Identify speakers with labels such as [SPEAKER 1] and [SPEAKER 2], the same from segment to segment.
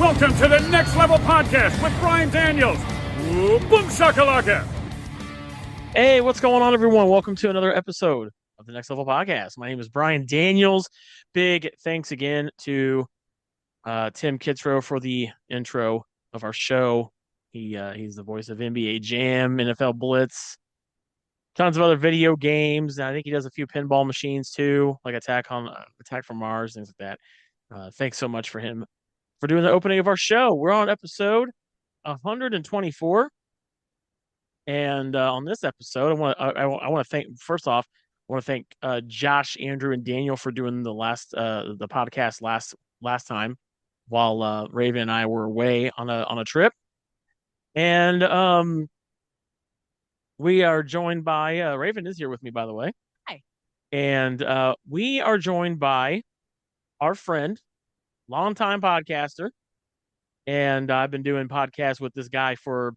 [SPEAKER 1] Welcome to the Next Level Podcast with Brian Daniels. Ooh, boom shakalaka.
[SPEAKER 2] Hey, what's going on, everyone? Welcome to another episode of the Next Level Podcast. My name is Brian Daniels. Big thanks again to Tim Kitzrow for the intro of our show. He's the voice of NBA Jam, NFL Blitz, tons of other video games. And I think he does a few pinball machines too, like Attack from Mars, things like that. Thanks so much for him for doing the opening of our show. We're on episode 124. And on this episode, I want to thank first off, I want to thank Josh, Andrew, and Daniel for doing the podcast last time while Raven and I were away on a trip. And we are joined by Raven is here with me, by the way.
[SPEAKER 3] Hi.
[SPEAKER 2] And we are joined by our friend, longtime podcaster, and I've been doing podcasts with this guy for,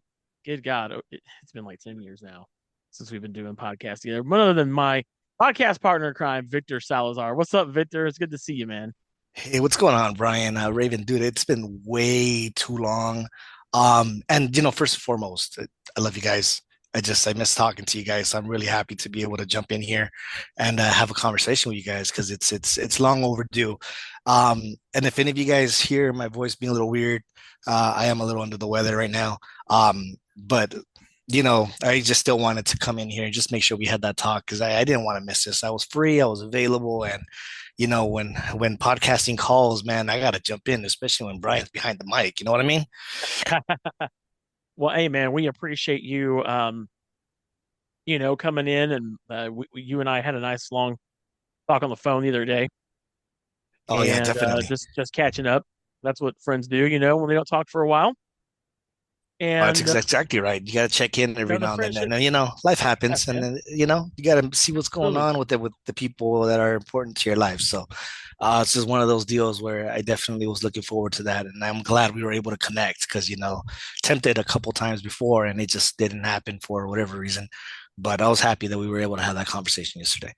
[SPEAKER 2] good God, it's been like 10 years now since we've been doing podcasts together. None other than my podcast partner in crime, Victor Salazar. What's up, Victor? It's good to see you, man.
[SPEAKER 4] Hey, what's going on, Brian? Raven, dude, it's been way too long. And first and foremost, I love you guys. I miss talking to you guys. So I'm really happy to be able to jump in here and have a conversation with you guys because it's long overdue. And if any of you guys hear my voice being a little weird, I am a little under the weather right now. But I just still wanted to come in here and just make sure we had that talk because I didn't want to miss this. I was free, I was available, and when podcasting calls, man, I gotta jump in, especially when Brian's behind the mic. You know what I mean?
[SPEAKER 2] Well, hey, man, we appreciate you, coming in, and you and I had a nice long talk on the phone the other day.
[SPEAKER 4] Oh yeah,
[SPEAKER 2] And
[SPEAKER 4] definitely.
[SPEAKER 2] just catching up. That's what friends do, when they don't talk for a while.
[SPEAKER 4] Oh, that's
[SPEAKER 2] And
[SPEAKER 4] exactly right. You got to check in every
[SPEAKER 2] the
[SPEAKER 4] now and then,
[SPEAKER 2] friendship,
[SPEAKER 4] and life
[SPEAKER 2] yeah,
[SPEAKER 4] happens, and
[SPEAKER 2] man,
[SPEAKER 4] then you got to see what's going
[SPEAKER 2] absolutely.
[SPEAKER 4] on with the people that are important to your life. So, it's just one of those deals where I definitely was looking forward to that, and I'm glad we were able to connect because tempted a couple times before, and it just didn't happen for whatever reason. But I was happy that we were able to have that conversation yesterday.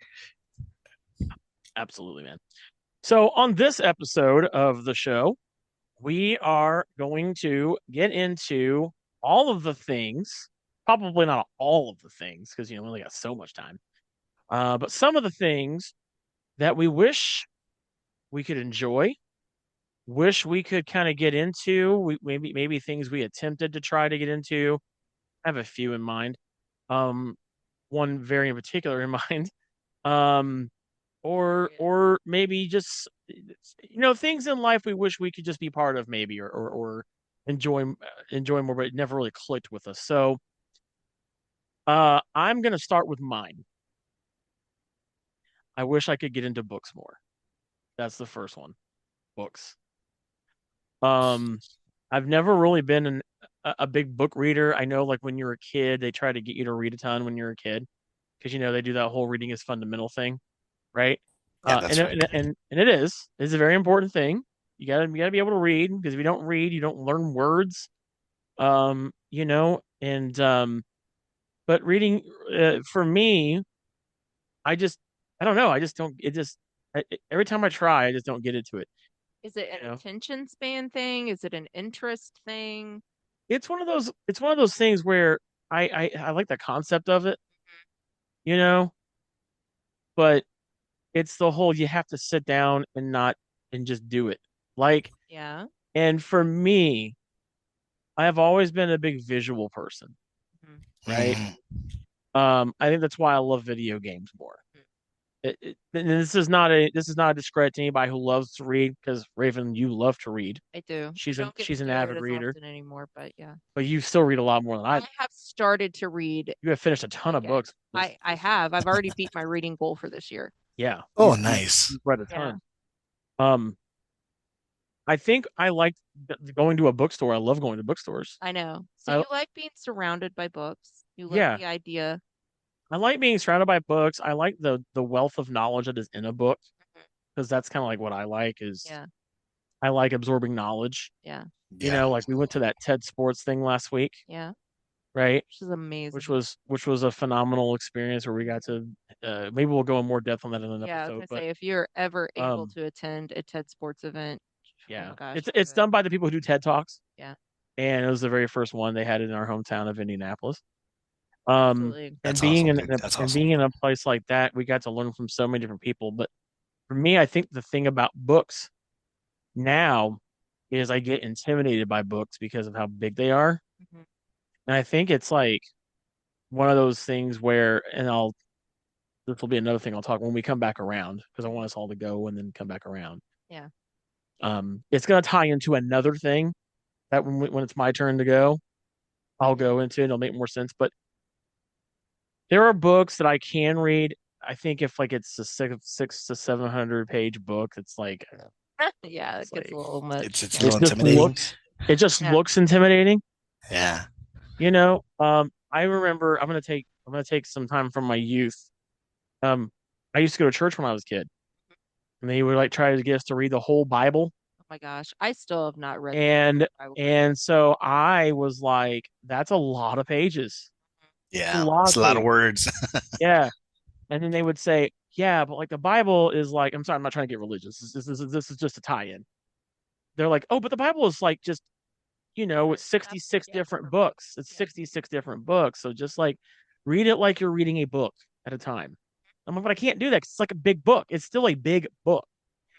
[SPEAKER 2] Absolutely, man. So on this episode of the show, we are going to get into all of the things, probably not all of the things, because we only got so much time. But some of the things that we wish we could enjoy, wish we could kind of get into. Maybe things we attempted to try to get into. I have a few in mind. Um, one very in particular in mind. Um, or maybe just things in life we wish we could just be part of, maybe, or enjoy more, but it never really clicked with us. So I'm gonna start with mine. I wish I could get into books more. That's the first one. Books. um I've never really been a big book reader. I know, like, when you're a kid they try to get you to read a ton when you're a kid because they do that whole reading is fundamental thing, right?
[SPEAKER 4] Yeah,
[SPEAKER 2] And
[SPEAKER 4] that's
[SPEAKER 2] it-
[SPEAKER 4] right.
[SPEAKER 2] and it is. It's a very important thing. You gotta be able to read, because if you don't read, you don't learn words. And but reading, for me, I just I don't know. I just don't. It just every time I try, I just don't get into it.
[SPEAKER 3] Is it
[SPEAKER 2] You
[SPEAKER 3] an
[SPEAKER 2] know,
[SPEAKER 3] attention span thing? Is it an interest thing?
[SPEAKER 2] it's one of those. It's one of those things where I like the concept of it, you know, but it's the whole you have to sit down and not and just do it. Like,
[SPEAKER 3] Yeah.
[SPEAKER 2] and for me, I have always been a big visual person,
[SPEAKER 3] Mhm.
[SPEAKER 2] right?
[SPEAKER 4] Mhm.
[SPEAKER 2] I think that's why I love video games more. And this is not a discredit to anybody who loves to read, because Raven, you love to read.
[SPEAKER 3] I do. I
[SPEAKER 2] She's an
[SPEAKER 3] don't get to
[SPEAKER 2] she's an
[SPEAKER 3] do it
[SPEAKER 2] avid
[SPEAKER 3] as
[SPEAKER 2] reader,
[SPEAKER 3] often anymore, but yeah.
[SPEAKER 2] but you still read a lot more than I.
[SPEAKER 3] I have started to read
[SPEAKER 2] You have finished a ton of
[SPEAKER 3] again.
[SPEAKER 2] books
[SPEAKER 3] I have. I've already beat my reading goal for this year.
[SPEAKER 2] yeah,
[SPEAKER 4] Oh,
[SPEAKER 2] you've
[SPEAKER 4] nice.
[SPEAKER 2] read a
[SPEAKER 3] Yeah.
[SPEAKER 2] ton. Um, I think I like going to a bookstore. I love going to bookstores.
[SPEAKER 3] I know. So
[SPEAKER 2] I
[SPEAKER 3] you like being surrounded by books. You like
[SPEAKER 2] Yeah,
[SPEAKER 3] the idea.
[SPEAKER 2] I like being surrounded by books. I like the wealth of knowledge that is in a book,
[SPEAKER 3] Mhm.
[SPEAKER 2] because that's kind of like what I like is
[SPEAKER 3] Yeah.
[SPEAKER 2] I like absorbing knowledge.
[SPEAKER 3] Yeah.
[SPEAKER 4] Yeah.
[SPEAKER 2] Like we went to that TED Sports thing last week,
[SPEAKER 3] Yeah.
[SPEAKER 2] right?
[SPEAKER 3] Which is amazing.
[SPEAKER 2] Which was a phenomenal experience where we got to, maybe we'll go in more depth on that in an
[SPEAKER 3] Yeah, I was
[SPEAKER 2] episode,
[SPEAKER 3] gonna
[SPEAKER 2] but
[SPEAKER 3] say if you're ever able
[SPEAKER 2] um
[SPEAKER 3] to attend a TED Sports event,
[SPEAKER 2] Yeah,
[SPEAKER 3] my gosh,
[SPEAKER 2] it's
[SPEAKER 3] so
[SPEAKER 2] done by the people who do TED Talks.
[SPEAKER 3] Yeah.
[SPEAKER 2] And it was the very first one they had in our hometown of Indianapolis.
[SPEAKER 3] absolutely.
[SPEAKER 2] And
[SPEAKER 4] That's
[SPEAKER 2] being
[SPEAKER 4] awesome,
[SPEAKER 2] in
[SPEAKER 4] dude. That's
[SPEAKER 2] and
[SPEAKER 4] awesome.
[SPEAKER 2] being in a place like that, we got to learn from so many different people. But for me, I think the thing about books now is I get intimidated by books because of how big they are.
[SPEAKER 3] Mhm.
[SPEAKER 2] And I think it's like one of those things where, and this will be another thing I'll talk when we come back around because I want us all to go and then come back around.
[SPEAKER 3] Yeah.
[SPEAKER 2] It's going to tie into another thing that when it's my turn to go, I'll go into and it'll make more sense. But there are books that I can read. I think if like it's a six to 700 page book, it's like
[SPEAKER 3] Yeah,
[SPEAKER 2] it's
[SPEAKER 3] it gets
[SPEAKER 2] like
[SPEAKER 3] a little much.
[SPEAKER 4] It's a
[SPEAKER 3] Yeah.
[SPEAKER 4] little intimidating.
[SPEAKER 2] it just
[SPEAKER 3] Yeah.
[SPEAKER 2] looks intimidating.
[SPEAKER 4] Yeah.
[SPEAKER 2] You know, I remember I'm gonna take some time from my youth. Um, I used to go to church when I was a kid, and they would like try to get us to read the whole Bible.
[SPEAKER 3] Oh my gosh, I still have not read the
[SPEAKER 2] And
[SPEAKER 3] Bible.
[SPEAKER 2] and so I was like, that's a lot of pages. A
[SPEAKER 4] Yeah.
[SPEAKER 2] lot
[SPEAKER 4] It's
[SPEAKER 2] of
[SPEAKER 4] a lot of
[SPEAKER 2] pages.
[SPEAKER 4] words.
[SPEAKER 2] Yeah. And then they would say, yeah, but like the Bible is like, I'm sorry, I'm not trying to get religious. This is just a tie-in. They're like, oh, but the Bible is like just, it's 66
[SPEAKER 3] Yeah,
[SPEAKER 2] different books. It's
[SPEAKER 3] Yeah.
[SPEAKER 2] 66 different books. So just like read it like you're reading a book at a time. I'm like, but I can't do that 'cause it's like a big book. It's still a big book.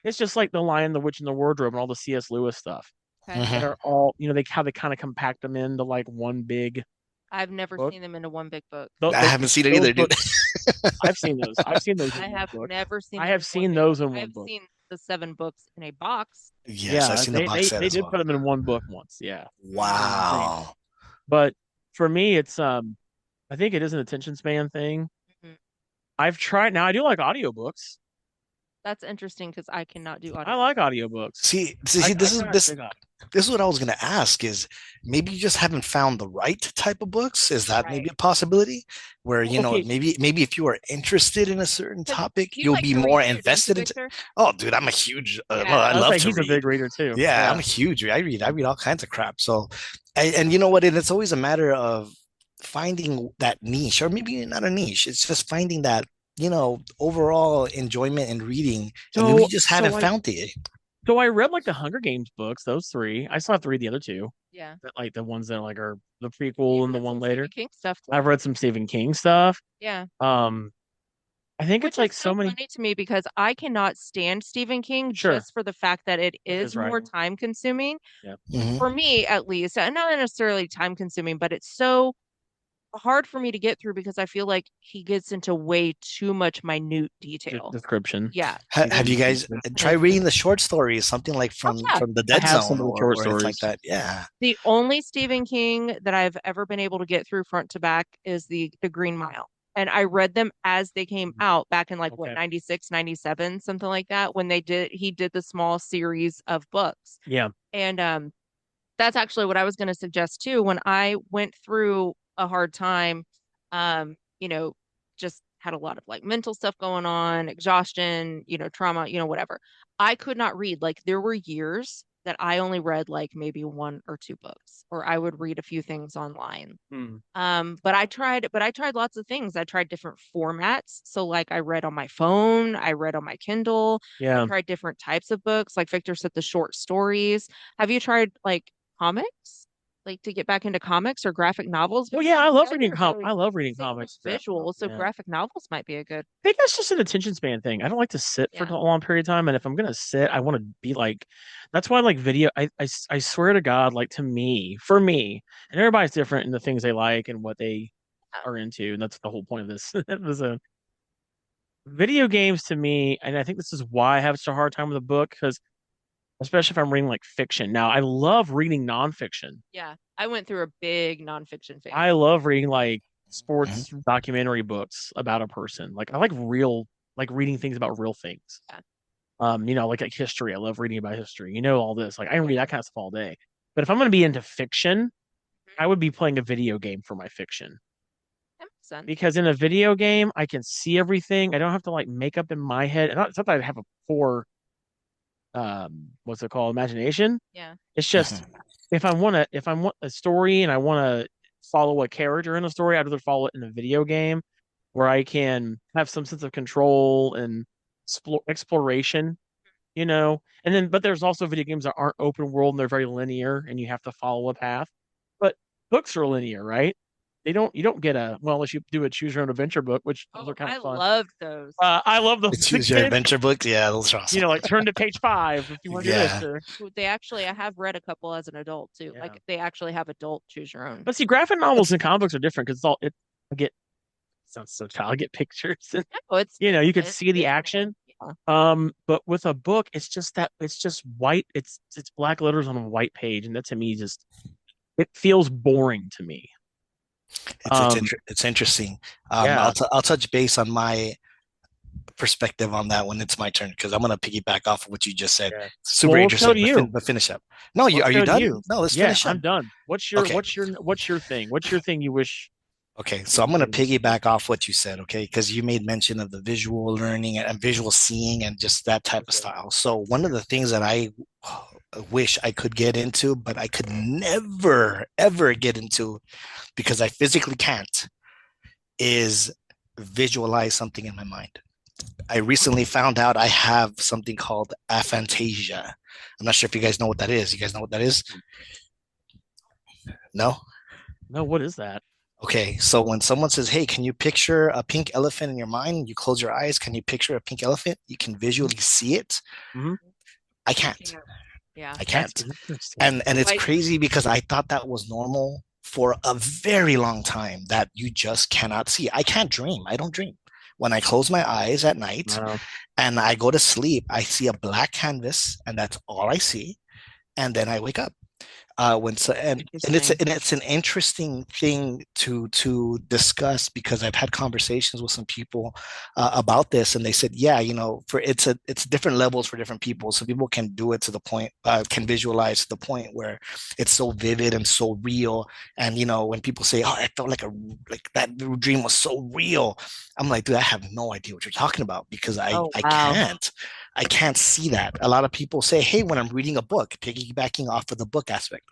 [SPEAKER 2] It's just like The Lion, the Witch, and the Wardrobe and all the C.S. Lewis stuff
[SPEAKER 3] Okay.
[SPEAKER 2] that
[SPEAKER 4] Mhm.
[SPEAKER 2] are all, how they kind of compact them into like one big
[SPEAKER 3] I've never
[SPEAKER 2] book.
[SPEAKER 3] seen them into one big book.
[SPEAKER 2] Those,
[SPEAKER 4] I haven't seen it
[SPEAKER 2] those
[SPEAKER 4] either, dude.
[SPEAKER 2] books, I've seen those. I've seen those
[SPEAKER 3] I
[SPEAKER 2] in one
[SPEAKER 3] have
[SPEAKER 2] book.
[SPEAKER 3] never seen
[SPEAKER 2] I
[SPEAKER 3] them
[SPEAKER 2] have
[SPEAKER 3] in one
[SPEAKER 2] seen
[SPEAKER 3] big
[SPEAKER 2] those
[SPEAKER 3] book.
[SPEAKER 2] in one
[SPEAKER 3] I've
[SPEAKER 2] book.
[SPEAKER 3] seen the 7 books in a box.
[SPEAKER 4] Yes, I've
[SPEAKER 2] Yeah,
[SPEAKER 4] seen the box set
[SPEAKER 2] they
[SPEAKER 4] as
[SPEAKER 2] did
[SPEAKER 4] well.
[SPEAKER 2] put them in one book once. Yeah,
[SPEAKER 4] Wow.
[SPEAKER 2] but for me, it's I think it is an attention span thing.
[SPEAKER 3] Mhm.
[SPEAKER 2] I've tried now. I do like audiobooks.
[SPEAKER 3] That's interesting because I cannot do
[SPEAKER 2] I
[SPEAKER 3] audio.
[SPEAKER 2] like audiobooks.
[SPEAKER 4] See,
[SPEAKER 2] I
[SPEAKER 4] this is
[SPEAKER 2] kind of
[SPEAKER 4] this
[SPEAKER 2] dig audio.
[SPEAKER 4] this is what I was gonna ask is maybe you just haven't found the right type of books. Is that maybe
[SPEAKER 3] Right.
[SPEAKER 4] a possibility? Where,
[SPEAKER 2] Okay,
[SPEAKER 4] maybe if you are interested in a certain
[SPEAKER 3] 'Cause
[SPEAKER 4] topic,
[SPEAKER 3] you
[SPEAKER 4] you'll
[SPEAKER 3] like
[SPEAKER 4] be
[SPEAKER 3] to
[SPEAKER 4] more
[SPEAKER 3] read too, don't you,
[SPEAKER 4] invested into.
[SPEAKER 3] Victor?
[SPEAKER 4] Oh, dude, I'm a huge well,
[SPEAKER 3] Yeah.
[SPEAKER 4] I
[SPEAKER 2] I was
[SPEAKER 4] love
[SPEAKER 2] like,
[SPEAKER 4] to
[SPEAKER 2] he's a
[SPEAKER 4] read.
[SPEAKER 2] big reader too.
[SPEAKER 4] Yeah, I'm
[SPEAKER 2] Yeah,
[SPEAKER 4] a huge reader. I read all kinds of crap. So and you know what? And it's always a matter of finding that niche, or maybe not a niche. It's just finding that, overall enjoyment in reading. And maybe you
[SPEAKER 2] so
[SPEAKER 4] just haven't
[SPEAKER 2] so I
[SPEAKER 4] found it.
[SPEAKER 2] so I read like the Hunger Games books, those three. I still have to read the other two,
[SPEAKER 3] Yeah.
[SPEAKER 2] like the ones that like are the
[SPEAKER 3] You
[SPEAKER 2] prequel and the
[SPEAKER 3] read
[SPEAKER 2] one
[SPEAKER 3] some
[SPEAKER 2] later.
[SPEAKER 3] Stephen King stuff too.
[SPEAKER 2] I've read some Stephen King stuff.
[SPEAKER 3] Yeah.
[SPEAKER 2] Um, I think it's
[SPEAKER 3] Which is
[SPEAKER 2] like
[SPEAKER 3] so
[SPEAKER 2] so many.
[SPEAKER 3] funny to me because I cannot stand Stephen King
[SPEAKER 2] Sure,
[SPEAKER 3] just for the fact that it
[SPEAKER 2] of
[SPEAKER 3] is
[SPEAKER 2] his
[SPEAKER 3] more
[SPEAKER 2] writing.
[SPEAKER 3] time consuming.
[SPEAKER 2] Yeah.
[SPEAKER 4] Mhm.
[SPEAKER 3] For me, at least, and not necessarily time consuming, but it's so hard for me to get through because I feel like he gets into way too much minute detail.
[SPEAKER 2] Description.
[SPEAKER 3] Yeah.
[SPEAKER 4] Have you guys tried reading the short stories, something like
[SPEAKER 3] Oh, yeah.
[SPEAKER 4] from the
[SPEAKER 2] I
[SPEAKER 4] Dead
[SPEAKER 2] have some
[SPEAKER 4] Zone
[SPEAKER 2] of the short
[SPEAKER 4] or anything like
[SPEAKER 2] stories.
[SPEAKER 4] that? Yeah.
[SPEAKER 3] The only Stephen King that I've ever been able to get through front to back is the Green Mile. And I read them as they came out back in like what,
[SPEAKER 2] Okay.
[SPEAKER 3] 96, 97, something like that, when he did the small series of books.
[SPEAKER 2] Yeah.
[SPEAKER 3] And that's actually what I was going to suggest too. When I went through a hard time, you know, just had a lot of like mental stuff going on, exhaustion, trauma, whatever. I could not read. Like there were years that I only read like maybe 1 or 2 books, or I would read a few things online.
[SPEAKER 2] Hmm.
[SPEAKER 3] But I tried lots of things. I tried different formats. So like I read on my phone, I read on my Kindle. I
[SPEAKER 2] Yeah.
[SPEAKER 3] tried different types of books. Like Victor said, the short stories. Have you tried like comics? Like to get back into comics or graphic novels?
[SPEAKER 2] Well, yeah, I love
[SPEAKER 3] Guys
[SPEAKER 2] reading
[SPEAKER 3] are
[SPEAKER 2] com.
[SPEAKER 3] very
[SPEAKER 2] I love reading
[SPEAKER 3] single
[SPEAKER 2] comics.
[SPEAKER 3] visual, so
[SPEAKER 2] Yeah.
[SPEAKER 3] graphic novels might be a good.
[SPEAKER 2] I think that's just an attention span thing. I don't like to sit for
[SPEAKER 3] Yeah.
[SPEAKER 2] a long period of time, and if I'm gonna sit, I want to be like. That's why like video. I swear to God, like to me, for me, and everybody's different in the things they like and what they are into, and that's the whole point of this. It was a video games to me, and I think this is why I have such a hard time with a book because, especially if I'm reading like fiction. Now, I love reading nonfiction.
[SPEAKER 3] Yeah. I went through a big nonfiction phase.
[SPEAKER 2] I love reading like
[SPEAKER 4] Mhm.
[SPEAKER 2] sports documentary books about a person. Like I like reading things about real things.
[SPEAKER 3] Yeah.
[SPEAKER 2] Like history. I love reading about history. All this. Like I can read that kind of stuff all day. But if I'm going to be into fiction, I would be playing a video game for my fiction.
[SPEAKER 3] That makes sense.
[SPEAKER 2] Because in a video game, I can see everything. I don't have to like make up in my head. And it's not that I have a poor what's it called? Imagination.
[SPEAKER 3] Yeah.
[SPEAKER 2] It's just
[SPEAKER 4] Mhm.
[SPEAKER 2] if I want a story and I want to follow a character in a story, I'd rather follow it in a video game where I can have some sense of control and exploration you know. And then, but there's also video games that aren't open world and they're very linear, and you have to follow a path. But books are linear, right? You don't get a well unless you do a choose your own adventure book, which those are kind
[SPEAKER 3] I
[SPEAKER 2] of fun.
[SPEAKER 3] loved those.
[SPEAKER 2] I love
[SPEAKER 4] The
[SPEAKER 2] those
[SPEAKER 4] choose your
[SPEAKER 2] games.
[SPEAKER 4] adventure books. Yeah, those are awesome.
[SPEAKER 2] You know, like turn to page 5 if you want to do this.
[SPEAKER 4] Yeah.
[SPEAKER 2] Or,
[SPEAKER 3] They actually, I have read a couple as an adult too.
[SPEAKER 2] Yeah.
[SPEAKER 3] Like they actually have adult choose your own.
[SPEAKER 2] but see, graphic novels and comic books are different because it's all it. I get sounds so child. I get pictures and
[SPEAKER 3] No, it's
[SPEAKER 2] you know you could
[SPEAKER 3] it's
[SPEAKER 2] see the
[SPEAKER 3] visual.
[SPEAKER 2] action.
[SPEAKER 3] Yeah.
[SPEAKER 2] But with a book, it's just white. It's black letters on a white page, and that to me just it feels boring to me.
[SPEAKER 4] It's interesting.
[SPEAKER 2] Yeah.
[SPEAKER 4] I'll touch base on my perspective on that when it's my turn because I'm gonna piggyback off of what you just said.
[SPEAKER 2] Yeah.
[SPEAKER 4] Super
[SPEAKER 2] Well, let's go
[SPEAKER 4] interesting.
[SPEAKER 2] to you.
[SPEAKER 4] But finish up. No,
[SPEAKER 2] Let's
[SPEAKER 4] are
[SPEAKER 2] go
[SPEAKER 4] you
[SPEAKER 2] to
[SPEAKER 4] done?
[SPEAKER 2] you.
[SPEAKER 4] No, let's
[SPEAKER 2] Yeah,
[SPEAKER 4] finish up.
[SPEAKER 2] I'm done. What's your thing? What's your thing you wish?
[SPEAKER 4] Okay, so I'm going to piggyback off what you said, okay? Because you made mention of the visual learning and visual seeing and just that type of style. So one of the things that I wish I could get into, but I could never, ever get into because I physically can't, is visualize something in my mind. I recently found out I have something called aphantasia. I'm not sure if you guys know what that is. You guys know what that is? No?
[SPEAKER 2] No, what is that?
[SPEAKER 4] Okay, so when someone says, "Hey, can you picture a pink elephant in your mind?" You close your eyes. Can you picture a pink elephant? You can visually see it.
[SPEAKER 2] Mhm.
[SPEAKER 4] I can't.
[SPEAKER 3] Yeah.
[SPEAKER 4] I can't.
[SPEAKER 2] That's interesting.
[SPEAKER 4] And it's
[SPEAKER 3] Like-
[SPEAKER 4] crazy because I thought that was normal for a very long time that you just cannot see. I can't dream. I don't dream. When I close my eyes at night
[SPEAKER 2] Wow.
[SPEAKER 4] and I go to sleep, I see a black canvas and that's all I see. And then I wake up. And it's an interesting thing to discuss because I've had conversations with some people about this, and they said, yeah, you know, it's different levels for different people. So people can do it to the point, can visualize to the point where it's so vivid and so real. And you know, when people say, "Oh, I felt like that dream was so real," I'm like, dude, I have no idea what you're talking about because I
[SPEAKER 3] wow.
[SPEAKER 4] I can't see that. A lot of people say, hey, when I'm reading a book, piggybacking off of the book aspect,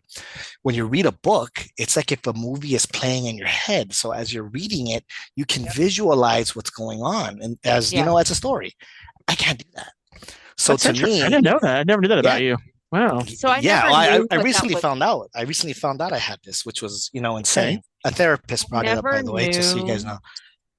[SPEAKER 4] when you read a book, it's like if a movie is playing in your head. So as you're reading it, you can visualize what's going on. And as you know, as a story, I can't do that. So
[SPEAKER 2] That's
[SPEAKER 4] to
[SPEAKER 2] interesting.
[SPEAKER 4] me,
[SPEAKER 2] I didn't know that. I never knew that about you. Wow.
[SPEAKER 3] So I
[SPEAKER 4] yeah,
[SPEAKER 3] never
[SPEAKER 4] well,
[SPEAKER 3] knew
[SPEAKER 4] I
[SPEAKER 3] what that
[SPEAKER 4] recently
[SPEAKER 3] was.
[SPEAKER 4] found out. I recently found out I had this, which was, you know, insane. A therapist brought it up, by
[SPEAKER 3] Never
[SPEAKER 4] the way, just so you guys
[SPEAKER 3] knew.
[SPEAKER 4] know.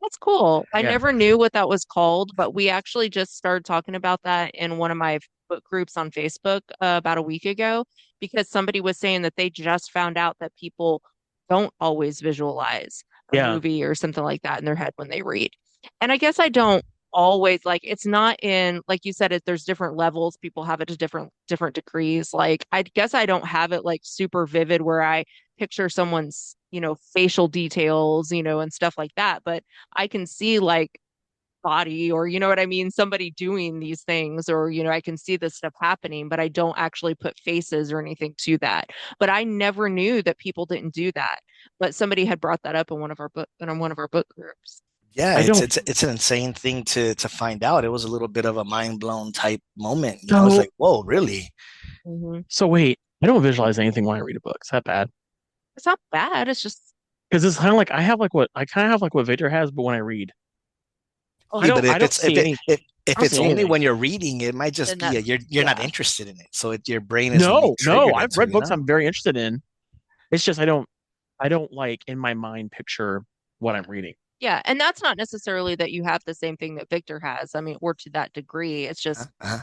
[SPEAKER 3] That's cool. I
[SPEAKER 2] Yeah.
[SPEAKER 3] never knew what that was called, but we actually just started talking about that in one of my book groups on Facebook about a week ago because somebody was saying that they just found out that people don't always visualize a
[SPEAKER 2] Yeah.
[SPEAKER 3] movie or something like that in their head when they read. And I guess I don't always like it's not in like you said there's different levels, people have it to different degrees. Like I guess I don't have it like super vivid where I picture someone's, you know, facial details, you know, and stuff like that, but I can see like body or you know what I mean, somebody doing these things or you know, I can see this stuff happening, but I don't actually put faces or anything to that. But I never knew that people didn't do that. But somebody had brought that up in one of our book groups.
[SPEAKER 4] Yeah,
[SPEAKER 2] I
[SPEAKER 4] it's
[SPEAKER 2] don't-
[SPEAKER 4] it's an insane thing to find out. It was a little bit of a mind blown type moment. You know, I was
[SPEAKER 2] So-
[SPEAKER 4] like, whoa, really?
[SPEAKER 2] So wait, I don't visualize anything when I read a book. Is that bad?
[SPEAKER 3] It's not bad. It's just
[SPEAKER 2] Because it's kind of like I kind of have like what Victor has, but when I read, I
[SPEAKER 4] Yeah,
[SPEAKER 2] don't.
[SPEAKER 4] but
[SPEAKER 2] I don't see any.
[SPEAKER 4] if
[SPEAKER 2] I don't
[SPEAKER 4] it's
[SPEAKER 2] see
[SPEAKER 4] only
[SPEAKER 2] anything.
[SPEAKER 4] when you're reading, it might just
[SPEAKER 3] Then
[SPEAKER 4] be you're not
[SPEAKER 3] yeah.
[SPEAKER 4] interested in it. So your brain is
[SPEAKER 2] No,
[SPEAKER 4] being triggered
[SPEAKER 2] I've
[SPEAKER 4] into
[SPEAKER 2] read
[SPEAKER 4] it,
[SPEAKER 2] books
[SPEAKER 4] you know?
[SPEAKER 2] I'm very interested in. It's just I don't like in my mind picture what I'm reading.
[SPEAKER 3] Yeah, and that's not necessarily that you have the same thing that Victor has. I mean, or to that degree. It's just
[SPEAKER 4] Uh-huh.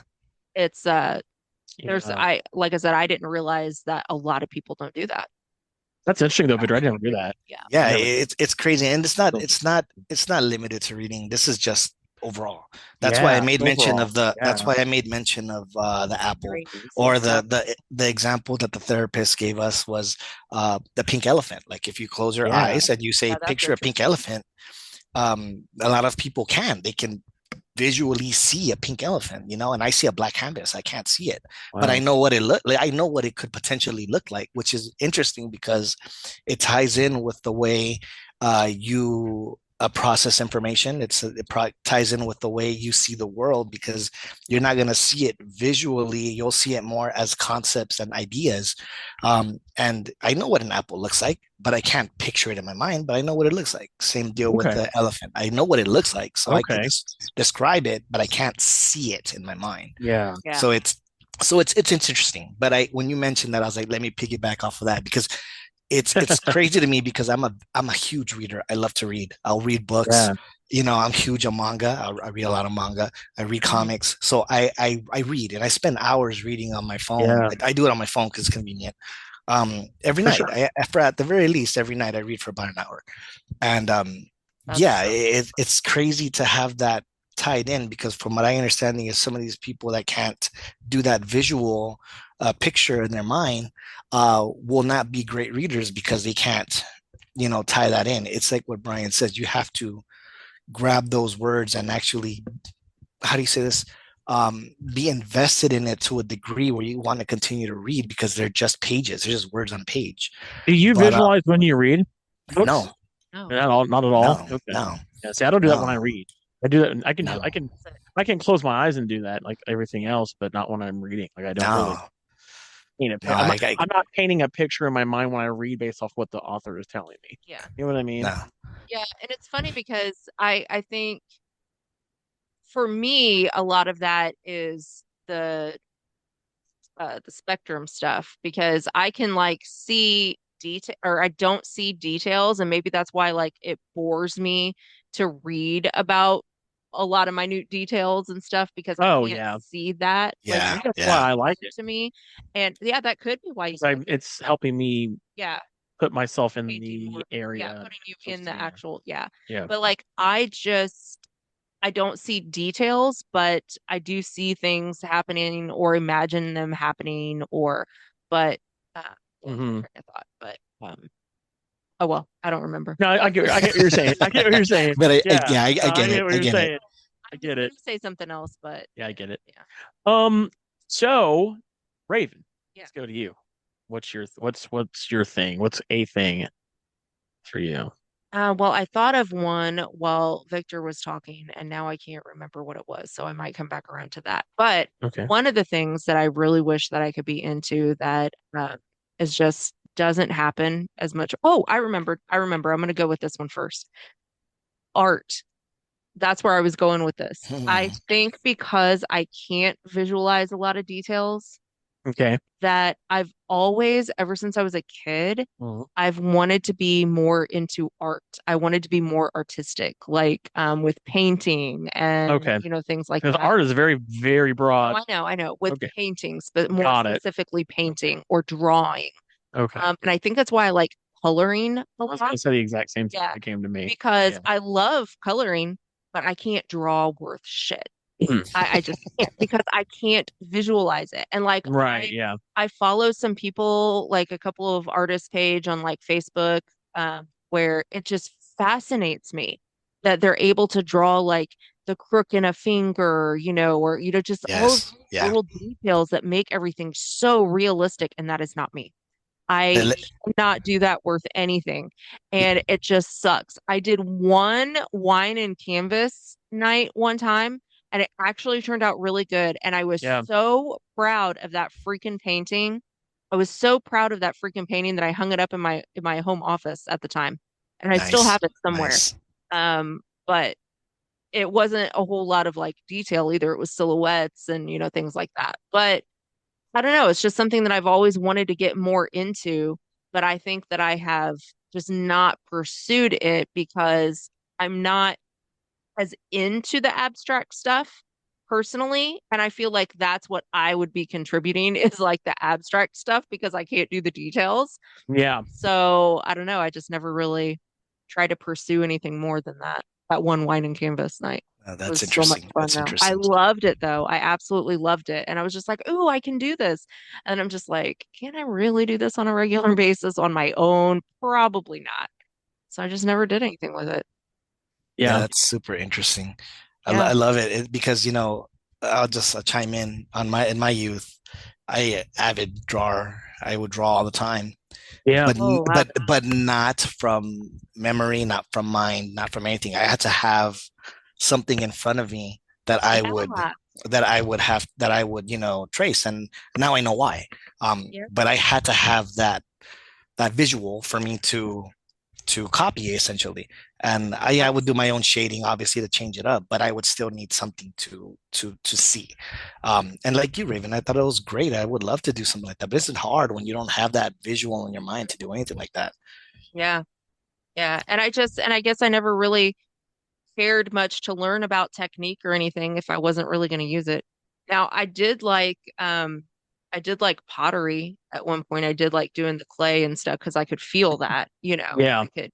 [SPEAKER 3] it's there's
[SPEAKER 2] Yeah.
[SPEAKER 3] I like I said, I didn't realize that a lot of people don't do that.
[SPEAKER 2] That's interesting though, Victor. I didn't do that.
[SPEAKER 3] Yeah.
[SPEAKER 4] Yeah,
[SPEAKER 2] Never.
[SPEAKER 4] it's crazy, and it's not limited to reading. This is just overall. That's why I
[SPEAKER 2] Yeah,
[SPEAKER 4] made mention
[SPEAKER 2] overall.
[SPEAKER 4] of that's
[SPEAKER 2] Yeah.
[SPEAKER 4] why I made mention of the apple.
[SPEAKER 3] Dreams and
[SPEAKER 4] Or
[SPEAKER 3] stuff.
[SPEAKER 4] the example that the therapist gave us was the pink elephant. Like if you close your
[SPEAKER 2] Yeah.
[SPEAKER 4] eyes and you say
[SPEAKER 3] Yeah, that's
[SPEAKER 4] picture a pink elephant, a lot of people they can visually see a pink elephant, you know, and I see a black canvas. I can't see it, but
[SPEAKER 2] Wow.
[SPEAKER 4] I know what it look like. I know what it could potentially look like, which is interesting because it ties in with the way you process information. Ties in with the way you see the world because you're not going to see it visually. You'll see it more as concepts and ideas. And I know what an apple looks like, but I can't picture it in my mind, but I know what it looks like. Same deal with
[SPEAKER 2] Okay.
[SPEAKER 4] the elephant. I know what it looks like, so I can
[SPEAKER 2] Okay.
[SPEAKER 4] describe it, but I can't see it in my mind.
[SPEAKER 2] Yeah.
[SPEAKER 3] Yeah.
[SPEAKER 4] So it's interesting. But when you mentioned that, I was like, let me piggyback off of that because it's crazy to me because I'm a huge reader. I love to read. I'll read books.
[SPEAKER 2] Yeah.
[SPEAKER 4] You know, I'm huge on manga. I read a lot of manga. I read comics. So I read and I spend hours reading on my phone.
[SPEAKER 2] Yeah.
[SPEAKER 4] I do it on my phone because it's convenient. Every
[SPEAKER 2] For
[SPEAKER 4] night,
[SPEAKER 2] sure.
[SPEAKER 4] at the very least, every night I read for about an hour. And
[SPEAKER 3] That's
[SPEAKER 4] yeah,
[SPEAKER 3] so-
[SPEAKER 4] it's crazy to have that tied in because from what I understanding is some of these people that can't do that visual picture in their mind will not be great readers because they can't, tie that in. It's like what Brian says, you have to grab those words and actually, how do you say this? Be invested in it to a degree where you want to continue to read because they're just pages, they're just words on page.
[SPEAKER 2] Do you
[SPEAKER 4] But
[SPEAKER 2] visualize when you read books?
[SPEAKER 4] no,
[SPEAKER 3] No.
[SPEAKER 2] Not at all.
[SPEAKER 4] no,
[SPEAKER 2] Okay.
[SPEAKER 4] no,
[SPEAKER 2] Yeah. See, I don't do that when I
[SPEAKER 4] no,
[SPEAKER 2] read. I do that.
[SPEAKER 4] no,
[SPEAKER 2] I can close my eyes and do that like everything else, but not when I'm reading. Like I don't really
[SPEAKER 4] no,
[SPEAKER 2] paint a
[SPEAKER 4] no,
[SPEAKER 2] I'm not painting a picture in my mind when I read based off what the author is telling me.
[SPEAKER 3] Yeah.
[SPEAKER 2] You know what I mean?
[SPEAKER 4] no.
[SPEAKER 3] Yeah. And it's funny because I think for me, a lot of that is the spectrum stuff because I can like see detail or I don't see details, and maybe that's why like it bores me to read about a lot of minute details and stuff because I
[SPEAKER 2] Oh
[SPEAKER 3] can't
[SPEAKER 2] yeah.
[SPEAKER 3] see that.
[SPEAKER 2] I
[SPEAKER 4] Yeah,
[SPEAKER 2] think that's why
[SPEAKER 4] yeah.
[SPEAKER 2] I like it.
[SPEAKER 3] To me. And yeah, that could be why you
[SPEAKER 2] 'Cause
[SPEAKER 3] like it.
[SPEAKER 2] it's helping me
[SPEAKER 3] Yeah,
[SPEAKER 2] put myself in
[SPEAKER 3] painting
[SPEAKER 2] the
[SPEAKER 3] more,
[SPEAKER 2] area.
[SPEAKER 3] putting you
[SPEAKER 2] Supposed
[SPEAKER 3] in
[SPEAKER 2] to
[SPEAKER 3] the
[SPEAKER 2] be.
[SPEAKER 3] actual, yeah.
[SPEAKER 2] Yeah.
[SPEAKER 3] But like I don't see details, but I do see things happening or imagine them happening but uh
[SPEAKER 2] Hmm.
[SPEAKER 3] train of thought. But oh well, I don't remember.
[SPEAKER 2] No, I get what you're saying. I get what you're saying.
[SPEAKER 4] But
[SPEAKER 2] Yeah.
[SPEAKER 4] yeah,
[SPEAKER 2] No,
[SPEAKER 4] I
[SPEAKER 2] I
[SPEAKER 4] get
[SPEAKER 2] get
[SPEAKER 4] it.
[SPEAKER 2] what
[SPEAKER 4] I
[SPEAKER 2] you're
[SPEAKER 4] get it.
[SPEAKER 2] saying. I
[SPEAKER 3] I was
[SPEAKER 2] get it.
[SPEAKER 3] gonna say something else, but
[SPEAKER 2] Yeah, I get it.
[SPEAKER 3] yeah.
[SPEAKER 2] Um, so Raven,
[SPEAKER 3] Yeah.
[SPEAKER 2] let's go to you. What's your thing? What's a thing for you?
[SPEAKER 3] Well, I thought of one while Victor was talking, and now I can't remember what it was, so I might come back around to that. But
[SPEAKER 2] Okay.
[SPEAKER 3] one of the things that I really wish that I could be into that is just doesn't happen as much. Oh, I remembered. I remember. I'm going to go with this one first. Art. That's where I was going with this. I
[SPEAKER 4] Hmm.
[SPEAKER 3] think because I can't visualize a lot of details,
[SPEAKER 2] Okay.
[SPEAKER 3] that I've always, ever since I was a kid,
[SPEAKER 2] Mhm.
[SPEAKER 3] I've wanted to be more into art. I wanted to be more artistic, like with painting and
[SPEAKER 2] Okay.
[SPEAKER 3] things like
[SPEAKER 2] Because
[SPEAKER 3] that.
[SPEAKER 2] art is very, very
[SPEAKER 3] Oh,
[SPEAKER 2] broad.
[SPEAKER 3] I know, with
[SPEAKER 2] Okay.
[SPEAKER 3] paintings, but more
[SPEAKER 2] Got it.
[SPEAKER 3] specifically painting or drawing.
[SPEAKER 2] Okay.
[SPEAKER 3] And I think that's why I like coloring a
[SPEAKER 2] I was gonna
[SPEAKER 3] lot.
[SPEAKER 2] say the exact same thing
[SPEAKER 3] Yeah,
[SPEAKER 2] that came to me.
[SPEAKER 3] because
[SPEAKER 2] Yeah.
[SPEAKER 3] I love coloring, but I can't draw worth shit. I just can't because I can't visualize it. And like
[SPEAKER 2] Right. Yeah.
[SPEAKER 3] I follow some people, like a couple of artists page on like Facebook, where it just fascinates me that they're able to draw like the crook in a finger, or just all of
[SPEAKER 4] Yes.
[SPEAKER 3] these
[SPEAKER 4] Yeah.
[SPEAKER 3] little details that make everything so realistic, and that is not me. I
[SPEAKER 4] The-
[SPEAKER 3] cannot do that worth anything. And it just sucks. I did one wine and canvas night one time, and it actually turned out really good. And I was
[SPEAKER 2] Yeah.
[SPEAKER 3] so proud of that freaking painting. I was so proud of that freaking painting that I hung it up in my home office at the time. And I still
[SPEAKER 4] Nice.
[SPEAKER 3] have it somewhere.
[SPEAKER 4] Nice.
[SPEAKER 3] But it wasn't a whole lot of like detail either. It was silhouettes and things like that. But I don't know. It's just something that I've always wanted to get more into, but I think that I have just not pursued it because I'm not as into the abstract stuff personally. And I feel like that's what I would be contributing is like the abstract stuff because I can't do the details.
[SPEAKER 2] Yeah.
[SPEAKER 3] So I don't know. I just never really tried to pursue anything more than that. That one wine and canvas night. It
[SPEAKER 4] That's
[SPEAKER 3] was so much
[SPEAKER 4] interesting.
[SPEAKER 3] fun
[SPEAKER 4] That's
[SPEAKER 3] though. I
[SPEAKER 4] interesting.
[SPEAKER 3] loved it though. I absolutely loved it. And I was just like, "Ooh, I can do this." And I'm just like, "Can I really do this on a regular basis on my own? Probably not." So I just never did anything with it.
[SPEAKER 4] Yeah,
[SPEAKER 2] Yeah.
[SPEAKER 4] that's super interesting. I
[SPEAKER 3] Yeah.
[SPEAKER 4] love it, because I'll just chime in on my in my youth. I avid drawer. I would draw all the time,
[SPEAKER 2] Yeah.
[SPEAKER 3] Oh, wow.
[SPEAKER 4] but not from memory, not from mind, not from anything. I had to have something in front of me that
[SPEAKER 3] Yeah.
[SPEAKER 4] I would, trace. And now I know why.
[SPEAKER 3] Yeah.
[SPEAKER 4] But I had to have that visual for me to copy essentially. And I would do my own shading, obviously, to change it up, but I would still need something to see. And like you, Raven, I thought it was great. I would love to do something like that, but it's hard when you don't have that visual in your mind to do anything like that.
[SPEAKER 3] Yeah. Yeah. And I guess I never really cared much to learn about technique or anything if I wasn't really going to use it. Now, I did like pottery at one point. I did like doing the clay and stuff because I could feel that,
[SPEAKER 2] Yeah.
[SPEAKER 3] I could,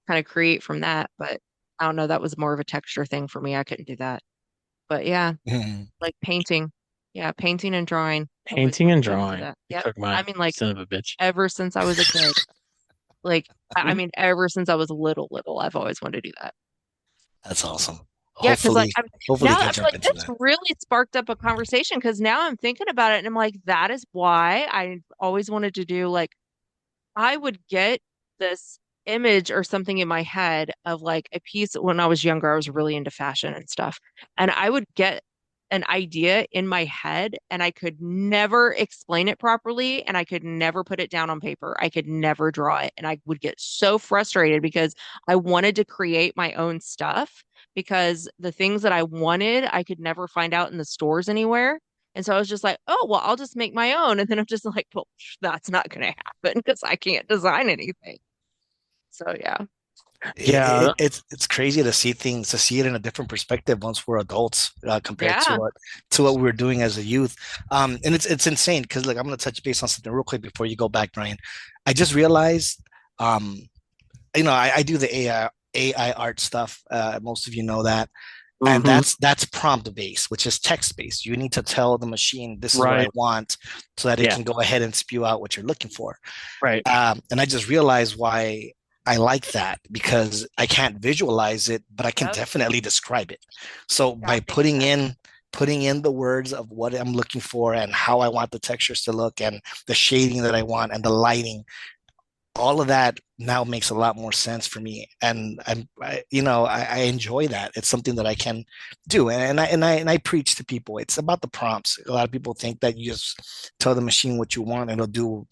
[SPEAKER 3] kind of create from that, but I don't know, that was more of a texture thing for me. I couldn't do that. But yeah,
[SPEAKER 4] Mhm.
[SPEAKER 3] like painting. Yeah, painting and drawing. Always
[SPEAKER 2] Painting
[SPEAKER 3] wanted
[SPEAKER 2] and
[SPEAKER 3] to get into
[SPEAKER 2] drawing.
[SPEAKER 3] that.
[SPEAKER 2] You
[SPEAKER 3] Yep.
[SPEAKER 2] took
[SPEAKER 3] I
[SPEAKER 2] my
[SPEAKER 3] mean, like
[SPEAKER 2] son of a bitch.
[SPEAKER 3] ever since I was a kid. Like, I
[SPEAKER 2] Mhm.
[SPEAKER 3] mean, ever since I was little, I've always wanted to do that.
[SPEAKER 4] That's awesome.
[SPEAKER 3] Yeah, because like
[SPEAKER 4] Hopefully
[SPEAKER 3] now
[SPEAKER 4] you can
[SPEAKER 3] I'm
[SPEAKER 4] jump
[SPEAKER 3] like
[SPEAKER 4] into
[SPEAKER 3] this
[SPEAKER 4] that.
[SPEAKER 3] really sparked up a conversation because now I'm thinking about it and I'm like, that is why I always wanted to do like I would get this image or something in my head of like a piece when I was younger, I was really into fashion and stuff. And I would get an idea in my head and I could never explain it properly and I could never put it down on paper. I could never draw it. And I would get so frustrated because I wanted to create my own stuff because the things that I wanted, I could never find out in the stores anywhere. And so I was just like, oh, well, I'll just make my own. And then I'm just like, well, that's not going to happen because I can't design anything. So yeah.
[SPEAKER 2] Yeah.
[SPEAKER 4] It's crazy to see things, to see it in a different perspective once we're adults, compared
[SPEAKER 3] Yeah.
[SPEAKER 4] to what we were doing as a youth. And it's insane because, like, I'm gonna touch base on something real quick before you go back, Brian. I just realized, um, I do the AI art stuff. Most of you know that. And
[SPEAKER 2] Hmm.
[SPEAKER 4] that's prompt based, which is text based. You need to tell the machine this is what I
[SPEAKER 2] Right.
[SPEAKER 4] want, so that it
[SPEAKER 2] Yeah.
[SPEAKER 4] can go ahead and spew out what you're looking for.
[SPEAKER 2] Right.
[SPEAKER 4] And I just realized why I like that, because I can't visualize it, but I can
[SPEAKER 3] Yep.
[SPEAKER 4] definitely describe it. So by
[SPEAKER 3] That makes sense.
[SPEAKER 4] putting in the words of what I'm looking for and how I want the textures to look and the shading that I want and the lighting, all of that now makes a lot more sense for me. And I enjoy that. It's something that I can do. And I preach to people. It's about the prompts. A lot of people think that you just tell the machine what you want and it'll do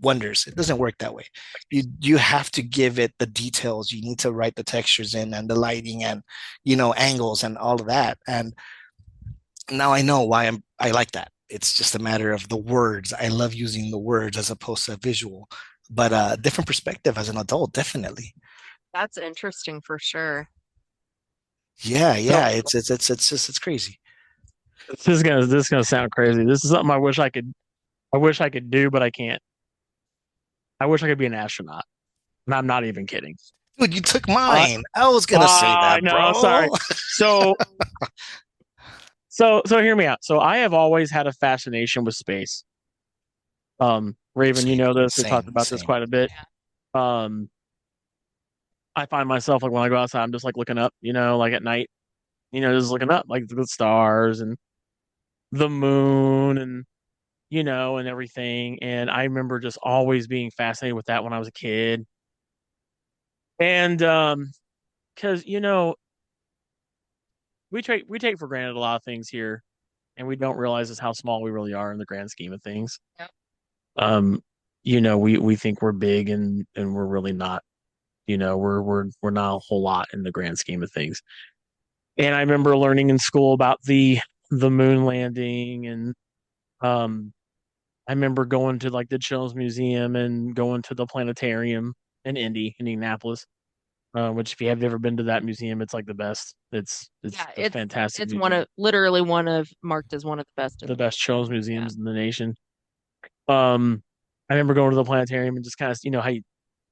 [SPEAKER 4] wonders. It doesn't work that way. You have to give it the details. You need to write the textures in and the lighting and angles and all of that. And now I know why I like that. It's just a matter of the words. I love using the words as opposed to visual, but different perspective as an adult, definitely.
[SPEAKER 3] That's interesting for sure.
[SPEAKER 4] Yeah,
[SPEAKER 2] So
[SPEAKER 4] yeah. It's just it's crazy.
[SPEAKER 2] this is gonna sound crazy. This is something I wish I could do, but I can't. I wish I could be an astronaut. And I'm not even kidding.
[SPEAKER 4] Dude, you took
[SPEAKER 2] I
[SPEAKER 4] mine. I was gonna say that,
[SPEAKER 2] no, sorry.
[SPEAKER 4] bro.
[SPEAKER 2] So so hear me out. So I have always had a fascination with space. Raven, you
[SPEAKER 4] Same,
[SPEAKER 2] know this. We talked
[SPEAKER 4] same,
[SPEAKER 2] about this
[SPEAKER 4] same.
[SPEAKER 2] quite a bit. Um, I find myself like when I go outside, I'm just like looking up, like at night, just looking up like the stars and the moon and and everything. And I remember just always being fascinated with that when I was a kid. And because we take for granted a lot of things here, and we don't realize just how small we really are in the grand scheme of things.
[SPEAKER 3] Yep.
[SPEAKER 2] Um, we think we're big and we're really not. We're not a whole lot in the grand scheme of things. And I remember learning in school about the moon landing, and um I remember going to like the Children's Museum and going to the planetarium in Indianapolis. Which if you have ever been to that museum, it's like the best. It's
[SPEAKER 3] Yeah,
[SPEAKER 2] a fantastic
[SPEAKER 3] it's one
[SPEAKER 2] museum,
[SPEAKER 3] of literally one of marked as one of the best in
[SPEAKER 2] the
[SPEAKER 3] the world.
[SPEAKER 2] best children's
[SPEAKER 3] Yeah.
[SPEAKER 2] museums in the nation. Um, I remember going to the planetarium and just kind of how you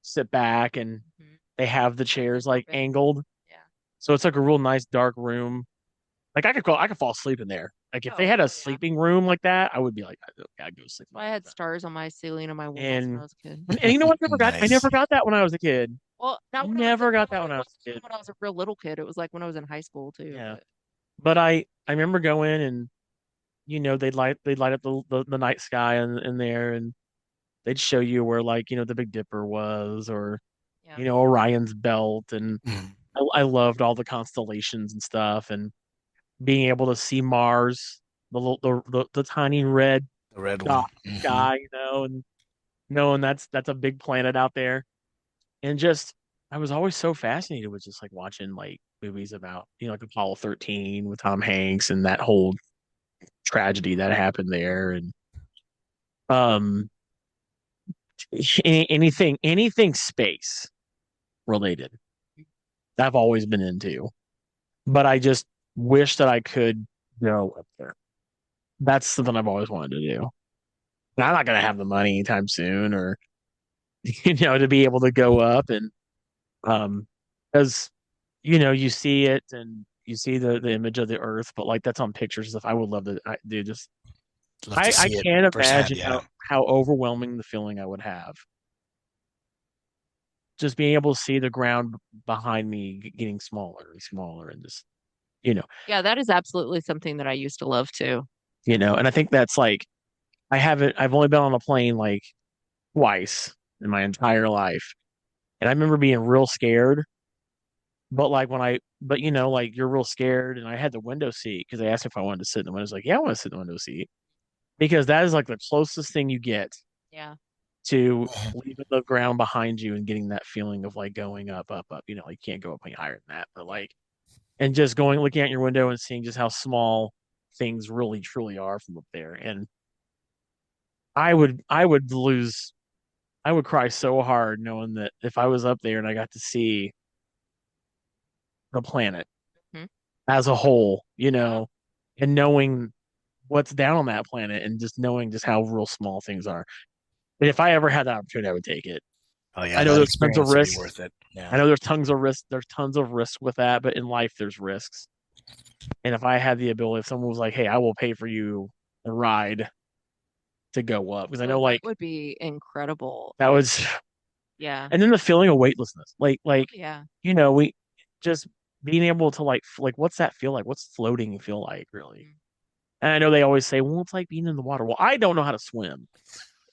[SPEAKER 2] sit back and
[SPEAKER 3] Mhm.
[SPEAKER 2] they have the
[SPEAKER 3] Like
[SPEAKER 2] chairs like
[SPEAKER 3] orbit.
[SPEAKER 2] angled,
[SPEAKER 3] Yeah.
[SPEAKER 2] so it's like a real nice dark room. Like I could fall asleep in there. Like if they
[SPEAKER 3] Oh,
[SPEAKER 2] had a
[SPEAKER 3] hell yeah.
[SPEAKER 2] sleeping room like that, I would be like, okay, I'd go sleep in
[SPEAKER 3] Well, I
[SPEAKER 2] there all
[SPEAKER 3] had
[SPEAKER 2] the time.
[SPEAKER 3] stars on my ceiling and my walls when I
[SPEAKER 2] And
[SPEAKER 3] was a kid.
[SPEAKER 2] and you know what? I
[SPEAKER 4] Nice.
[SPEAKER 2] never got that when I was a kid.
[SPEAKER 3] Well, not when I was
[SPEAKER 2] Never got that
[SPEAKER 3] well,
[SPEAKER 2] when
[SPEAKER 3] it
[SPEAKER 2] I was
[SPEAKER 3] wasn't
[SPEAKER 2] a
[SPEAKER 3] even
[SPEAKER 2] kid.
[SPEAKER 3] when I was a real little kid. It was like when I was in high school too.
[SPEAKER 2] Yeah.
[SPEAKER 3] But
[SPEAKER 2] But I remember going and they'd light up the night sky in there, and they'd show you where like the Big Dipper was, or
[SPEAKER 3] Yeah.
[SPEAKER 2] Orion's belt, and
[SPEAKER 4] Mhm.
[SPEAKER 2] I loved all the constellations and stuff, and being able to see Mars, the tiny red
[SPEAKER 4] The red
[SPEAKER 2] dot
[SPEAKER 4] one.
[SPEAKER 2] sky, and knowing that's a big planet out there. And just I was always so fascinated with just like watching like movies about, like Apollo 13 with Tom Hanks and that whole tragedy that happened there. And um anything space related I've always been into. But I just wish that I could go up there. That's something I've always wanted to do. And I'm not gonna have the money anytime soon, or to be able to go up and because you see it and you see the image of the Earth, but like that's on pictures and stuff. I would love to do just
[SPEAKER 4] Love to
[SPEAKER 2] I
[SPEAKER 4] see it
[SPEAKER 2] can't
[SPEAKER 4] firsthand.
[SPEAKER 2] imagine
[SPEAKER 4] Yeah.
[SPEAKER 2] how overwhelming the feeling I would have. Just being able to see the ground behind me getting smaller and smaller, and just you know,
[SPEAKER 3] Yeah, that is absolutely something that I used to love too.
[SPEAKER 2] and I think that's like I've only been on a plane like twice in my entire life. And I remember being real scared, but like but like you're real scared, and I had the window seat because they asked if I wanted to sit in the window. I was like, yeah, I want to sit in the window seat because that is like the closest thing you get
[SPEAKER 3] Yeah.
[SPEAKER 2] to leaving the ground behind you and getting that feeling of like going up, up, up. You can't go up any higher than that, but like, and just looking out your window and seeing just how small things really truly are from up there. And I would cry so hard knowing that if I was up there and I got to see the planet
[SPEAKER 3] Mhm.
[SPEAKER 2] as a whole, and knowing what's down on that planet and just knowing just how real small things are. And if I ever had that opportunity, I would take it.
[SPEAKER 4] Oh
[SPEAKER 2] I
[SPEAKER 4] yeah,
[SPEAKER 2] know
[SPEAKER 4] that
[SPEAKER 2] there's tons of
[SPEAKER 4] experience would be
[SPEAKER 2] risks.
[SPEAKER 4] worth it.
[SPEAKER 2] I
[SPEAKER 4] Yeah.
[SPEAKER 2] know there's tons of risks. There's tons of risks with that, but in life, there's risks. And if I had the ability, if someone was like, "Hey, I will pay for you a ride to go up," because I know
[SPEAKER 3] Oh, that
[SPEAKER 2] like
[SPEAKER 3] would be incredible.
[SPEAKER 2] that was,
[SPEAKER 3] Yeah.
[SPEAKER 2] and then the feeling of weightlessness,
[SPEAKER 3] Yeah.
[SPEAKER 2] we just being able to like, what's that feel like? What's floating feel like, really?
[SPEAKER 3] Mm.
[SPEAKER 2] And I know they always say, well, it's like being in the water. Well, I don't know how to swim,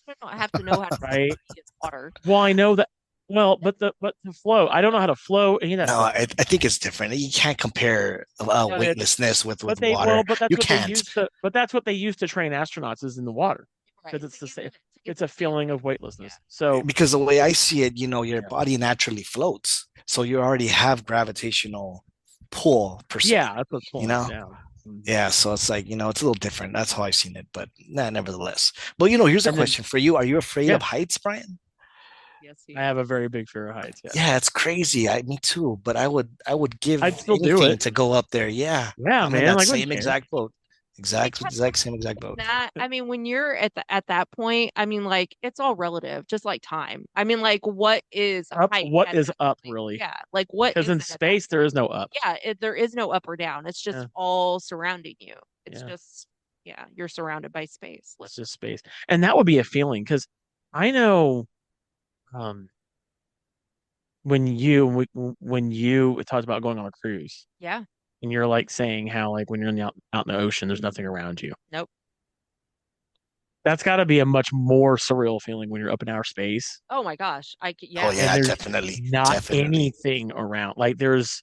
[SPEAKER 3] You don't have to know how to
[SPEAKER 2] right?
[SPEAKER 3] be in water.
[SPEAKER 2] Well, I know that. Well, but to float, I don't know how to float any of that
[SPEAKER 4] No,
[SPEAKER 2] stuff.
[SPEAKER 4] I think it's different. You can't compare
[SPEAKER 2] No,
[SPEAKER 4] weightlessness with
[SPEAKER 2] well,
[SPEAKER 4] water.
[SPEAKER 2] but that's
[SPEAKER 4] You
[SPEAKER 2] what they
[SPEAKER 4] can't.
[SPEAKER 2] used to. But that's what they used to train astronauts is in the water
[SPEAKER 3] Right.
[SPEAKER 2] because it's
[SPEAKER 3] To
[SPEAKER 2] the
[SPEAKER 3] get
[SPEAKER 2] same.
[SPEAKER 3] to get
[SPEAKER 2] It's
[SPEAKER 3] the
[SPEAKER 2] a feeling
[SPEAKER 3] feeling.
[SPEAKER 2] of
[SPEAKER 3] Yeah.
[SPEAKER 2] weightlessness. So
[SPEAKER 4] Because the way I see it, your
[SPEAKER 2] yeah,
[SPEAKER 4] body naturally floats. So you already have gravitational pull per se,
[SPEAKER 2] yeah, that's what's
[SPEAKER 4] you
[SPEAKER 2] pulling it
[SPEAKER 4] know?
[SPEAKER 2] down. Mhm.
[SPEAKER 4] Yeah, so it's like, it's a little different. That's how I've seen it, but nah, nevertheless. Well, here's a
[SPEAKER 2] And then
[SPEAKER 4] question for you. Are you afraid
[SPEAKER 2] yeah,
[SPEAKER 4] of heights, Brian?
[SPEAKER 3] Yes, he
[SPEAKER 2] I
[SPEAKER 3] is.
[SPEAKER 2] have a very big fear of heights. Yes,
[SPEAKER 4] Yeah, it's crazy. Me too, but I would
[SPEAKER 2] I'd
[SPEAKER 4] give
[SPEAKER 2] still do
[SPEAKER 4] anything
[SPEAKER 2] it.
[SPEAKER 4] to go up there. Yeah.
[SPEAKER 2] Yeah,
[SPEAKER 4] I'm in
[SPEAKER 2] man.
[SPEAKER 4] that
[SPEAKER 2] Like, I wouldn't
[SPEAKER 4] same
[SPEAKER 2] care.
[SPEAKER 4] exact boat.
[SPEAKER 3] Because
[SPEAKER 4] Exact same exact boat.
[SPEAKER 3] that, I mean, when you're at that point, I mean, like it's all relative, just like time. I mean, like what is
[SPEAKER 2] Up,
[SPEAKER 3] height
[SPEAKER 2] what
[SPEAKER 3] at
[SPEAKER 2] is
[SPEAKER 3] that
[SPEAKER 2] up
[SPEAKER 3] point?
[SPEAKER 2] really?
[SPEAKER 3] Yeah, like what
[SPEAKER 2] Because
[SPEAKER 3] is
[SPEAKER 2] in
[SPEAKER 3] it at that
[SPEAKER 2] space there is no up.
[SPEAKER 3] yeah, there is no up or down. It's just
[SPEAKER 2] Yeah,
[SPEAKER 3] all surrounding you. It's
[SPEAKER 2] yeah.
[SPEAKER 3] just, yeah, you're surrounded by space.
[SPEAKER 2] It's just space, and that would be a feeling because I know um when you talked about going on a cruise
[SPEAKER 3] Yeah.
[SPEAKER 2] and you're like saying how like when you're out in the ocean there's nothing around you.
[SPEAKER 3] Nope.
[SPEAKER 2] That's got to be a much more surreal feeling when you're up in outer space
[SPEAKER 3] Oh my gosh.
[SPEAKER 4] Oh
[SPEAKER 3] Yeah.
[SPEAKER 2] and
[SPEAKER 4] yeah,
[SPEAKER 2] there's
[SPEAKER 4] definitely.
[SPEAKER 2] not
[SPEAKER 4] Definitely.
[SPEAKER 2] anything around. Like there's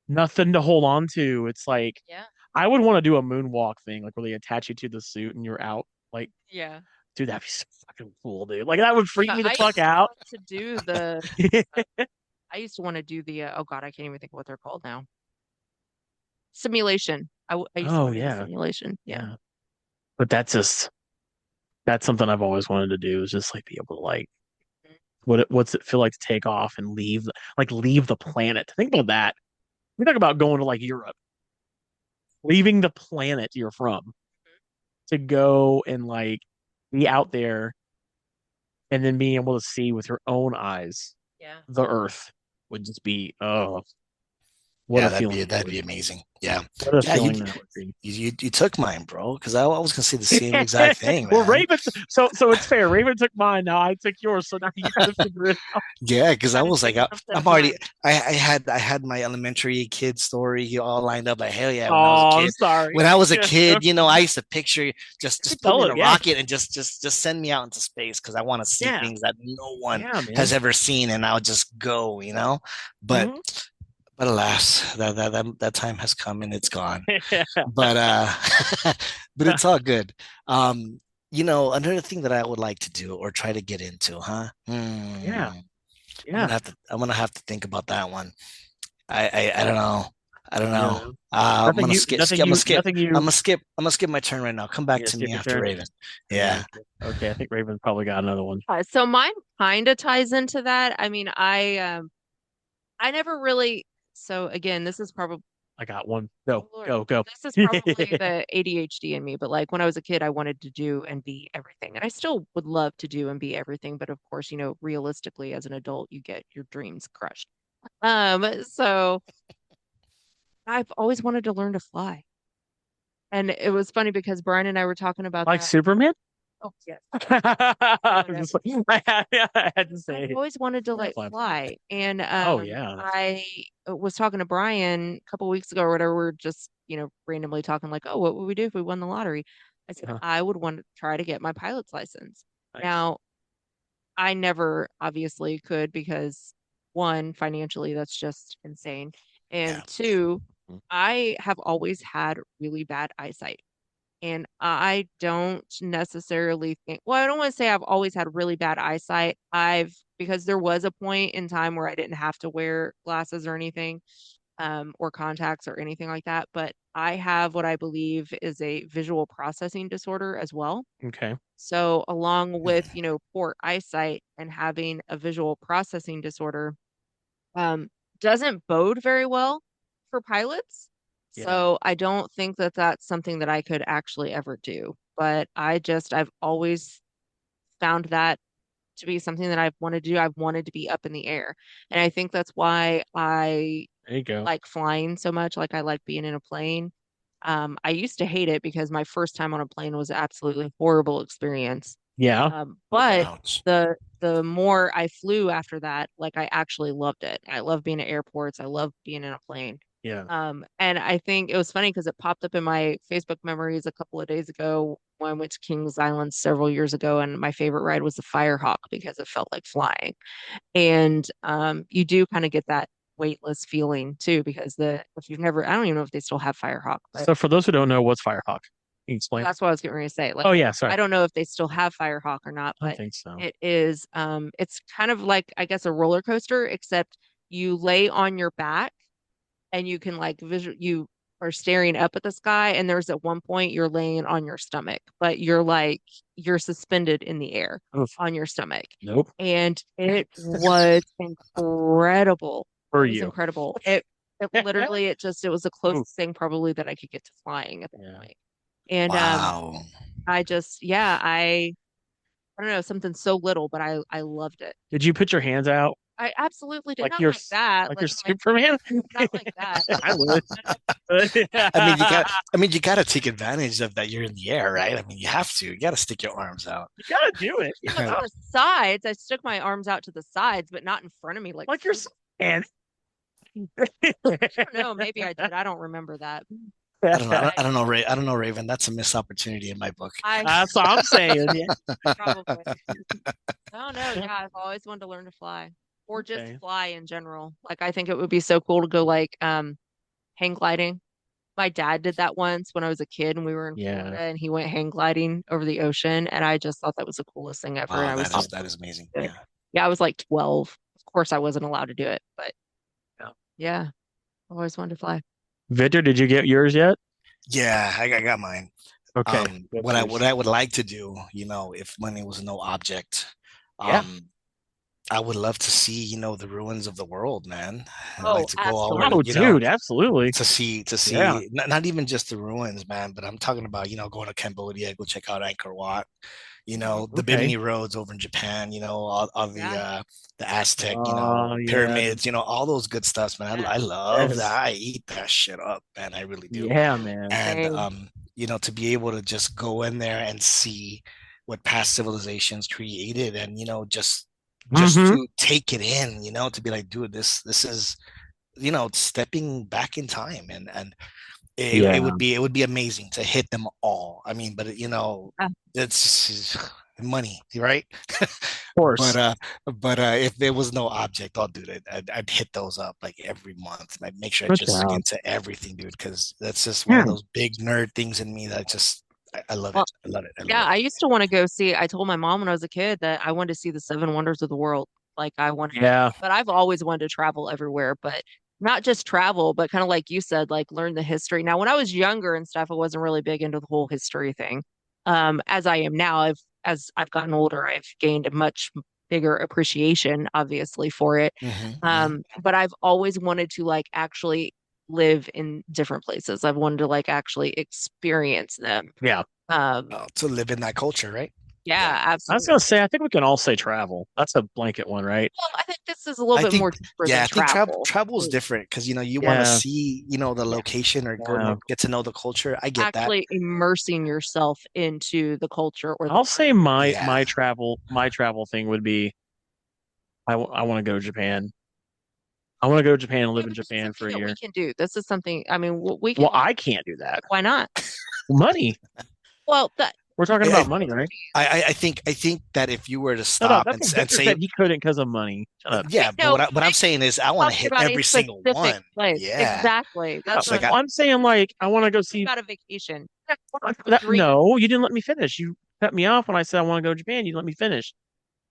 [SPEAKER 2] nothing to hold on to. It's like
[SPEAKER 3] Yeah.
[SPEAKER 2] I would want to do a moonwalk thing, like where they attach you to the suit and you're out. Like,
[SPEAKER 3] Yeah.
[SPEAKER 2] dude, that'd be so fucking cool, dude. Like that would freak
[SPEAKER 3] Yeah.
[SPEAKER 2] me the
[SPEAKER 3] I
[SPEAKER 2] fuck
[SPEAKER 3] used to
[SPEAKER 2] out.
[SPEAKER 3] want to do uh, I used to want to do oh God, I can't even think of what they're called now. Simulation. I used to
[SPEAKER 2] Oh
[SPEAKER 3] want to do the
[SPEAKER 2] yeah,
[SPEAKER 3] simulation. Yeah.
[SPEAKER 2] yeah. But that's something I've always wanted to do is just like be able to like what's it feel like to take off and leave the planet. Think about that. We talk about going to like Europe, leaving the planet you're from to go and like be out there and then being able to see with your own eyes
[SPEAKER 3] Yeah.
[SPEAKER 2] the Earth would just be oh What
[SPEAKER 4] Yeah,
[SPEAKER 2] a feeling that
[SPEAKER 4] that'd
[SPEAKER 2] would
[SPEAKER 4] be
[SPEAKER 2] be.
[SPEAKER 4] amazing. Yeah.
[SPEAKER 2] What a
[SPEAKER 4] Yeah,
[SPEAKER 2] feeling that would be.
[SPEAKER 4] you took mine, bro, because I was gonna say the same exact thing,
[SPEAKER 2] Well,
[SPEAKER 4] man.
[SPEAKER 2] so it's fair. Raven took mine. Now I took yours. So now you got to figure it out.
[SPEAKER 4] Yeah, because I
[SPEAKER 3] Gotta
[SPEAKER 4] was like,
[SPEAKER 3] take something
[SPEAKER 4] I'm
[SPEAKER 3] of
[SPEAKER 4] already,
[SPEAKER 3] mine.
[SPEAKER 4] I had my elementary kid story all lined up. Like, hell yeah,
[SPEAKER 2] Oh, I'm sorry.
[SPEAKER 4] when I was a
[SPEAKER 2] Yeah,
[SPEAKER 4] kid, I used to picture just put me in
[SPEAKER 2] totally.
[SPEAKER 4] a
[SPEAKER 2] Yeah,
[SPEAKER 4] rocket and just send me out into space because I want to see
[SPEAKER 2] yeah,
[SPEAKER 4] things that no one
[SPEAKER 2] yeah,
[SPEAKER 4] has
[SPEAKER 2] man.
[SPEAKER 4] ever seen, and I'll just go. But
[SPEAKER 2] Mhm.
[SPEAKER 4] alas, that time has come and it's gone.
[SPEAKER 2] Yeah,
[SPEAKER 4] But but it's all good. Another thing that I would like to do or try to get into, huh?
[SPEAKER 2] yeah,
[SPEAKER 4] I'm
[SPEAKER 2] yeah.
[SPEAKER 4] gonna have to think about that one. I don't know. I don't
[SPEAKER 2] You
[SPEAKER 4] know.
[SPEAKER 2] know,
[SPEAKER 4] I'm gonna skip,
[SPEAKER 2] nothing you.
[SPEAKER 4] I'm gonna skip my turn right now. Come back
[SPEAKER 2] Yeah,
[SPEAKER 4] to me
[SPEAKER 2] skip your
[SPEAKER 4] after
[SPEAKER 2] turn.
[SPEAKER 4] Raven.
[SPEAKER 2] Yeah.
[SPEAKER 4] Yeah.
[SPEAKER 2] Okay, I think Raven probably got another one.
[SPEAKER 3] So mine kind of ties into that. I mean, I never really. So again, this is probably
[SPEAKER 2] I got one. Go,
[SPEAKER 3] Lord,
[SPEAKER 2] go, go.
[SPEAKER 3] this is probably the ADHD in me, but like when I was a kid, I wanted to do and be everything. And I still would love to do and be everything, but of course, realistically as an adult, you get your dreams crushed. So I've always wanted to learn to fly. And it was funny because Brian and I were talking about
[SPEAKER 2] Like
[SPEAKER 3] that.
[SPEAKER 2] Superman?
[SPEAKER 3] Oh, yes.
[SPEAKER 2] I'm just like, I had to say
[SPEAKER 3] I've
[SPEAKER 2] it.
[SPEAKER 3] always wanted to
[SPEAKER 2] Yeah,
[SPEAKER 3] like fly. And
[SPEAKER 2] oh yeah.
[SPEAKER 3] I was talking to Brian a couple weeks ago or whatever. We're just, randomly talking like, oh, what would we do if we won the lottery? I said,
[SPEAKER 2] Uh-huh.
[SPEAKER 3] I would want to try to get my pilot's license.
[SPEAKER 2] Nice.
[SPEAKER 3] Now, I never obviously could because one, financially, that's just insane.
[SPEAKER 4] Yeah.
[SPEAKER 3] And two,
[SPEAKER 2] Mhm.
[SPEAKER 3] I have always had really bad eyesight. And I don't necessarily think, well, I don't want to say I've always had really bad eyesight. Because there was a point in time where I didn't have to wear glasses or anything, or contacts or anything like that. But I have what I believe is a visual processing disorder as well.
[SPEAKER 2] Okay.
[SPEAKER 3] So, along with,
[SPEAKER 4] Mhm.
[SPEAKER 3] poor eyesight and having a visual processing disorder, um, doesn't bode very well for pilots.
[SPEAKER 2] Yeah.
[SPEAKER 3] So I don't think that that's something that I could actually ever do. But I've always found that to be something that I've wanted to do. I've wanted to be up in the air. And I think that's why I
[SPEAKER 2] There you go.
[SPEAKER 3] like flying so much. Like I like being in a plane. I used to hate it because my first time on a plane was absolutely horrible experience.
[SPEAKER 2] Yeah.
[SPEAKER 3] But
[SPEAKER 4] Ouch.
[SPEAKER 3] the more I flew after that, like I actually loved it. I love being at airports. I love being in a plane.
[SPEAKER 2] Yeah.
[SPEAKER 3] And I think it was funny because it popped up in my Facebook memories a couple of days ago when I went to Kings Island several years ago, and my favorite ride was the Firehawk because it felt like flying. And you do kind of get that weightless feeling too, because if you've never, I don't even know if they still have Firehawk, but
[SPEAKER 2] So for those who don't know, what's Firehawk? Can you explain?
[SPEAKER 3] that's what I was getting ready to say. Like,
[SPEAKER 2] Oh yeah, sorry.
[SPEAKER 3] I don't know if they still have Firehawk or not,
[SPEAKER 2] I
[SPEAKER 3] but
[SPEAKER 2] think so.
[SPEAKER 3] it is, it's kind of like, I guess, a roller coaster, except you lay on your back and you can like you are staring up at the sky, and there's at one point you're laying on your stomach, but you're suspended in the air
[SPEAKER 2] Oof.
[SPEAKER 3] on your stomach.
[SPEAKER 2] Nope.
[SPEAKER 3] And it was incredible.
[SPEAKER 2] For
[SPEAKER 3] It was
[SPEAKER 2] you.
[SPEAKER 3] incredible. It literally it was the
[SPEAKER 2] Oof.
[SPEAKER 3] closest thing probably that I could get to flying at that
[SPEAKER 2] Yeah.
[SPEAKER 3] point. And
[SPEAKER 4] Wow.
[SPEAKER 3] I just, yeah, I don't know, something so little, but I loved it.
[SPEAKER 2] Did you put your hands out
[SPEAKER 3] I absolutely did.
[SPEAKER 2] like
[SPEAKER 3] Not
[SPEAKER 2] you're
[SPEAKER 3] like that.
[SPEAKER 2] like you're
[SPEAKER 3] Like
[SPEAKER 2] Superman?
[SPEAKER 3] not like that.
[SPEAKER 2] I would.
[SPEAKER 4] I mean, you gotta take advantage of that. You're in the air, right? I mean, you have to. You gotta stick your arms out.
[SPEAKER 2] You gotta do it.
[SPEAKER 3] To the sides. I stuck my arms out to the sides, but not in front of me like
[SPEAKER 2] Like you're
[SPEAKER 3] Superman.
[SPEAKER 2] and
[SPEAKER 3] I don't know. Maybe I did. I don't remember that.
[SPEAKER 4] I don't know. I don't know, Ray. I don't know, Raven. That's a missed opportunity in my book.
[SPEAKER 2] That's what I'm saying. Yeah.
[SPEAKER 3] Probably. No, yeah, I've always wanted to learn to fly or just
[SPEAKER 2] Okay.
[SPEAKER 3] fly in general. Like I think it would be so cool to go like hang gliding. My dad did that once when I was a kid and we were in
[SPEAKER 2] Yeah.
[SPEAKER 3] Florida and he went hang gliding over the ocean and I just thought that was the coolest thing ever. And I was
[SPEAKER 4] That is amazing.
[SPEAKER 3] sick.
[SPEAKER 4] Yeah.
[SPEAKER 3] Yeah, I was like 12. Of course I wasn't allowed to do it, but yeah, I always wanted to fly.
[SPEAKER 2] Victor, did you get yours yet?
[SPEAKER 4] Yeah, I got mine.
[SPEAKER 2] Okay.
[SPEAKER 4] What I would like to do, if money was no object,
[SPEAKER 2] Yeah.
[SPEAKER 4] I would love to see, the ruins of the world, man. I'd
[SPEAKER 3] Oh,
[SPEAKER 4] like to go all over,
[SPEAKER 2] Oh, dude, absolutely.
[SPEAKER 4] to see
[SPEAKER 2] Yeah.
[SPEAKER 4] not even just the ruins, man, but I'm talking about, going to Cambodia, go check out Angkor Wat, You
[SPEAKER 3] Mhm.
[SPEAKER 4] know, the
[SPEAKER 2] Okay.
[SPEAKER 4] Bimini roads over in Japan, you know, all
[SPEAKER 3] Yeah.
[SPEAKER 4] the Aztec, you
[SPEAKER 2] Oh
[SPEAKER 4] know,
[SPEAKER 2] yeah.
[SPEAKER 4] pyramids, you know, all those good stuff, man.
[SPEAKER 3] Yeah.
[SPEAKER 4] I love that.
[SPEAKER 2] Yes.
[SPEAKER 4] I eat that shit up, man. I really do.
[SPEAKER 2] Yeah, man.
[SPEAKER 4] And
[SPEAKER 3] Same.
[SPEAKER 4] you know, to be able to just go in there and see what past civilizations created, and you know, just
[SPEAKER 2] Hmm.
[SPEAKER 4] to take it in, you know, to be like, dude, this is, you know, stepping back in time, and it
[SPEAKER 2] Yeah,
[SPEAKER 4] would be, it would be amazing to hit them all. I mean, but you know,
[SPEAKER 3] Uh,
[SPEAKER 4] it's money, right?
[SPEAKER 2] of
[SPEAKER 4] But
[SPEAKER 2] course.
[SPEAKER 4] if there was no object, I'll do it. I'd hit those up like every month. I'd make sure I
[SPEAKER 2] No
[SPEAKER 4] just look
[SPEAKER 2] doubt.
[SPEAKER 4] into everything, dude, because that's just one
[SPEAKER 2] Yeah.
[SPEAKER 4] of those big nerd things in me that just I love it.
[SPEAKER 3] well,
[SPEAKER 4] I love it. I love
[SPEAKER 3] yeah,
[SPEAKER 4] it.
[SPEAKER 3] I used to want to go see. I told my mom when I was a kid that I wanted to see the seven wonders of the world. Like I wanted,
[SPEAKER 2] Yeah.
[SPEAKER 3] but I've always wanted to travel everywhere, but not just travel, but kind of like you said, like learn the history. Now, when I was younger and stuff, I wasn't really big into the whole history thing. As I am now, as I've gotten older, I've gained a much bigger appreciation, obviously, for it.
[SPEAKER 4] Hmm.
[SPEAKER 3] But I've always wanted to like actually live in different places. I've wanted to like actually experience them.
[SPEAKER 2] Yeah.
[SPEAKER 3] Um,
[SPEAKER 4] To live in that culture, right? Yeah.
[SPEAKER 3] yeah,
[SPEAKER 2] I was
[SPEAKER 3] absolutely.
[SPEAKER 2] gonna say, I think we can all say travel. That's a blanket one, right?
[SPEAKER 3] Well, I think this is a little
[SPEAKER 4] I
[SPEAKER 3] bit
[SPEAKER 4] think,
[SPEAKER 3] more deeper
[SPEAKER 4] yeah,
[SPEAKER 3] than
[SPEAKER 4] I think
[SPEAKER 3] travel.
[SPEAKER 4] travel is different because you know you want to
[SPEAKER 2] Yeah.
[SPEAKER 4] see, you know, the
[SPEAKER 3] Yeah,
[SPEAKER 4] location or go
[SPEAKER 2] Yeah.
[SPEAKER 4] know, get to know the culture. I get that.
[SPEAKER 3] actually immersing yourself into the culture or the
[SPEAKER 2] I'll say my
[SPEAKER 4] Yeah.
[SPEAKER 2] my travel thing would be I want to go to Japan. I want to go to Japan and
[SPEAKER 3] yeah,
[SPEAKER 2] live in
[SPEAKER 3] but this is
[SPEAKER 2] Japan
[SPEAKER 3] something
[SPEAKER 2] for a
[SPEAKER 3] that we
[SPEAKER 2] year.
[SPEAKER 3] can do. This is something, I mean, we
[SPEAKER 2] Well,
[SPEAKER 3] can,
[SPEAKER 2] I can't do that.
[SPEAKER 3] why not?
[SPEAKER 2] Money.
[SPEAKER 3] Well, that
[SPEAKER 2] We're talking
[SPEAKER 4] I,
[SPEAKER 2] about money, right?
[SPEAKER 4] I think that if you were to
[SPEAKER 2] Shut up.
[SPEAKER 4] stop
[SPEAKER 2] That's
[SPEAKER 4] and
[SPEAKER 2] what
[SPEAKER 4] and
[SPEAKER 2] Victor
[SPEAKER 4] say,
[SPEAKER 2] said he couldn't because of money. Shut up.
[SPEAKER 3] okay,
[SPEAKER 4] yeah, but
[SPEAKER 3] no,
[SPEAKER 4] what I'm
[SPEAKER 3] Vic
[SPEAKER 4] saying is I want to
[SPEAKER 3] talking
[SPEAKER 4] hit
[SPEAKER 3] about a
[SPEAKER 4] every single
[SPEAKER 3] specific
[SPEAKER 4] one.
[SPEAKER 3] place.
[SPEAKER 4] Yeah.
[SPEAKER 3] Exactly.
[SPEAKER 2] No,
[SPEAKER 3] That's
[SPEAKER 4] It's
[SPEAKER 3] what
[SPEAKER 4] like
[SPEAKER 3] I'm
[SPEAKER 4] I,
[SPEAKER 2] well, I'm saying like I want to go
[SPEAKER 3] talking
[SPEAKER 2] see
[SPEAKER 3] about a vacation. Dream.
[SPEAKER 2] no, you didn't let me finish. You cut me off when I said I want to go to Japan. You didn't let me finish.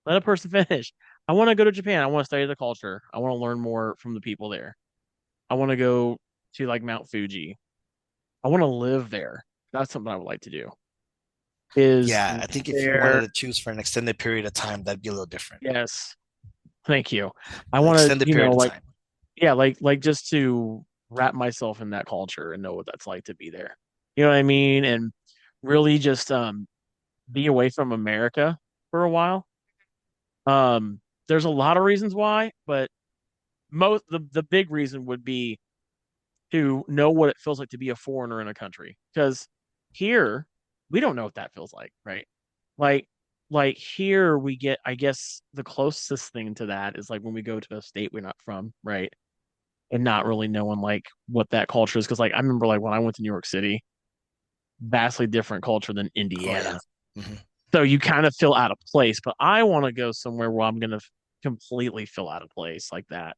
[SPEAKER 2] Let a person finish. I want to go to Japan. I want to study the culture. I want to learn more from the people there. I want to go to like Mount Fuji. I want to live there. That's something I would like to do. Is
[SPEAKER 4] yeah,
[SPEAKER 2] live
[SPEAKER 4] I think if you wanted
[SPEAKER 2] there.
[SPEAKER 4] to choose for an extended period of time, that'd be a little different.
[SPEAKER 2] Yes. Thank you. I
[SPEAKER 4] An
[SPEAKER 2] want to,
[SPEAKER 4] extended period of
[SPEAKER 2] like
[SPEAKER 4] time.
[SPEAKER 2] yeah, like just to wrap myself in that culture and know what that's like to be there. You know what I mean? And really just be away from America for a while. There's a lot of reasons why, but the big reason would be to know what it feels like to be a foreigner in a country. Because here, we don't know what that feels like, right? Like like here we get, I guess the closest thing to that is like when we go to a state we're not from, right? And not really knowing like what that culture is. Because like I remember like when I went to New York City, vastly different culture than
[SPEAKER 4] Oh yeah.
[SPEAKER 2] Indiana.
[SPEAKER 4] Hmm.
[SPEAKER 2] So you kind of feel out of place. But I want to go somewhere where I'm gonna completely feel out of place like that.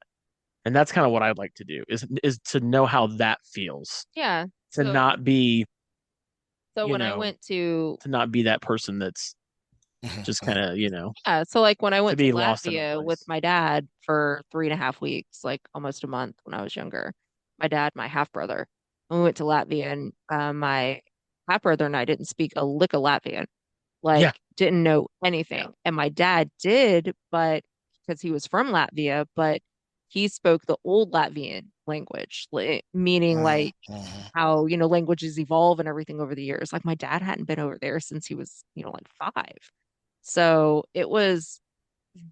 [SPEAKER 2] And that's kind of what I'd like to do is to know how that feels.
[SPEAKER 3] Yeah.
[SPEAKER 2] To
[SPEAKER 3] So,
[SPEAKER 2] not be,
[SPEAKER 3] so
[SPEAKER 2] you
[SPEAKER 3] when I
[SPEAKER 2] know,
[SPEAKER 3] went to,
[SPEAKER 2] to not be that person that's just
[SPEAKER 4] Hmm.
[SPEAKER 2] kind of,
[SPEAKER 3] yeah, so like when I
[SPEAKER 2] to
[SPEAKER 3] went to
[SPEAKER 2] be lost in a
[SPEAKER 3] Latvia with
[SPEAKER 2] place.
[SPEAKER 3] my dad for 3.5 weeks, like almost a month when I was younger, my dad, my half brother, when we went to Latvia, and my half brother and I didn't speak a lick of Latvian,
[SPEAKER 2] Yeah.
[SPEAKER 3] like didn't know anything. And my dad did, but because he was from Latvia, but he spoke the old Latvian language, meaning like
[SPEAKER 4] Hmm.
[SPEAKER 3] how, languages evolve and everything over the years. Like my dad hadn't been over there since he was, like 5. So it was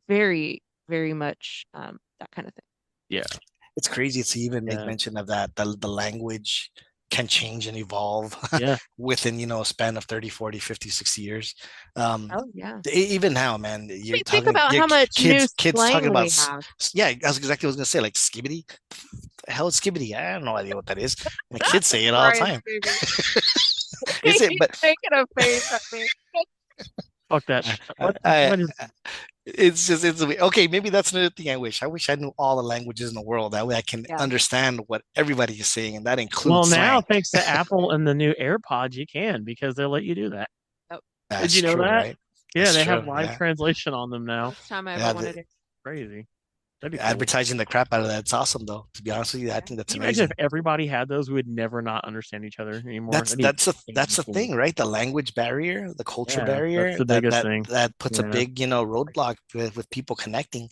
[SPEAKER 3] very, very much that kind of thing.
[SPEAKER 2] Yeah.
[SPEAKER 4] It's crazy to even make
[SPEAKER 2] Yeah.
[SPEAKER 4] mention of that. The language can change and evolve
[SPEAKER 2] Yeah.
[SPEAKER 4] within, you know, a span of 30, 40, 50, 60 years. Um,
[SPEAKER 3] Oh, yeah.
[SPEAKER 4] even now, man,
[SPEAKER 3] I
[SPEAKER 4] you're
[SPEAKER 3] mean, think
[SPEAKER 4] talking,
[SPEAKER 3] about
[SPEAKER 4] your
[SPEAKER 3] how much new
[SPEAKER 4] kids talking
[SPEAKER 3] slang
[SPEAKER 4] about,
[SPEAKER 3] we have.
[SPEAKER 4] yeah, that's exactly what I was gonna say, like skibbity. The hell is skibbity? I have no idea what that is. My kids say it all the
[SPEAKER 3] Brian's
[SPEAKER 4] time.
[SPEAKER 3] baby.
[SPEAKER 4] Is it?
[SPEAKER 3] He's
[SPEAKER 4] But
[SPEAKER 3] making a face at me.
[SPEAKER 2] Fuck that.
[SPEAKER 4] I,
[SPEAKER 2] What?
[SPEAKER 4] I,
[SPEAKER 2] What is?
[SPEAKER 4] it's just it's okay. Maybe that's another thing I wish. I wish I knew all the languages in the world. That way I can
[SPEAKER 3] Yeah.
[SPEAKER 4] understand what everybody is saying, and that
[SPEAKER 2] Well,
[SPEAKER 4] includes
[SPEAKER 2] now
[SPEAKER 4] slang.
[SPEAKER 2] thanks to Apple and the new AirPods, you can because they'll let you do that.
[SPEAKER 3] Oh,
[SPEAKER 2] Did
[SPEAKER 4] That's
[SPEAKER 2] you know
[SPEAKER 4] true,
[SPEAKER 2] that?
[SPEAKER 4] right?
[SPEAKER 2] Yeah,
[SPEAKER 4] That's
[SPEAKER 2] they
[SPEAKER 4] true.
[SPEAKER 2] have live
[SPEAKER 4] Yeah.
[SPEAKER 2] translation on them now.
[SPEAKER 3] first time I ever
[SPEAKER 4] Yeah,
[SPEAKER 3] wanted it.
[SPEAKER 2] Crazy. That'd be cool.
[SPEAKER 4] advertising the crap out of that. It's awesome, though. To be honest with you, I
[SPEAKER 3] Yeah.
[SPEAKER 4] think that's
[SPEAKER 2] Can you imagine if
[SPEAKER 4] amazing.
[SPEAKER 2] everybody had those? We would never not understand each other anymore. That'd be
[SPEAKER 4] That's the
[SPEAKER 2] painful.
[SPEAKER 4] thing, right? The language barrier, the culture
[SPEAKER 2] Yeah, that's
[SPEAKER 4] barrier,
[SPEAKER 2] the
[SPEAKER 4] that
[SPEAKER 2] biggest
[SPEAKER 4] that
[SPEAKER 2] thing.
[SPEAKER 4] that puts a
[SPEAKER 2] Yeah.
[SPEAKER 4] big, you know, roadblock with people connecting.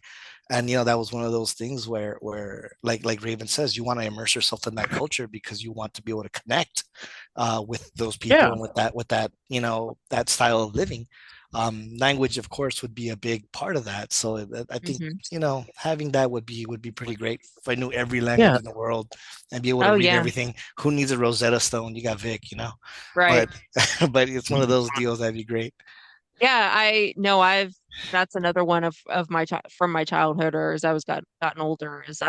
[SPEAKER 4] And you know, that was one of those things where like Raven says, you want to immerse yourself in that culture because you want to be able to connect with those people
[SPEAKER 2] Yeah.
[SPEAKER 4] and with that, you know, that style of living. Language, of course, would be a big part of that. So I think,
[SPEAKER 3] Hmm.
[SPEAKER 4] having that would be pretty great. If I knew every language
[SPEAKER 2] Yeah,
[SPEAKER 4] in the world and be able to
[SPEAKER 3] Oh
[SPEAKER 4] read
[SPEAKER 3] yeah,
[SPEAKER 4] everything, who needs a Rosetta Stone? You got Vic.
[SPEAKER 3] right.
[SPEAKER 4] But but it's one of those deals that'd be great.
[SPEAKER 3] Yeah, I know that's another one of my from my childhood or as I was gotten older is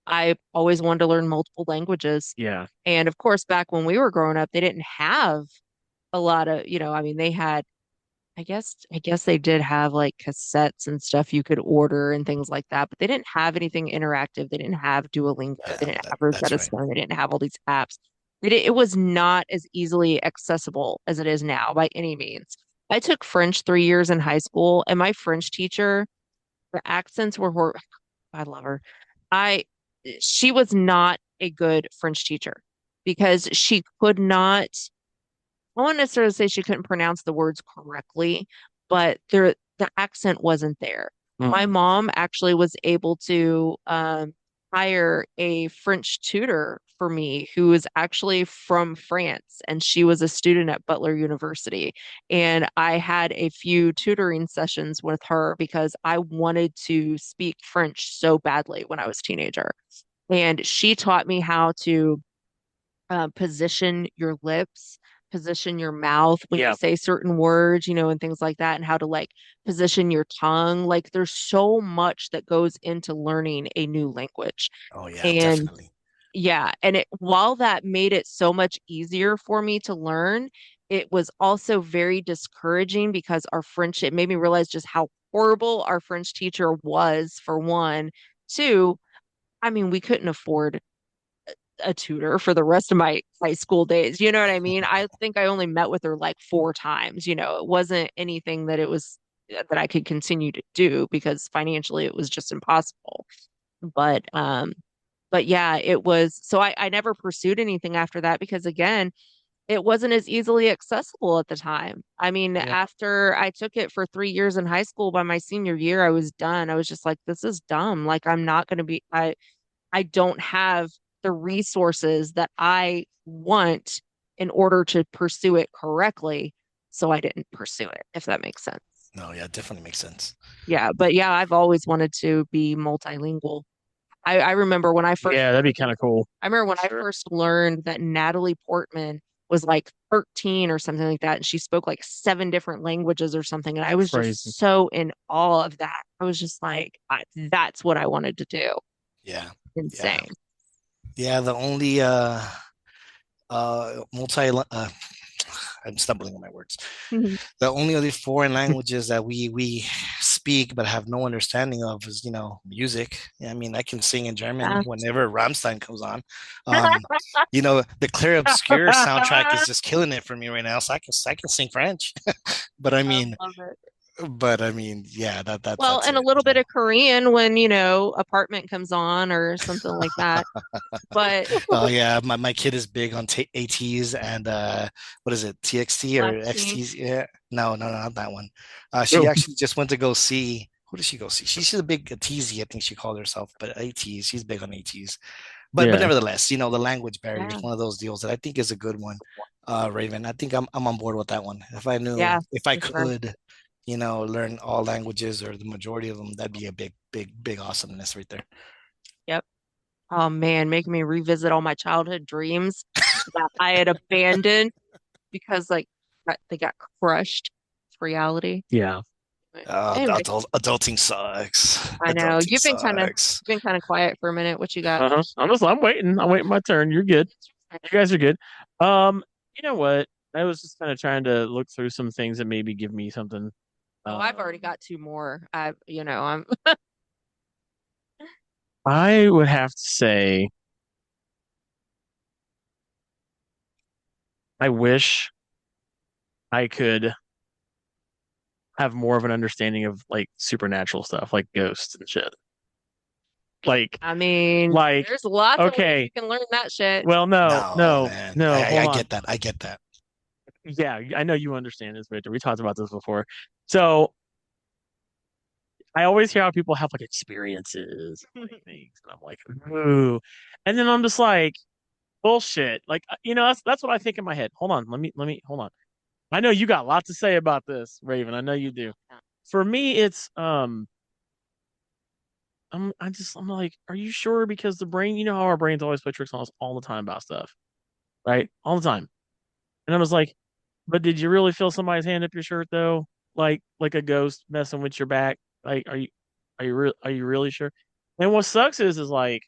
[SPEAKER 3] I always wanted to learn multiple languages.
[SPEAKER 2] yeah,
[SPEAKER 3] And of course, back when we were growing up, they didn't have a lot of, I mean, they had I guess they did have like cassettes and stuff you could order and things like that, but they didn't have anything interactive. They didn't have Duolingo. They
[SPEAKER 4] Yeah,
[SPEAKER 3] didn't have
[SPEAKER 4] that's
[SPEAKER 3] Rosetta
[SPEAKER 4] right.
[SPEAKER 3] Stone. They didn't have all these apps. It was not as easily accessible as it is now by any means. I took French 3 years in high school, and my French teacher, her accents were I love her. I She was not a good French teacher because she could not I won't necessarily say she couldn't pronounce the words correctly, but the accent wasn't there. My
[SPEAKER 2] mm,
[SPEAKER 3] mom actually was able to hire a French tutor for me who was actually from France, and she was a student at Butler University. And I had a few tutoring sessions with her because I wanted to speak French so badly when I was a teenager. And she taught me how to position your lips, position your mouth when you
[SPEAKER 2] yeah,
[SPEAKER 3] say certain words, and things like that, and how to like position your tongue. Like there's so much that goes into learning a new language.
[SPEAKER 4] Oh yeah,
[SPEAKER 3] And
[SPEAKER 4] definitely.
[SPEAKER 3] yeah, and while that made it so much easier for me to learn, it was also very discouraging because it made me realize just how horrible our French teacher was, for one. Two, I mean, we couldn't afford a tutor for the rest of my high school days. You know what I mean? I think I only met with her like 4 times. It wasn't anything that I could continue to do because financially it was just impossible. But but yeah, it was so I never pursued anything after that because again, it wasn't as easily accessible at the time. I mean,
[SPEAKER 2] yeah.
[SPEAKER 3] after I took it for 3 years in high school, by my senior year, I was done. I was just like, this is dumb. Like, I'm not going to be, I don't have the resources that I want in order to pursue it correctly. So I didn't pursue it, if that makes sense.
[SPEAKER 4] No, yeah, definitely makes sense.
[SPEAKER 3] Yeah, but yeah, I've always wanted to be multilingual. I remember when I first
[SPEAKER 2] Yeah, that'd be kind of cool.
[SPEAKER 3] I remember when I
[SPEAKER 2] Sure.
[SPEAKER 3] first learned that Natalie Portman was like 13 or something like that, and she spoke like 7 different languages or something. And I was
[SPEAKER 2] Crazy.
[SPEAKER 3] just so in awe of that. I was just like, that's what I wanted to do.
[SPEAKER 4] Yeah, yeah,
[SPEAKER 3] Insane.
[SPEAKER 4] yeah. The only multi I'm stumbling on my words. The only other foreign languages that we speak but have no understanding of is, music. Yeah, I mean, I can sing in German
[SPEAKER 3] Yeah.
[SPEAKER 4] whenever Rammstein comes on. The Clear Obscure soundtrack is just killing it for me right now, so I can sing French. But I
[SPEAKER 3] I
[SPEAKER 4] mean,
[SPEAKER 3] love it.
[SPEAKER 4] yeah,
[SPEAKER 3] Well,
[SPEAKER 4] that's
[SPEAKER 3] and a
[SPEAKER 4] it.
[SPEAKER 3] little bit of Korean when, Apartment comes on or something like that. But
[SPEAKER 4] Oh yeah, my kid is big on t ATs and what is it, TXT or
[SPEAKER 3] Blackpink.
[SPEAKER 4] XTs? Yeah, no, not that one. She
[SPEAKER 2] Oh,
[SPEAKER 4] actually just went to go see. Who did she go see? She's a big teasy, I think she called herself, but ATs. She's big on ATs. But
[SPEAKER 2] yeah,
[SPEAKER 4] nevertheless, the language barrier is
[SPEAKER 3] Yeah.
[SPEAKER 4] one of those deals that I think is a good one. Raven, I think I'm on board with that one.
[SPEAKER 3] Yeah,
[SPEAKER 4] If I
[SPEAKER 3] for sure.
[SPEAKER 4] could, learn all languages or the majority of them, that'd be a big awesomeness right there.
[SPEAKER 3] Yep. Oh man, making me revisit all my childhood dreams that I had abandoned because they got crushed with reality.
[SPEAKER 2] yeah.
[SPEAKER 3] Anyway,
[SPEAKER 4] Adulting sucks.
[SPEAKER 3] I know
[SPEAKER 4] Adulting sucks.
[SPEAKER 3] you've been kind of quiet for a minute. What you got?
[SPEAKER 2] Uh-huh. I'm waiting. I'm waiting my turn. You're good. You guys are good. Um, you know what? I was just kind of trying to look through some things that maybe give me something.
[SPEAKER 3] Oh, I've already
[SPEAKER 2] Um,
[SPEAKER 3] got 2 more. I'm
[SPEAKER 2] I would have to say I wish I could have more of an understanding of like supernatural stuff, like ghosts and shit. Like,
[SPEAKER 3] I mean,
[SPEAKER 2] like,
[SPEAKER 3] there's lots of ways you
[SPEAKER 2] okay,
[SPEAKER 3] can learn that shit.
[SPEAKER 2] well, no,
[SPEAKER 4] No,
[SPEAKER 2] no,
[SPEAKER 4] man.
[SPEAKER 2] no,
[SPEAKER 4] I
[SPEAKER 2] hold on.
[SPEAKER 4] get that. I get that.
[SPEAKER 2] Yeah, I know you understand this, Victor. We talked about this before. So I always hear how people have like experiences and like things, and I'm like, ooh. And then I'm just like, bullshit. Like, that's what I think in my head. Hold on, let me hold on. I know you got a lot to say about this, Raven. I know you do.
[SPEAKER 3] Yeah.
[SPEAKER 2] For me, it's I'm like, are you sure? Because the brain, you know how our brains always play tricks on us all the time about stuff, right? All the time. And I was like, but did you really feel somebody's hand up your shirt though? Like a ghost messing with your back? Like, are you really sure? And what sucks is like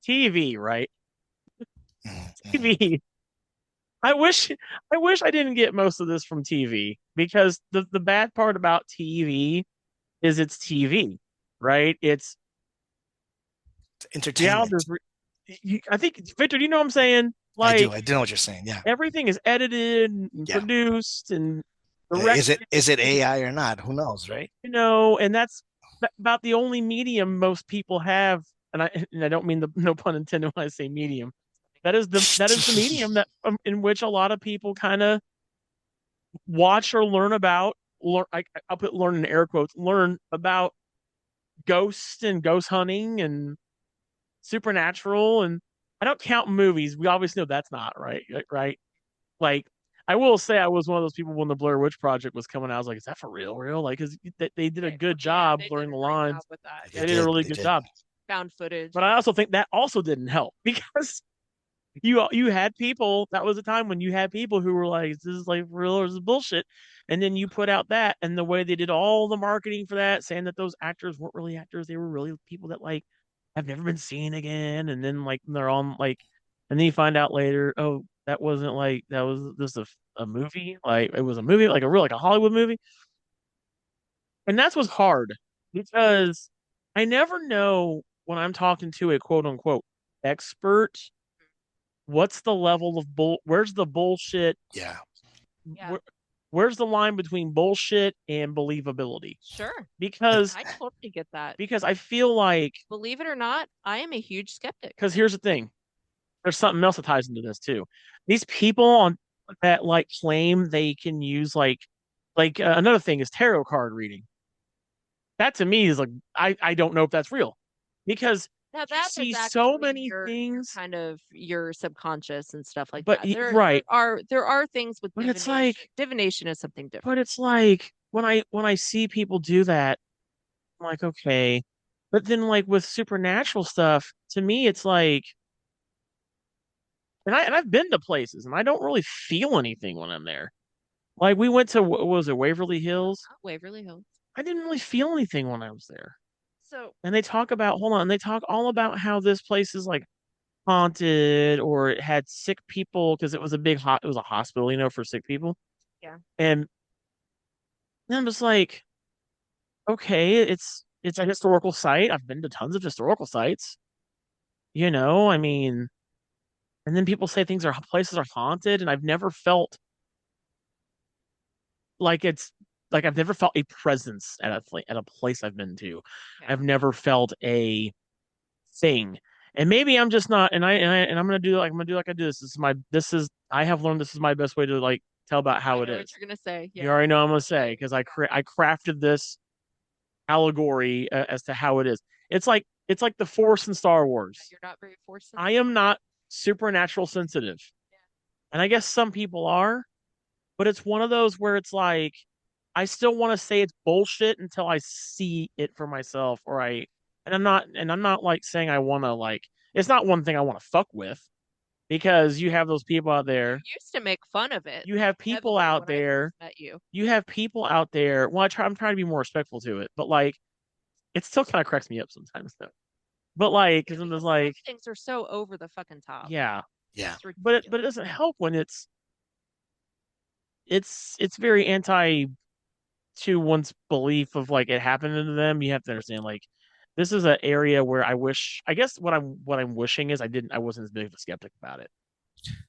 [SPEAKER 2] TV, right?
[SPEAKER 4] Mhm.
[SPEAKER 2] TV. I wish I wish I didn't get most of this from TV because the bad part about TV is it's TV, right? It's yeah,
[SPEAKER 4] Entertainment.
[SPEAKER 2] I think Victor, do you know what I'm saying?
[SPEAKER 4] I do.
[SPEAKER 2] Like
[SPEAKER 4] I do know what you're saying. Yeah.
[SPEAKER 2] everything is edited and
[SPEAKER 4] Yeah.
[SPEAKER 2] produced and
[SPEAKER 4] Is it
[SPEAKER 2] directed,
[SPEAKER 4] is it AI or not? Who knows, right?
[SPEAKER 2] and that's about the only medium most people have. And I don't mean the no pun intended when I say medium. That is the medium that in which a lot of people kind of watch or learn about. I'll put learn in air quotes. Learn about ghosts and ghost hunting and supernatural. And I don't count movies. We obviously know that's not right. Right? Like I will say, I was one of those people when the Blair Witch Project was coming out. I was like, "Is that for real? Real?" Like, because they did a good
[SPEAKER 3] Yeah,
[SPEAKER 2] job
[SPEAKER 3] they
[SPEAKER 2] blurring
[SPEAKER 3] did
[SPEAKER 2] the
[SPEAKER 3] a great job
[SPEAKER 2] lines.
[SPEAKER 3] with that.
[SPEAKER 4] They
[SPEAKER 2] They
[SPEAKER 3] Yeah.
[SPEAKER 2] did a
[SPEAKER 4] did.
[SPEAKER 2] really
[SPEAKER 4] They
[SPEAKER 2] good
[SPEAKER 4] did.
[SPEAKER 2] job.
[SPEAKER 3] Found footage.
[SPEAKER 2] But I also think that also didn't help because you had people. That was a time when you had people who were like, "This is like real or this is bullshit," and then you put out that, and the way they did all the marketing for that, saying that those actors weren't really actors, they were really people that like have never been seen again, and then like they're on like, and then you find out later, oh, that wasn't like that was just a movie, like it was a movie, like a real like a Hollywood movie, and that's what's hard because I never know when I'm talking to a quote unquote expert what's the level of where's the bullshit
[SPEAKER 4] Yeah.
[SPEAKER 3] Yeah.
[SPEAKER 2] where, where's the line between bullshit and believability
[SPEAKER 3] Sure.
[SPEAKER 2] because
[SPEAKER 3] I totally get that.
[SPEAKER 2] I feel like
[SPEAKER 3] Believe it or not, I am a huge skeptic.
[SPEAKER 2] because here's the thing, there's something else that ties into this too. These people on that like claim they can use another thing is tarot card reading. That to me is like I don't know if that's real because
[SPEAKER 3] Now
[SPEAKER 2] you
[SPEAKER 3] that is
[SPEAKER 2] see so
[SPEAKER 3] actually
[SPEAKER 2] many
[SPEAKER 3] your
[SPEAKER 2] things,
[SPEAKER 3] kind of your subconscious and stuff like
[SPEAKER 2] but
[SPEAKER 3] that. There
[SPEAKER 2] right,
[SPEAKER 3] there are things with
[SPEAKER 2] but it's
[SPEAKER 3] divination.
[SPEAKER 2] like
[SPEAKER 3] Divination is something
[SPEAKER 2] but
[SPEAKER 3] different.
[SPEAKER 2] it's like when I see people do that, I'm like, okay. But then like with supernatural stuff, to me it's like and I've been to places and I don't really feel anything when I'm there. Like we went to what was it, Waverly Hills?
[SPEAKER 3] Waverly Hills.
[SPEAKER 2] I didn't really feel anything when I was there.
[SPEAKER 3] So
[SPEAKER 2] And they talk about hold on, they talk all about how this place is like haunted or it had sick people because it was a hospital, for sick people.
[SPEAKER 3] yeah.
[SPEAKER 2] And then I'm just like, okay, it's a historical site. I've been to tons of historical sites. I mean, and then people say places are haunted, and I've never felt like it's like I've never felt a presence at a place I've been to.
[SPEAKER 3] Yeah.
[SPEAKER 2] I've never felt a thing. And maybe I'm just not, and I'm gonna do like I do this. I have learned this is my best way to like tell about
[SPEAKER 3] I
[SPEAKER 2] how it
[SPEAKER 3] know what
[SPEAKER 2] is.
[SPEAKER 3] you're gonna say.
[SPEAKER 2] You
[SPEAKER 3] Yeah.
[SPEAKER 2] already know what I'm gonna say because I crafted this allegory as to how it is. It's like the Force in Star Wars.
[SPEAKER 3] You're not very force
[SPEAKER 2] I
[SPEAKER 3] sensitive.
[SPEAKER 2] am not supernatural sensitive,
[SPEAKER 3] Yeah.
[SPEAKER 2] and I guess some people are, but it's one of those where it's like I still want to say it's bullshit until I see it for myself, and I'm not like saying I want to like. It's not one thing I want to fuck with because you have those people out there.
[SPEAKER 3] You used to make fun of it
[SPEAKER 2] You have people
[SPEAKER 3] heavily
[SPEAKER 2] out
[SPEAKER 3] when I
[SPEAKER 2] there.
[SPEAKER 3] first met you.
[SPEAKER 2] You have people out there. Well, I'm trying to be more respectful to it, but like it still kind of cracks me up sometimes though. But like, because I'm
[SPEAKER 3] Because
[SPEAKER 2] just
[SPEAKER 3] some
[SPEAKER 2] like,
[SPEAKER 3] things are so over the fucking top.
[SPEAKER 2] yeah,
[SPEAKER 4] Yeah.
[SPEAKER 3] It's
[SPEAKER 2] but it
[SPEAKER 3] ridiculous.
[SPEAKER 2] doesn't help when it's very anti to one's belief of like it happened to them. You have to understand like this is an area where I guess what I'm wishing is I wasn't as big of a skeptic about it.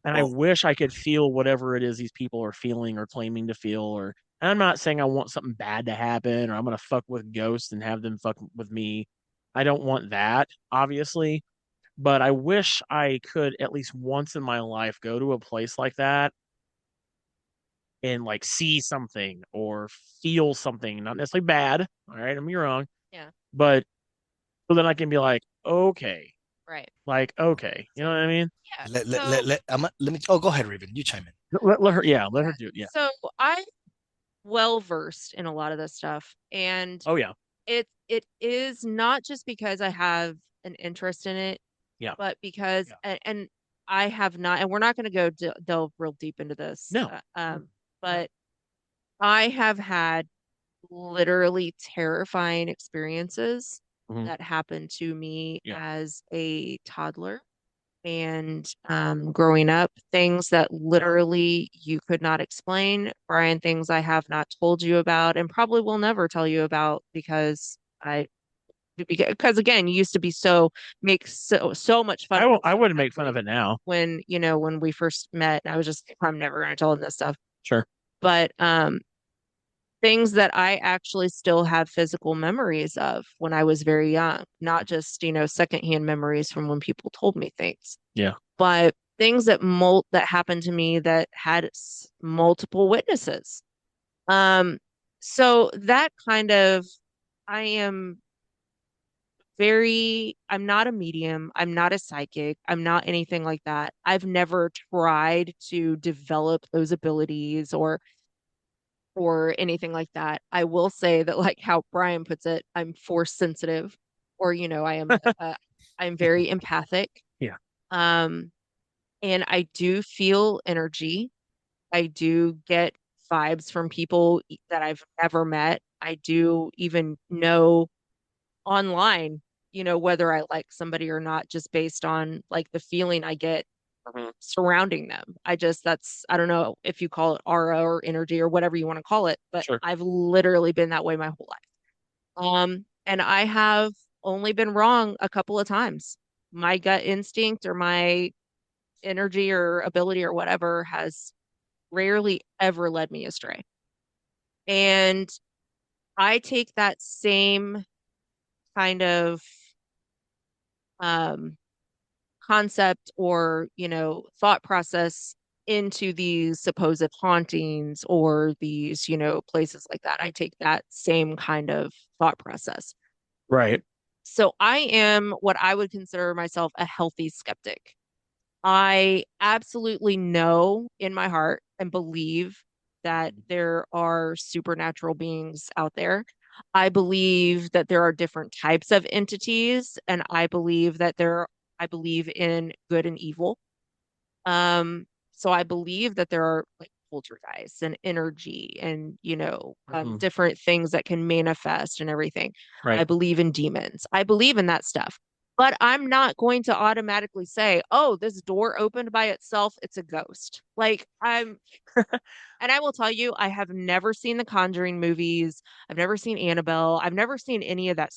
[SPEAKER 2] And I
[SPEAKER 4] Well,
[SPEAKER 2] wish I could feel whatever it is these people are feeling or claiming to feel and I'm not saying I want something bad to happen or I'm gonna fuck with ghosts and have them fuck with me. I don't want that, obviously. But I wish I could at least once in my life go to a place like that and like see something or feel something, not necessarily bad. All right, don't be wrong,
[SPEAKER 3] Yeah.
[SPEAKER 2] but so then I can be
[SPEAKER 3] Right.
[SPEAKER 2] like, okay, you know what I mean?
[SPEAKER 3] Yeah.
[SPEAKER 4] let
[SPEAKER 3] So
[SPEAKER 4] let let, let me. Oh, go ahead, Raven. You chime in.
[SPEAKER 2] Let her, yeah, let her do it. Yeah.
[SPEAKER 3] So I'm well versed in a lot of this stuff, and
[SPEAKER 2] Oh yeah.
[SPEAKER 3] it is not just because I have an interest in it,
[SPEAKER 2] Yeah.
[SPEAKER 3] but because
[SPEAKER 2] Yeah.
[SPEAKER 3] and I have not, and we're not going to go delve real deep into this,
[SPEAKER 2] No.
[SPEAKER 3] but I have had literally terrifying experiences
[SPEAKER 2] Mhm.
[SPEAKER 3] that happened to me
[SPEAKER 2] Yeah.
[SPEAKER 3] as a toddler and growing up, things that literally you could not explain, Brian, things I have not told you about and probably will never tell you about because again, you used to be make so much fun of this
[SPEAKER 2] I
[SPEAKER 3] stuff
[SPEAKER 2] wouldn't
[SPEAKER 3] back
[SPEAKER 2] make fun of it now.
[SPEAKER 3] when when we first met. I was just I'm never going to tell him this stuff,
[SPEAKER 2] Sure.
[SPEAKER 3] but things that I actually still have physical memories of when I was very young, not just, secondhand memories from when people told me things,
[SPEAKER 2] Yeah.
[SPEAKER 3] but things that happened to me that had multiple witnesses. So that kind of, I am I'm not a medium, I'm not a psychic, I'm not anything like that. I've never tried to develop those abilities or anything like that. I will say that, like how Brian puts it, I'm force sensitive, or I am I'm very empathic.
[SPEAKER 2] Yeah.
[SPEAKER 3] Um, and I do feel energy. I do get vibes from people that I've never met. I do even know online, whether I like somebody or not, just based on like the feeling I get
[SPEAKER 2] Mhm.
[SPEAKER 3] surrounding them. I don't know if you call it aura or energy or whatever you want to call it, but
[SPEAKER 2] Sure.
[SPEAKER 3] I've literally been that way my whole life. And I have only been wrong a couple of times. My gut instinct or my energy or ability or whatever has rarely ever led me astray. And I take that same kind of um concept or thought process into these supposed hauntings or these places like that. I take that same kind of thought process.
[SPEAKER 2] Right.
[SPEAKER 3] So I am what I would consider myself a healthy skeptic. I absolutely know in my heart and believe that there are supernatural beings out there. I believe that there are different types of entities, and I believe in good and evil. So I believe that there are like poltergeists and energy and,
[SPEAKER 2] Mhm.
[SPEAKER 3] different things that can manifest and everything. I
[SPEAKER 2] Right.
[SPEAKER 3] believe in demons. I believe in that stuff. But I'm not going to automatically say, oh, this door opened by itself. It's a ghost. And I will tell you, I have never seen the Conjuring movies. I've never seen Annabelle. I've never seen any of that.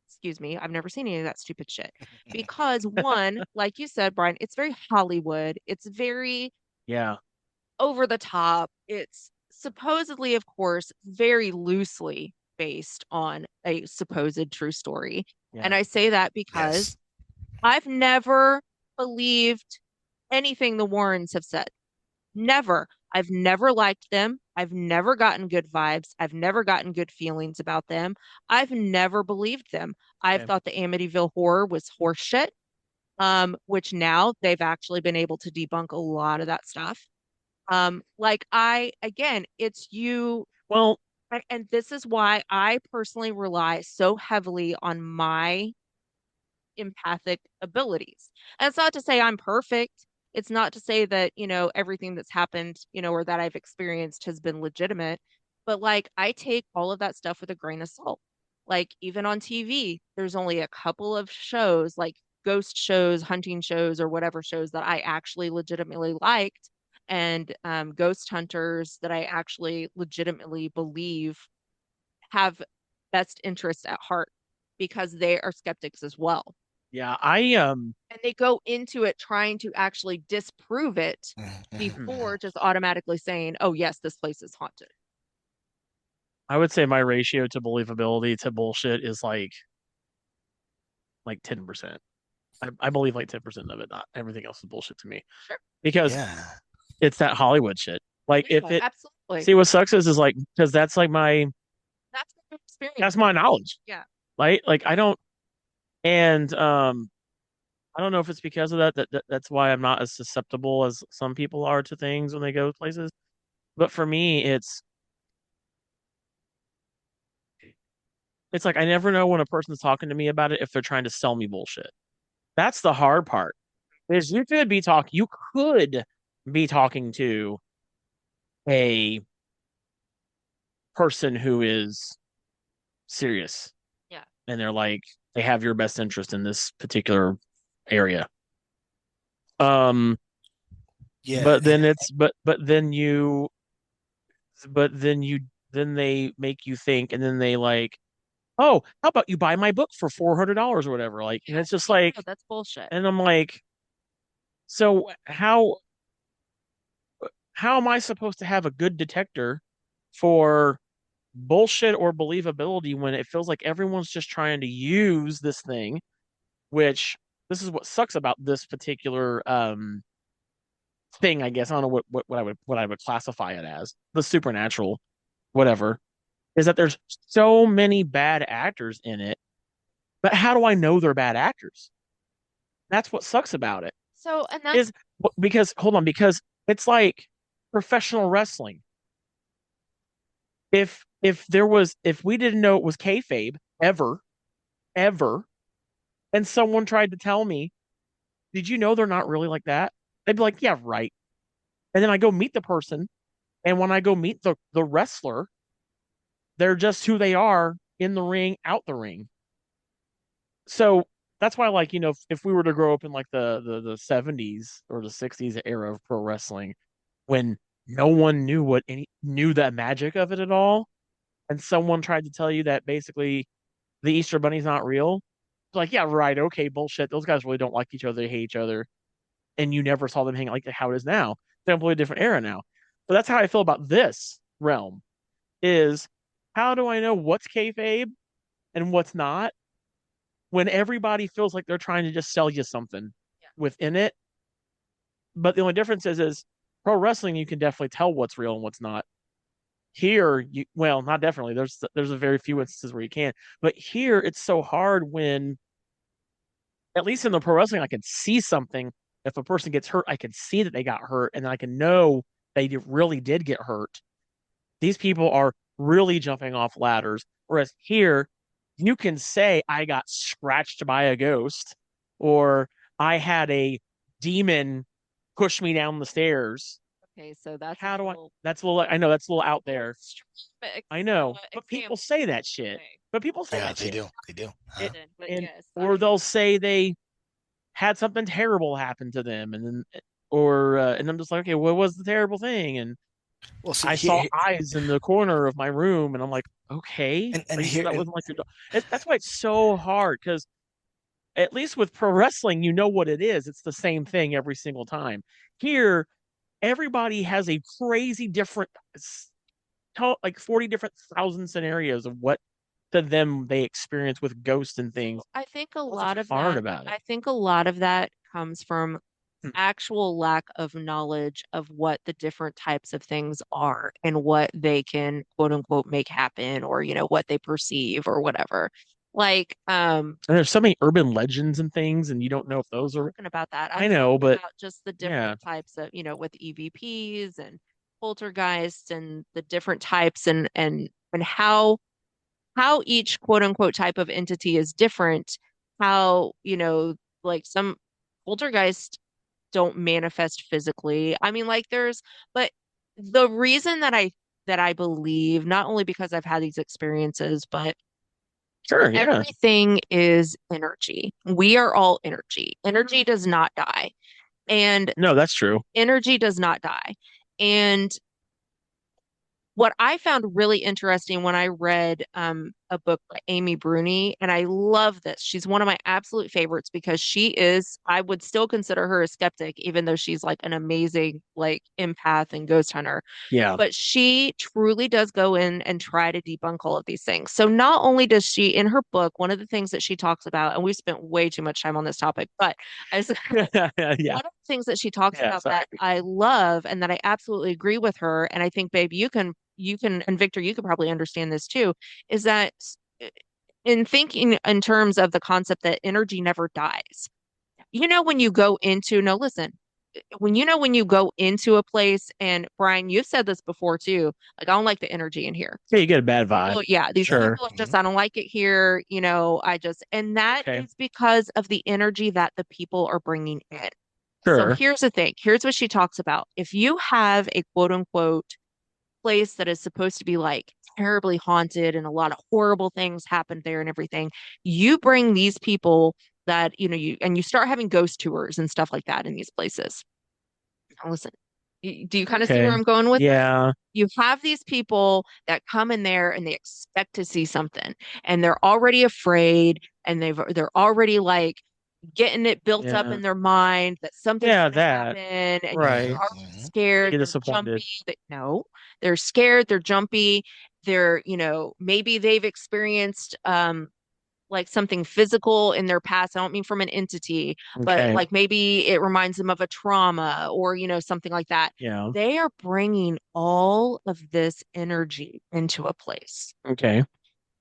[SPEAKER 3] Excuse me. I've never seen any of that stupid shit. Because one, like you said, Brian, it's very Hollywood. It's very
[SPEAKER 2] Yeah.
[SPEAKER 3] over the top. It's supposedly, of course, very loosely based on a supposed true story.
[SPEAKER 2] Yeah.
[SPEAKER 3] And I say that because
[SPEAKER 4] Yes.
[SPEAKER 3] I've never believed anything the Warrens have said. Never. I've never liked them. I've never gotten good vibes. I've never gotten good feelings about them. I've never believed them. I've
[SPEAKER 2] Okay.
[SPEAKER 3] thought the Amityville Horror was horseshit, which now they've actually been able to debunk a lot of that stuff. Again, it's you,
[SPEAKER 2] Well,
[SPEAKER 3] and this is why I personally rely so heavily on my empathic abilities. And it's not to say I'm perfect. It's not to say that, everything that's happened, or that I've experienced has been legitimate, but like I take all of that stuff with a grain of salt. Like even on TV, there's only a couple of shows, like ghost shows, hunting shows, or whatever shows that I actually legitimately liked, and ghost hunters that I actually legitimately believe have best interests at heart because they are skeptics as well.
[SPEAKER 2] yeah,
[SPEAKER 3] And they go into it trying to actually disprove it
[SPEAKER 4] Mhm.
[SPEAKER 3] before just automatically saying, oh, yes, this place is haunted.
[SPEAKER 2] I would say my ratio to believability to bullshit is like 10%. I believe like 10% of it, not everything else is bullshit to me.
[SPEAKER 3] Sure.
[SPEAKER 2] Because
[SPEAKER 4] Yeah.
[SPEAKER 2] it's that Hollywood shit. Like if
[SPEAKER 3] Yeah,
[SPEAKER 2] it
[SPEAKER 3] absolutely.
[SPEAKER 2] see what sucks is like because that's like
[SPEAKER 3] That's my experience.
[SPEAKER 2] that's my knowledge.
[SPEAKER 3] Yeah.
[SPEAKER 2] Right? Like I don't and I don't know if it's because of that's why I'm not as susceptible as some people are to things when they go places. But for me, it's like I never know when a person's talking to me about it if they're trying to sell me bullshit. That's the hard part. Is you could be talking to a person who is serious
[SPEAKER 3] Yeah.
[SPEAKER 2] and they're like they have your best interest in this particular area. Um,
[SPEAKER 4] Yeah,
[SPEAKER 2] but then it's but then you then they make you think and then they like, oh, how about you buy my book for $400 or whatever? Like, and it's just like,
[SPEAKER 3] No, that's bullshit.
[SPEAKER 2] and I'm like, so how am I supposed to have a good detector for bullshit or believability when it feels like everyone's just trying to use this thing, which this is what sucks about this particular thing, I guess. I don't know what I would classify it as. The supernatural, whatever, is that there's so many bad actors in it. But how do I know they're bad actors? That's what sucks about it.
[SPEAKER 3] So, and that's
[SPEAKER 2] Is because hold on, because it's like professional wrestling. If we didn't know it was kayfabe ever, and someone tried to tell me, did you know they're not really like that? They'd be like, yeah, right. And then I go meet the person, and when I go meet the wrestler, they're just who they are in the ring, out the ring. So that's why, like, if we were to grow up in like the 70s or the 60s era of pro wrestling, when no one knew that magic of it at all, and someone tried to tell you that basically the Easter Bunny's not real, it's like, yeah, right, okay, bullshit. Those guys really don't like each other, they hate each other, and you never saw them hang out like how it is now. They're in a different era now. But that's how I feel about this realm. Is how do I know what's kayfabe and what's not when everybody feels like they're trying to just sell you something
[SPEAKER 3] yeah.
[SPEAKER 2] within it? But the only difference is pro wrestling, you can definitely tell what's real and what's not. Here, well, not definitely. There's a very few instances where you can, but here it's so hard when, at least in the pro wrestling, I can see something. If a person gets hurt, I can see that they got hurt, and I can know really did get hurt. These people are really jumping off ladders. Whereas here, you can say I got scratched by a ghost, or I had a demon push me down the stairs.
[SPEAKER 3] okay. So that's a
[SPEAKER 2] How do I?
[SPEAKER 3] little
[SPEAKER 2] That's a little. I know that's a little out there.
[SPEAKER 3] specific,
[SPEAKER 2] I know, but people
[SPEAKER 3] example.
[SPEAKER 2] say that shit.
[SPEAKER 3] Okay.
[SPEAKER 2] But people say
[SPEAKER 4] yeah,
[SPEAKER 2] that shit.
[SPEAKER 4] they do.
[SPEAKER 2] It,
[SPEAKER 3] But
[SPEAKER 2] and
[SPEAKER 3] yes,
[SPEAKER 2] or they'll say they had something terrible happen to them, and then and I'm just like, okay, what was the terrible thing? And
[SPEAKER 4] Well, see
[SPEAKER 2] I saw
[SPEAKER 4] here,
[SPEAKER 2] eyes in the corner of my room, and I'm like, okay,
[SPEAKER 4] and
[SPEAKER 2] are you sure
[SPEAKER 4] here,
[SPEAKER 2] that wasn't like your dog? That's why it's so hard because at least with pro wrestling, you know what it is. It's the same thing every single time. Here, everybody has a crazy different, like 40 different thousand scenarios of what to them they experience with ghosts and things.
[SPEAKER 3] I think a
[SPEAKER 2] What's
[SPEAKER 3] lot of
[SPEAKER 2] hard
[SPEAKER 3] that,
[SPEAKER 2] about it?
[SPEAKER 3] I think a lot of that comes from
[SPEAKER 2] Hmm.
[SPEAKER 3] actual lack of knowledge of what the different types of things are and what they can quote unquote make happen or, what they perceive or whatever. Like,
[SPEAKER 2] And there's so many urban legends and things, and you don't know if those are.
[SPEAKER 3] talking about that.
[SPEAKER 2] I
[SPEAKER 3] I'm
[SPEAKER 2] know,
[SPEAKER 3] talking
[SPEAKER 2] but
[SPEAKER 3] about just the
[SPEAKER 2] yeah,
[SPEAKER 3] different types of, with EVPs and poltergeists and the different types and how each quote unquote type of entity is different, how, like some poltergeists don't manifest physically. I mean, like but the reason that I believe, not only because I've had these experiences, but
[SPEAKER 2] sure, yeah.
[SPEAKER 3] everything is energy. We are all energy. Energy does not die. And
[SPEAKER 2] No, that's true.
[SPEAKER 3] energy does not die. And what I found really interesting when I read a book by Amy Bruni, and I love this. She's one of my absolute favorites because I would still consider her a skeptic, even though she's like an amazing like empath and ghost hunter.
[SPEAKER 2] Yeah.
[SPEAKER 3] But she truly does go in and try to debunk all of these things. So not only does she, in her book, one of the things that she talks about, and we've spent way too much time on this topic, but as
[SPEAKER 2] Yeah.
[SPEAKER 3] one of the things that she talks
[SPEAKER 2] Yeah,
[SPEAKER 3] about
[SPEAKER 2] sorry.
[SPEAKER 3] that I love and that I absolutely agree with her, and I think, babe, you can, and Victor, you could probably understand this too, is that in thinking in terms of the concept that energy never dies, when you go into, no, listen, when you go into a place, and Brian, you've said this before too, like, I don't like the energy in here.
[SPEAKER 2] Yeah, you get a bad vibe.
[SPEAKER 3] Well, yeah, these
[SPEAKER 2] Sure.
[SPEAKER 3] people just, I don't like it here. And that
[SPEAKER 2] Okay.
[SPEAKER 3] is because of the energy that the people are bringing in. So
[SPEAKER 2] Sure.
[SPEAKER 3] here's the thing. Here's what she talks about. If you have a quote unquote place that is supposed to be like terribly haunted and a lot of horrible things happened there and everything, you bring these people that, you start having ghost tours and stuff like that in these places. Now listen, do you kind of see where
[SPEAKER 2] Okay.
[SPEAKER 3] I'm going with this?
[SPEAKER 2] Yeah.
[SPEAKER 3] You have these people that come in there and they expect to see something, and they're already afraid, and they're already like getting it built up
[SPEAKER 2] Yeah.
[SPEAKER 3] in their mind that something's
[SPEAKER 2] Yeah,
[SPEAKER 3] gonna
[SPEAKER 2] that.
[SPEAKER 3] happen, and
[SPEAKER 2] Right.
[SPEAKER 3] they're already
[SPEAKER 4] Mhm.
[SPEAKER 3] scared,
[SPEAKER 2] Get
[SPEAKER 3] they're
[SPEAKER 2] disappointed.
[SPEAKER 3] jumpy. No, they're scared, they're jumpy, they're, maybe they've experienced like something physical in their past. I don't mean from an entity, but
[SPEAKER 2] Okay.
[SPEAKER 3] like maybe it reminds them of a trauma or, something like that.
[SPEAKER 2] Yeah.
[SPEAKER 3] They are bringing all of this energy into a place.
[SPEAKER 2] Okay.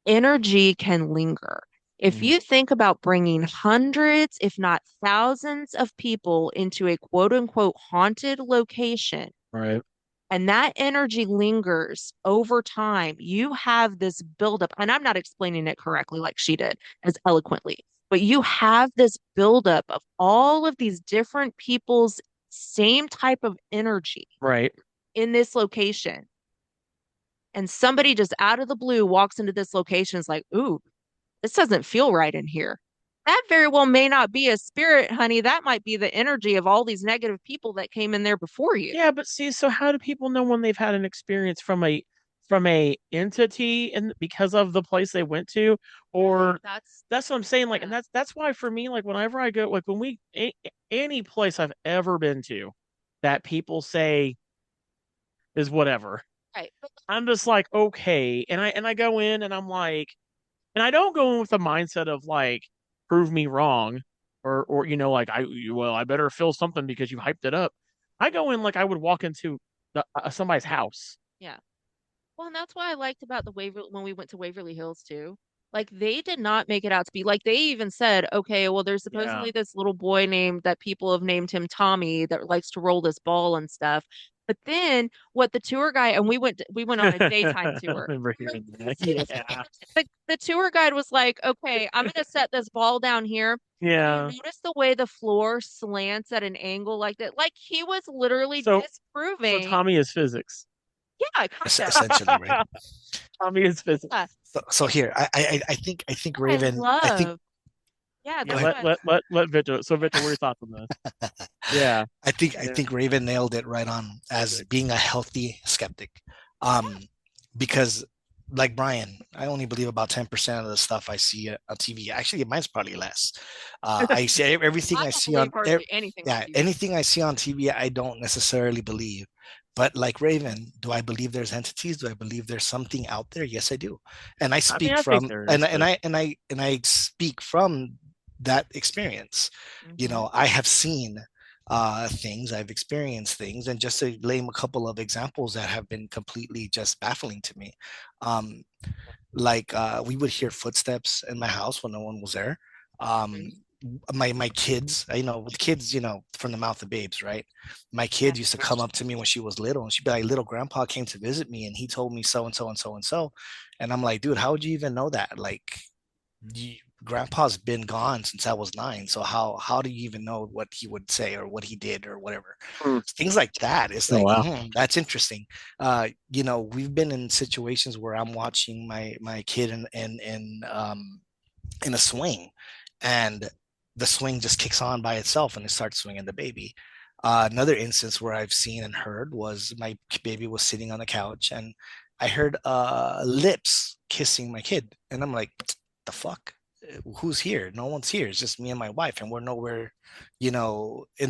[SPEAKER 3] Energy can linger. If
[SPEAKER 2] Mhm.
[SPEAKER 3] you think about bringing hundreds, if not thousands of people into a quote unquote haunted location,
[SPEAKER 2] Right.
[SPEAKER 3] and that energy lingers over time, you have this buildup. And I'm not explaining it correctly like she did, as eloquently, but you have this buildup of all of these different people's same type of energy
[SPEAKER 2] Right.
[SPEAKER 3] in this location. And somebody just out of the blue walks into this location, is like, ooh, this doesn't feel right in here. That very well may not be a spirit, honey. That might be the energy of all these negative people that came in there before you.
[SPEAKER 2] Yeah, but see, so how do people know when they've had an experience from a entity and because of the place they went to? Or that's what I'm saying. Like, and
[SPEAKER 3] Yeah.
[SPEAKER 2] that's why for me, like whenever I go, like any place I've ever been to that people say is whatever,
[SPEAKER 3] Right.
[SPEAKER 2] I'm just like, okay. And I go in and I'm like, and I don't go in with the mindset of like, prove me wrong, or like I better feel something because you hyped it up. I go in like I would walk into somebody's house.
[SPEAKER 3] Yeah. Well, and that's what I liked about the Waverly when we went to Waverly Hills too. Like, they did not make it out to be like, they even said, okay, well, there's
[SPEAKER 2] Yeah.
[SPEAKER 3] supposedly this little boy named, that people have named him Tommy, that likes to roll this ball and stuff. But then what the tour guide, and we went on a daytime
[SPEAKER 2] I
[SPEAKER 3] tour.
[SPEAKER 2] remember hearing that. Yeah.
[SPEAKER 3] The tour guide was like, okay, I'm gonna set this ball down here.
[SPEAKER 2] Yeah.
[SPEAKER 3] You notice the way the floor slants at an angle like that? Like, he was literally
[SPEAKER 2] So
[SPEAKER 3] disproving.
[SPEAKER 2] Tommy is physics.
[SPEAKER 3] Yeah, kind of.
[SPEAKER 4] Essentially, right?
[SPEAKER 2] Tommy is physics.
[SPEAKER 3] Yeah.
[SPEAKER 4] So here, I think Raven,
[SPEAKER 3] I
[SPEAKER 4] I think
[SPEAKER 3] love. Yeah,
[SPEAKER 2] Yeah,
[SPEAKER 3] that's
[SPEAKER 2] let
[SPEAKER 3] what.
[SPEAKER 2] Victor. So Victor, what are your thoughts on this? Yeah.
[SPEAKER 4] I think I
[SPEAKER 2] Yeah.
[SPEAKER 4] think Raven nailed it right on as being a healthy skeptic. Um, because like Brian, I only believe about 10% of the stuff I see on TV. Actually, mine's probably less. I see everything
[SPEAKER 3] I
[SPEAKER 4] I
[SPEAKER 3] don't
[SPEAKER 4] see
[SPEAKER 3] believe
[SPEAKER 4] on
[SPEAKER 3] hardly anything on
[SPEAKER 4] yeah,
[SPEAKER 3] TV.
[SPEAKER 4] anything I see on TV, I don't necessarily believe. But like Raven, do I believe there's entities? Do I believe there's something out there? Yes, I do. And I
[SPEAKER 2] I mean,
[SPEAKER 4] speak
[SPEAKER 2] I think
[SPEAKER 4] from
[SPEAKER 2] there
[SPEAKER 4] and
[SPEAKER 2] is,
[SPEAKER 4] and
[SPEAKER 2] but
[SPEAKER 4] I speak from that experience.
[SPEAKER 3] Mhm.
[SPEAKER 4] I have seen things, I've experienced things, and just to name a couple of examples that have been completely just baffling to me. Um, like we would hear footsteps in my house when no one was there. Um,
[SPEAKER 3] Mhm.
[SPEAKER 4] my kids, with kids, from the mouth of babes, right? My
[SPEAKER 3] Yeah.
[SPEAKER 4] kid used to come up to me when she was little, and she'd be like, "Little grandpa came to visit me, and he told me so and so and so and so," and I'm like, "Dude, how would you even know that? Like, you, grandpa's been gone since I was 9, so how do you even know what he would say or what he did or whatever?"
[SPEAKER 2] Hmm.
[SPEAKER 4] Things like that. It's
[SPEAKER 2] Oh,
[SPEAKER 4] like,
[SPEAKER 2] wow.
[SPEAKER 4] that's interesting. We've been in situations where I'm watching my kid in a swing, and the swing just kicks on by itself and it starts swinging the baby. Another instance where I've seen and heard was my baby was sitting on the couch, and I heard lips kissing my kid, and I'm like, the fuck? Who's here? No one's here. It's just me and my wife, and we're nowhere, in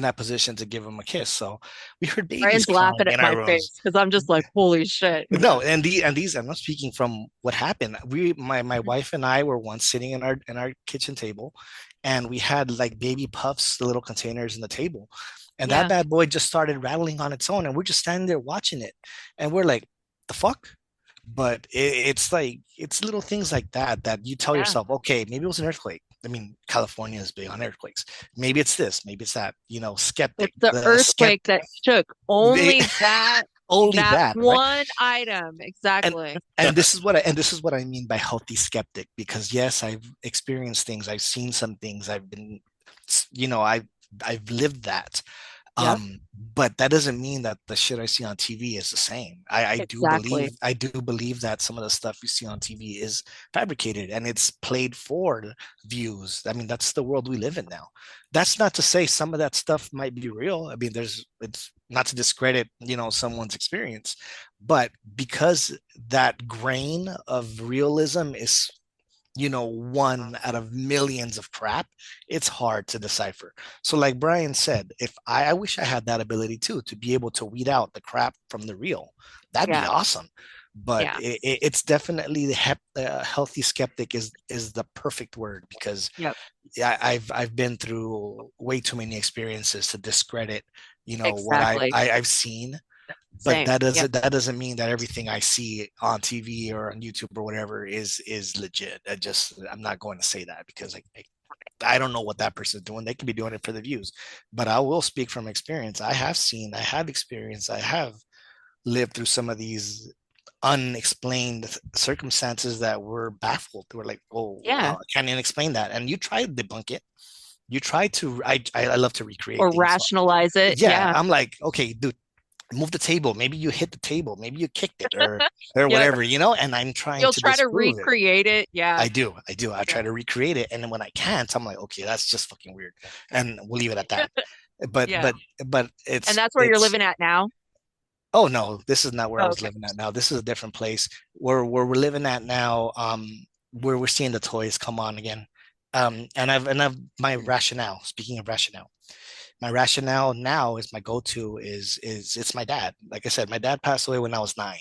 [SPEAKER 4] that position to give him a kiss. So we heard babies
[SPEAKER 3] Brian's laughing
[SPEAKER 4] crying
[SPEAKER 3] at
[SPEAKER 4] in our
[SPEAKER 3] my
[SPEAKER 4] rooms.
[SPEAKER 3] face because I'm just like, holy shit.
[SPEAKER 4] No, and these I'm not speaking from what happened. My
[SPEAKER 3] Mhm.
[SPEAKER 4] wife and I were once sitting in our kitchen table, and we had like baby puffs, the little containers in the table. And that
[SPEAKER 3] Yeah.
[SPEAKER 4] bad boy just started rattling on its own, and we're just standing there watching it. And we're like, the fuck? But it's like it's little things like that that you tell
[SPEAKER 3] Yeah.
[SPEAKER 4] yourself, okay, maybe it was an earthquake. I mean, California is big on earthquakes. Maybe it's this, maybe it's that, skeptic.
[SPEAKER 3] It's the earthquake that shook.
[SPEAKER 4] They
[SPEAKER 3] Only that
[SPEAKER 4] only
[SPEAKER 3] that
[SPEAKER 4] that, right?
[SPEAKER 3] one item.
[SPEAKER 4] And
[SPEAKER 3] Exactly.
[SPEAKER 4] and this is what I mean by healthy skeptic, because yes, I've experienced things, I've seen some things, I've been, I've lived that.
[SPEAKER 3] Yep.
[SPEAKER 4] But that doesn't mean that the shit I see on TV is the same.
[SPEAKER 3] Exactly.
[SPEAKER 4] I do believe that some of the stuff you see on TV is fabricated and it's played for views. I mean, that's the world we live in now. That's not to say some of that stuff might be real. I mean, it's not to discredit, someone's experience, but because that grain of realism is, one out of millions of crap, it's hard to decipher. So, like Brian said, if I wish I had that ability too, to be able to weed out the crap from the real, that'd be
[SPEAKER 3] Yeah.
[SPEAKER 4] awesome. But
[SPEAKER 3] Yeah.
[SPEAKER 4] it's definitely healthy skeptic is the perfect word, because
[SPEAKER 3] Yep.
[SPEAKER 4] yeah, I've been through way too many experiences to discredit, what
[SPEAKER 3] Exactly.
[SPEAKER 4] I've seen. But
[SPEAKER 3] Same. Yep.
[SPEAKER 4] that doesn't mean that everything I see on TV or on YouTube or whatever is legit. I'm not going to say that, because I don't know what that person's doing. They could be doing it for the views. But I will speak from experience. I have experienced, I have lived through some of these unexplained circumstances that were baffled. We're like, oh,
[SPEAKER 3] Yeah.
[SPEAKER 4] I can't even explain that. And you try to debunk it. You try to, I love to recreate
[SPEAKER 3] Or
[SPEAKER 4] things.
[SPEAKER 3] rationalize it.
[SPEAKER 4] Yeah,
[SPEAKER 3] Yeah.
[SPEAKER 4] I'm like, okay, dude, move the table. Maybe you hit the table. Maybe you kicked it, or
[SPEAKER 3] Yep.
[SPEAKER 4] whatever, and I'm trying
[SPEAKER 3] You'll
[SPEAKER 4] to
[SPEAKER 3] try to
[SPEAKER 4] disprove it.
[SPEAKER 3] recreate it. Yeah.
[SPEAKER 4] I do. I try
[SPEAKER 3] Yeah.
[SPEAKER 4] to recreate it, and then when I can't, I'm like, okay, that's just fucking weird, and we'll leave it at that. But
[SPEAKER 3] Yeah.
[SPEAKER 4] but
[SPEAKER 3] And
[SPEAKER 4] it's
[SPEAKER 3] that's where you're living at now.
[SPEAKER 4] oh no, this is not where I
[SPEAKER 3] Oh,
[SPEAKER 4] was
[SPEAKER 3] okay.
[SPEAKER 4] living at now. This is a different place. Where we're living at now, where we're seeing the toys come on again. And I've my rationale, speaking of rationale, my rationale now is my go-to is it's my dad. Like I said, my dad passed away when I was 9.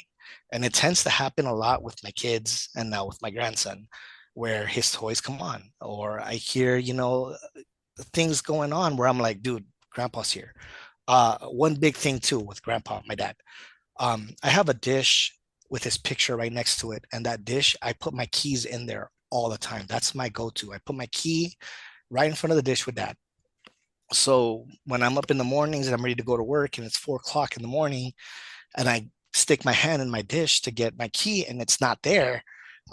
[SPEAKER 4] And it tends to happen a lot with my kids and now with my grandson, where his toys come on. Or I hear, things going on where I'm like, dude, grandpa's here. One big thing too with grandpa, my dad. I have a dish with his picture right next to it, and that dish, I put my keys in there all the time. That's my go-to. I put my key right in front of the dish with that. So when I'm up in the mornings and I'm ready to go to work and it's 4 o'clock in the morning, and I stick my hand in my dish to get my key and it's not there,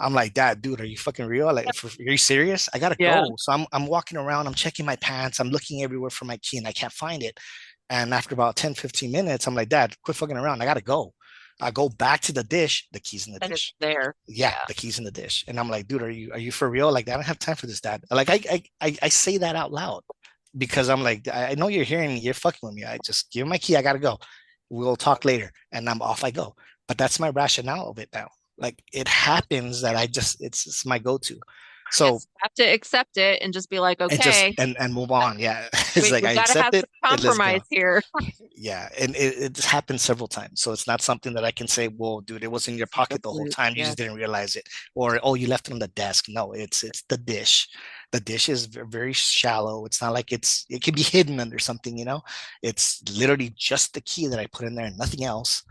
[SPEAKER 4] I'm like, Dad, dude, are you fucking real? Like, are you serious? I gotta
[SPEAKER 3] Yeah.
[SPEAKER 4] go. So I'm walking around, I'm checking my pants, I'm looking everywhere for my key and I can't find it. And after about 10, 15 minutes, I'm like, Dad, quit fucking around. I gotta go. I go back to the dish, the keys in the
[SPEAKER 3] And it's
[SPEAKER 4] dish.
[SPEAKER 3] there.
[SPEAKER 4] Yeah,
[SPEAKER 3] Yeah.
[SPEAKER 4] the keys in the dish. And I'm like, dude, are you for real? Like, I don't have time for this, Dad. Like, I say that out loud because I'm like, I know you're hearing me, you're fucking with me. I just give my key, I gotta go. We'll talk later. And I'm off I go. But that's my rationale of it now. Like it happens that it's my go-to. So
[SPEAKER 3] Yes. Have to accept it and just be like,
[SPEAKER 4] and just
[SPEAKER 3] okay,
[SPEAKER 4] and move on. Yeah. It's like
[SPEAKER 3] we
[SPEAKER 4] I
[SPEAKER 3] got to have
[SPEAKER 4] accept it
[SPEAKER 3] some
[SPEAKER 4] and let's go.
[SPEAKER 3] compromise here.
[SPEAKER 4] Yeah. And it's happened several times. So it's not something that I can say, well, dude, it was in your pocket the whole
[SPEAKER 3] Absolute.
[SPEAKER 4] time. You
[SPEAKER 3] Yeah.
[SPEAKER 4] just didn't realize it. Or oh, you left it on the desk. No, it's the dish. The dish is very shallow. It's not like it can be hidden under something. It's literally just the key that I put in there and nothing else.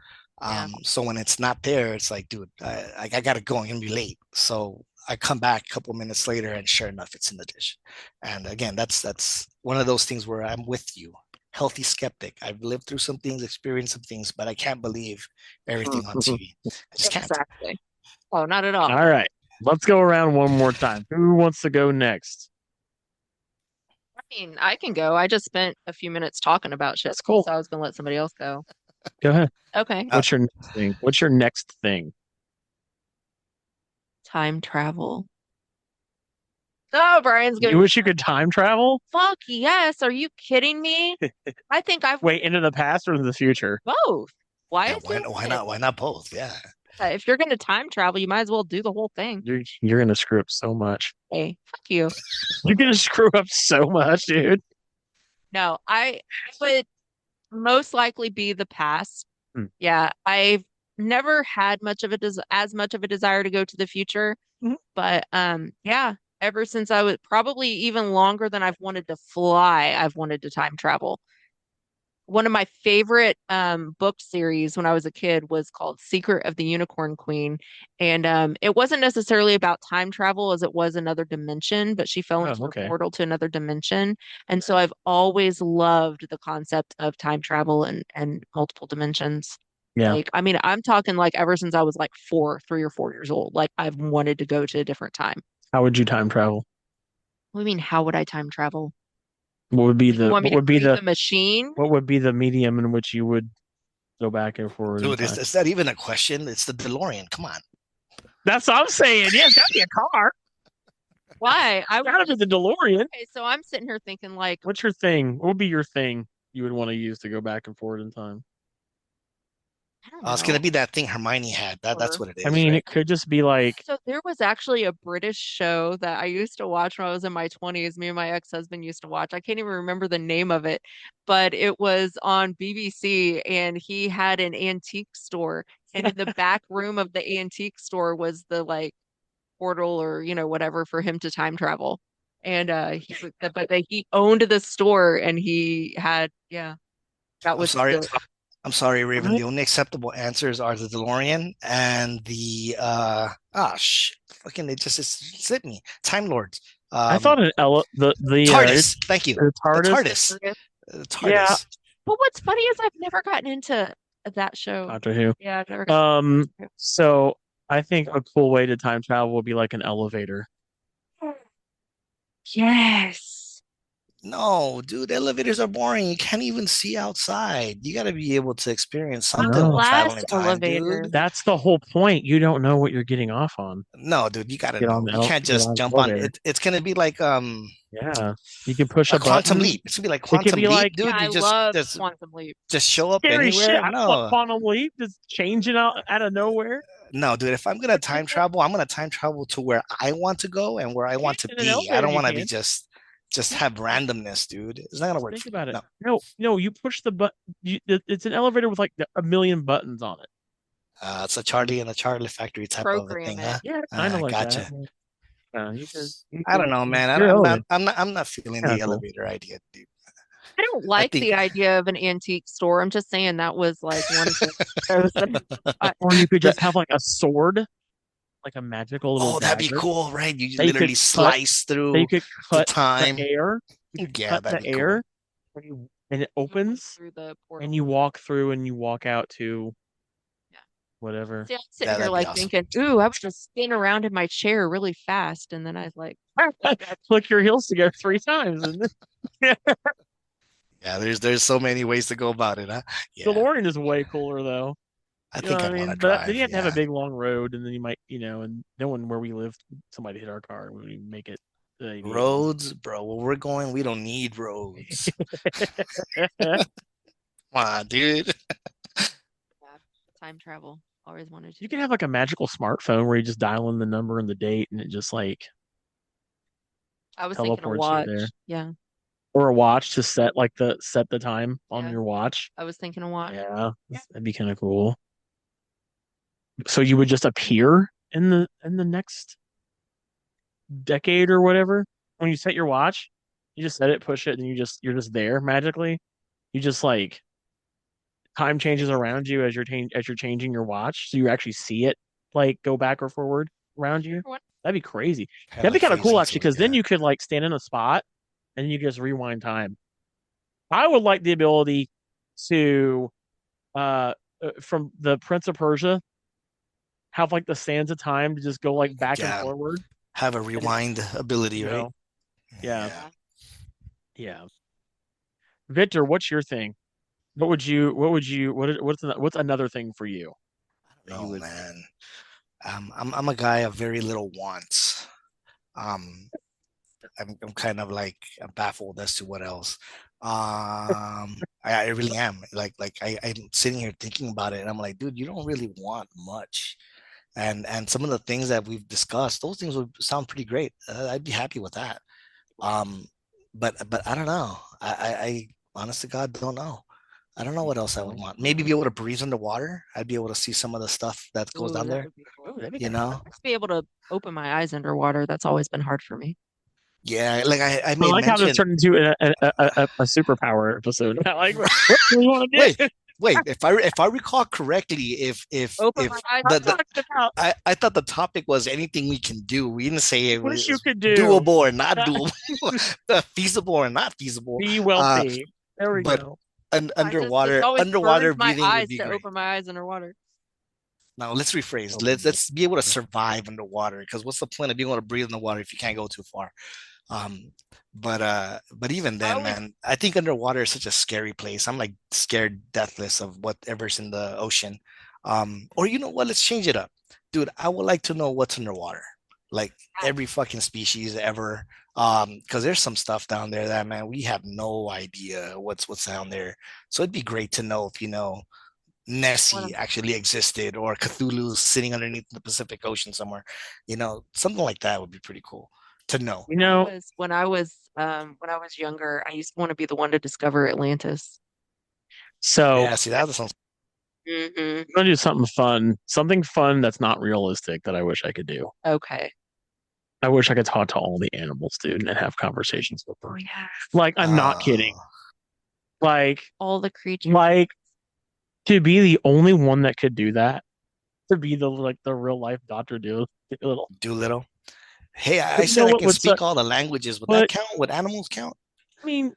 [SPEAKER 3] Yeah.
[SPEAKER 4] So when it's not there, it's like, dude, I gotta go. I'm gonna be late. So I come back a couple minutes later, and sure enough, it's in the dish. And again, that's one of those things where I'm with you. Healthy skeptic. I've lived through some things, experienced some things, but I can't believe everything on TV. I just can't.
[SPEAKER 3] Exactly. Oh, not at all.
[SPEAKER 2] All right. Let's go around one more time. Who wants to go next?
[SPEAKER 3] I mean, I can go. I just spent a few minutes talking about shit.
[SPEAKER 2] That's cool.
[SPEAKER 3] So I was gonna let somebody else go.
[SPEAKER 2] Go ahead.
[SPEAKER 3] Okay.
[SPEAKER 2] What's your next thing? What's your next thing?
[SPEAKER 3] Time travel. Oh, Brian's
[SPEAKER 2] You
[SPEAKER 3] going,
[SPEAKER 2] wish you could time travel?
[SPEAKER 3] fuck yes. Are you kidding me? I think I've
[SPEAKER 2] Wait, into the past or into the future?
[SPEAKER 3] both. Why
[SPEAKER 4] Yeah,
[SPEAKER 3] is
[SPEAKER 4] why
[SPEAKER 3] it?
[SPEAKER 4] not? Why not both? Yeah.
[SPEAKER 3] If you're gonna time travel, you might as well do the whole thing.
[SPEAKER 2] You're gonna screw up so much.
[SPEAKER 3] Hey, fuck you.
[SPEAKER 2] You're gonna screw up so much, dude.
[SPEAKER 3] No, I would most likely be the past.
[SPEAKER 2] Hmm.
[SPEAKER 3] Yeah, I've never had much of a as much of a desire to go to the future,
[SPEAKER 2] Mhm.
[SPEAKER 3] but yeah, ever since I was probably even longer than I've wanted to fly, I've wanted to time travel. one of my favorite book series when I was a kid was called Secret of the Unicorn Queen. And it wasn't necessarily about time travel as it was another dimension, but she fell into
[SPEAKER 2] Oh,
[SPEAKER 3] a
[SPEAKER 2] okay.
[SPEAKER 3] portal to another dimension. And so I've always loved the concept of time travel and multiple dimensions.
[SPEAKER 2] Yeah.
[SPEAKER 3] Like, I mean, I'm talking like ever since I was like 3 or 4 years old, like I've wanted to go to a different time.
[SPEAKER 2] How would you time travel?
[SPEAKER 3] What do you mean, how would I time travel?
[SPEAKER 2] What would be
[SPEAKER 3] Like, you
[SPEAKER 2] the
[SPEAKER 3] want me
[SPEAKER 2] what
[SPEAKER 3] to
[SPEAKER 2] would be
[SPEAKER 3] create
[SPEAKER 2] the
[SPEAKER 3] the machine?
[SPEAKER 2] what would be the medium in which you would go back and forward in
[SPEAKER 4] Dude,
[SPEAKER 2] time?
[SPEAKER 4] is that even a question? It's the DeLorean. Come on.
[SPEAKER 2] That's what I'm saying. Yeah, it's gotta be a car.
[SPEAKER 3] Why? I
[SPEAKER 2] It's
[SPEAKER 3] would
[SPEAKER 2] gotta be
[SPEAKER 3] just,
[SPEAKER 2] the DeLorean.
[SPEAKER 3] okay, so I'm sitting here thinking like,
[SPEAKER 2] What's your thing? What would be your thing you would want to use to go back and forward in time?
[SPEAKER 3] I don't
[SPEAKER 4] It's gonna
[SPEAKER 3] know.
[SPEAKER 4] be that thing Hermione had. That's
[SPEAKER 3] Or
[SPEAKER 4] what it
[SPEAKER 2] I
[SPEAKER 4] is,
[SPEAKER 2] mean,
[SPEAKER 4] right?
[SPEAKER 2] it could just be like,
[SPEAKER 3] so there was actually a British show that I used to watch when I was in my 20s. Me and my ex-husband used to watch. I can't even remember the name of it, but it was on BBC and he had an antique store. And in the back room of the antique store was the like portal or, whatever for him to time travel. And he owned the store and he had, yeah, that
[SPEAKER 4] I'm
[SPEAKER 3] was
[SPEAKER 4] sorry.
[SPEAKER 3] the
[SPEAKER 4] I'm sorry, Raven.
[SPEAKER 2] what?
[SPEAKER 4] The only acceptable answers are the DeLorean and the fucking it just slipped me. Time Lords.
[SPEAKER 2] I thought an ele
[SPEAKER 4] TARDIS. Thank you.
[SPEAKER 2] the
[SPEAKER 4] The
[SPEAKER 2] TARDIS.
[SPEAKER 4] TARDIS. The
[SPEAKER 2] Yeah,
[SPEAKER 4] TARDIS.
[SPEAKER 3] But what's funny is I've never gotten into that show.
[SPEAKER 2] Doctor Who.
[SPEAKER 3] Yeah, I've never gotten into that
[SPEAKER 2] So I think a cool way to time travel would be like an elevator.
[SPEAKER 3] show. Yes.
[SPEAKER 4] No, dude, elevators are boring. You can't even see outside. You got to be able to experience
[SPEAKER 3] A
[SPEAKER 4] something
[SPEAKER 2] No.
[SPEAKER 4] when
[SPEAKER 3] glass
[SPEAKER 4] traveling time,
[SPEAKER 3] elevator.
[SPEAKER 4] dude.
[SPEAKER 2] That's the whole point. You don't know what you're getting off on.
[SPEAKER 4] No, dude, you got to
[SPEAKER 2] Get on
[SPEAKER 4] know.
[SPEAKER 2] the
[SPEAKER 4] You can't
[SPEAKER 2] get
[SPEAKER 4] just
[SPEAKER 2] on the
[SPEAKER 4] jump on
[SPEAKER 2] elevator.
[SPEAKER 4] it. It's gonna be like
[SPEAKER 2] Yeah, you can push
[SPEAKER 4] a
[SPEAKER 2] a
[SPEAKER 4] quantum
[SPEAKER 2] button.
[SPEAKER 4] leap. It's gonna be like
[SPEAKER 2] It could
[SPEAKER 4] quantum
[SPEAKER 2] be
[SPEAKER 4] leap,
[SPEAKER 2] like
[SPEAKER 4] dude.
[SPEAKER 3] Yeah,
[SPEAKER 4] You
[SPEAKER 3] I love
[SPEAKER 4] just
[SPEAKER 3] Quantum Leap.
[SPEAKER 4] just show up
[SPEAKER 2] scary shit.
[SPEAKER 4] anywhere.
[SPEAKER 2] I don't want
[SPEAKER 4] No,
[SPEAKER 2] quantum leap just changing out of nowhere.
[SPEAKER 4] no, dude. If I'm gonna time travel, I'm gonna time travel to where I want to go and where I want to
[SPEAKER 2] In an
[SPEAKER 4] be. I
[SPEAKER 2] elevator,
[SPEAKER 4] don't
[SPEAKER 2] you
[SPEAKER 4] want to be
[SPEAKER 2] can.
[SPEAKER 4] just have randomness, dude. It's not gonna work
[SPEAKER 2] Think
[SPEAKER 4] for me.
[SPEAKER 2] about it.
[SPEAKER 4] No.
[SPEAKER 2] No, you push the button. It's an elevator with like a million buttons on it.
[SPEAKER 4] It's a Charlie and the Charlie Factory type of a
[SPEAKER 3] Program
[SPEAKER 4] thing,
[SPEAKER 3] it.
[SPEAKER 4] huh?
[SPEAKER 2] Yeah, kind of like
[SPEAKER 4] Gotcha.
[SPEAKER 2] that. You
[SPEAKER 4] I don't know,
[SPEAKER 2] can,
[SPEAKER 4] man.
[SPEAKER 2] you're elevator.
[SPEAKER 4] I'm not feeling
[SPEAKER 2] Kind
[SPEAKER 4] the
[SPEAKER 2] of cool.
[SPEAKER 4] elevator idea, dude.
[SPEAKER 3] I don't
[SPEAKER 4] I
[SPEAKER 3] like
[SPEAKER 4] think
[SPEAKER 3] the idea of an antique store. I'm just saying that was like one of the shows that
[SPEAKER 2] Or you could just
[SPEAKER 4] that
[SPEAKER 2] have like a sword, like a magical little
[SPEAKER 4] oh, that'd be
[SPEAKER 2] dagger
[SPEAKER 4] cool, right? You
[SPEAKER 2] that you could
[SPEAKER 4] literally
[SPEAKER 2] cut.
[SPEAKER 4] slice
[SPEAKER 2] That you
[SPEAKER 4] through
[SPEAKER 2] could
[SPEAKER 4] the
[SPEAKER 2] cut the
[SPEAKER 4] time.
[SPEAKER 2] air. You could
[SPEAKER 4] Yeah,
[SPEAKER 2] cut
[SPEAKER 4] that'd
[SPEAKER 2] the
[SPEAKER 4] be cool.
[SPEAKER 2] air, and it
[SPEAKER 3] you
[SPEAKER 2] opens,
[SPEAKER 3] through the portal.
[SPEAKER 2] and you walk through, and you walk out to
[SPEAKER 3] Yeah.
[SPEAKER 2] whatever.
[SPEAKER 3] See, I'm sitting here
[SPEAKER 4] That'd be
[SPEAKER 3] like
[SPEAKER 4] awesome.
[SPEAKER 3] thinking, ooh, I was just spin around in my chair really fast. And then I was like,
[SPEAKER 2] Click your heels together 3 times, and then
[SPEAKER 4] Yeah, there's so many ways to go about it, huh? Yeah,
[SPEAKER 2] DeLorean is way cooler though.
[SPEAKER 4] I
[SPEAKER 2] You know
[SPEAKER 4] think
[SPEAKER 2] what
[SPEAKER 4] I'd
[SPEAKER 2] I
[SPEAKER 4] want
[SPEAKER 2] mean?
[SPEAKER 4] to
[SPEAKER 2] But then
[SPEAKER 4] drive.
[SPEAKER 2] you have to have a
[SPEAKER 4] Yeah.
[SPEAKER 2] big long road, and then you might, and knowing where we live, somebody hit our car when we make it. To the 88.
[SPEAKER 4] Roads, bro. Where we're going, we don't need roads. Come on, dude.
[SPEAKER 3] yeah, time travel. Always wanted to.
[SPEAKER 2] You can have like a magical smartphone where you just dial in the number and the date, and it just like
[SPEAKER 3] I was thinking a
[SPEAKER 2] teleports you
[SPEAKER 3] watch.
[SPEAKER 2] there.
[SPEAKER 3] Yeah,
[SPEAKER 2] Or a watch to set the time on
[SPEAKER 3] Yeah.
[SPEAKER 2] your watch.
[SPEAKER 3] I was thinking a watch.
[SPEAKER 2] Yeah, that'd be kind of cool. So you would just appear in the next decade or whatever when you set your watch. You just set it, push it, and you're just there magically. You just like time changes around you as you're changing your watch, so you actually see it like go back or forward around you.
[SPEAKER 3] What?
[SPEAKER 2] That'd be crazy.
[SPEAKER 4] Kinda
[SPEAKER 2] That'd be
[SPEAKER 4] like
[SPEAKER 2] kind of cool
[SPEAKER 4] phasing
[SPEAKER 2] actually,
[SPEAKER 4] through,
[SPEAKER 2] because then
[SPEAKER 4] yeah.
[SPEAKER 2] you could like stand in a spot and you just rewind time. I would like the ability to from the Prince of Persia have like the sands of time to just go like back and
[SPEAKER 4] Yeah.
[SPEAKER 2] forward.
[SPEAKER 4] Have a rewind ability,
[SPEAKER 2] You
[SPEAKER 4] right?
[SPEAKER 2] know? Yeah.
[SPEAKER 3] Yeah.
[SPEAKER 2] Yeah. Victor, what's your thing? What's another thing for you? that you
[SPEAKER 4] No,
[SPEAKER 2] would
[SPEAKER 4] man. I'm a guy of very little wants. Um, I'm kind of like I'm baffled as to what else. I really am. I'm sitting here thinking about it, and I'm like, dude, you don't really want much. And some of the things that we've discussed, those things would sound pretty great. I'd be happy with that. Um, but I don't know. I honest to God don't know. I don't know what else I would want. Maybe be able to breathe underwater. I'd be able to see some of the stuff that goes
[SPEAKER 3] Ooh,
[SPEAKER 4] down
[SPEAKER 3] that
[SPEAKER 4] there.
[SPEAKER 3] would be cool.
[SPEAKER 2] that'd be
[SPEAKER 4] You
[SPEAKER 2] kinda
[SPEAKER 4] know?
[SPEAKER 3] Just be able to open my eyes underwater. That's always been hard for me.
[SPEAKER 4] Yeah, like I
[SPEAKER 2] I
[SPEAKER 4] made
[SPEAKER 2] like how this
[SPEAKER 4] mention.
[SPEAKER 2] turned into a superpower episode. I like what do we want to
[SPEAKER 4] Wait,
[SPEAKER 2] do?
[SPEAKER 4] wait. If I recall correctly,
[SPEAKER 3] Open
[SPEAKER 4] if
[SPEAKER 3] my eyes.
[SPEAKER 2] I'm
[SPEAKER 4] the
[SPEAKER 2] talking about
[SPEAKER 4] I thought the topic was anything we can do. We didn't say it
[SPEAKER 2] wish you
[SPEAKER 4] was
[SPEAKER 2] could do.
[SPEAKER 4] doable or not doable, feasible or not feasible.
[SPEAKER 2] Be
[SPEAKER 4] Uh,
[SPEAKER 2] wealthy. There we
[SPEAKER 4] but
[SPEAKER 2] go.
[SPEAKER 3] This always
[SPEAKER 4] underwater
[SPEAKER 3] burns my
[SPEAKER 4] breathing would
[SPEAKER 3] eyes
[SPEAKER 4] be
[SPEAKER 3] to
[SPEAKER 4] great.
[SPEAKER 3] open my eyes underwater.
[SPEAKER 4] Now let's rephrase.
[SPEAKER 2] Open
[SPEAKER 4] Let's be able to survive underwater. Because what's the point of being able to breathe in the water if you can't go too far? But even then,
[SPEAKER 3] always-
[SPEAKER 4] man, I think underwater is such a scary place. I'm like scared deathless of whatever's in the ocean. Or you know what? Let's change it up, dude. I would like to know what's underwater, like every fucking species ever. Because there's some stuff down there that, man, we have no idea what's down there. So it'd be great to know if Nessie actually existed or Cthulhu sitting underneath the Pacific Ocean somewhere. Something like that would be pretty cool to know.
[SPEAKER 2] You know,
[SPEAKER 3] When I was younger, I used to want to be the one to discover Atlantis.
[SPEAKER 2] so
[SPEAKER 4] Yeah, see, that sounds.
[SPEAKER 3] Hmm.
[SPEAKER 2] I'm gonna do something fun that's not realistic that I wish I could do.
[SPEAKER 3] Okay.
[SPEAKER 2] I wish I could talk to all the animals, dude, and have conversations with them.
[SPEAKER 3] Yeah.
[SPEAKER 2] Like, I'm not kidding. Like,
[SPEAKER 3] All the creatures.
[SPEAKER 2] like to be the only one that could do that, to be the real life Doctor Doolittle.
[SPEAKER 4] Doolittle. Hey, I
[SPEAKER 2] But you
[SPEAKER 4] said
[SPEAKER 2] know
[SPEAKER 4] I
[SPEAKER 2] what
[SPEAKER 4] can
[SPEAKER 2] would
[SPEAKER 4] speak
[SPEAKER 2] suck-
[SPEAKER 4] all the languages. Would
[SPEAKER 2] but-
[SPEAKER 4] that count? Would animals count?
[SPEAKER 2] I mean,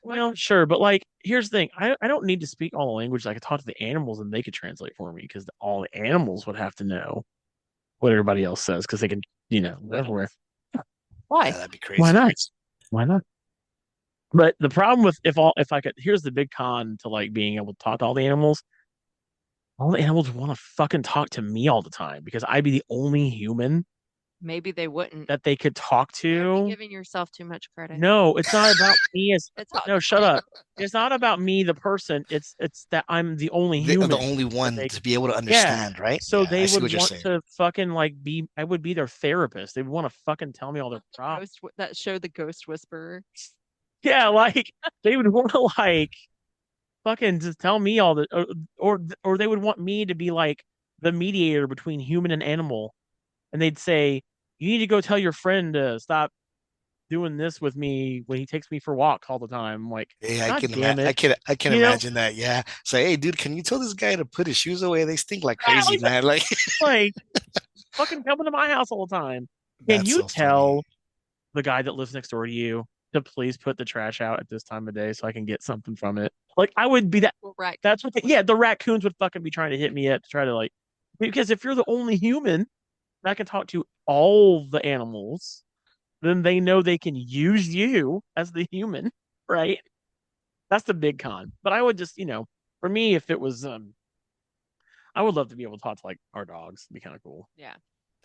[SPEAKER 2] well, sure, but like, here's the thing: I don't need to speak all the languages. I could talk to the animals, and they could translate for me because all the animals would have to know what everybody else says because they can, everywhere.
[SPEAKER 3] Why?
[SPEAKER 4] Yeah, that'd be crazy.
[SPEAKER 2] Why not? Why not? But the problem with if I could, here's the big con to like being able to talk to all the animals. All the animals want to fucking talk to me all the time because I'd be the only human
[SPEAKER 3] Maybe they wouldn't.
[SPEAKER 2] that they could talk
[SPEAKER 3] You're
[SPEAKER 2] to.
[SPEAKER 3] giving yourself too much credit.
[SPEAKER 2] No, it's not about me.
[SPEAKER 3] It's
[SPEAKER 2] Shut up. It's not about me, the person. It's that I'm the only
[SPEAKER 4] The
[SPEAKER 2] human.
[SPEAKER 4] only one
[SPEAKER 2] they-
[SPEAKER 4] to be able to understand, right?
[SPEAKER 2] So
[SPEAKER 4] Yeah, I
[SPEAKER 2] they
[SPEAKER 4] see
[SPEAKER 2] would
[SPEAKER 4] what you're
[SPEAKER 2] want
[SPEAKER 4] saying.
[SPEAKER 2] to fucking like be. I would be their therapist. They would want to fucking tell me all their problems.
[SPEAKER 3] That show, The Ghost Whisperer.
[SPEAKER 2] Yeah, like they would want to like fucking just tell me all the or they would want me to be like the mediator between human and animal, and they'd say you need to go tell your friend to stop doing this with me when he takes me for walks all the time. I'm like,
[SPEAKER 4] Yeah,
[SPEAKER 2] God damn it.
[SPEAKER 4] I can
[SPEAKER 2] You know-
[SPEAKER 4] imagine that. Yeah. Say, hey, dude, can you tell this guy to put his shoes away? They stink like
[SPEAKER 2] Yeah,
[SPEAKER 4] crazy, man. Like,
[SPEAKER 2] like fucking coming to my house all the time. Can
[SPEAKER 4] that's
[SPEAKER 2] you
[SPEAKER 4] so
[SPEAKER 2] tell
[SPEAKER 4] funny.
[SPEAKER 2] the guy that lives next door to you to please put the trash out at this time of day so I can get something from it? Like I would be that.
[SPEAKER 3] Right.
[SPEAKER 2] That's what. The raccoons would fucking be trying to hit me up to try to like, because if you're the only human that can talk to all the animals, then they know they can use you as the human, right? That's the big con. But I would just, for me, if it was, I would love to be able to talk to like our dogs. It'd be kind of cool.
[SPEAKER 3] Yeah.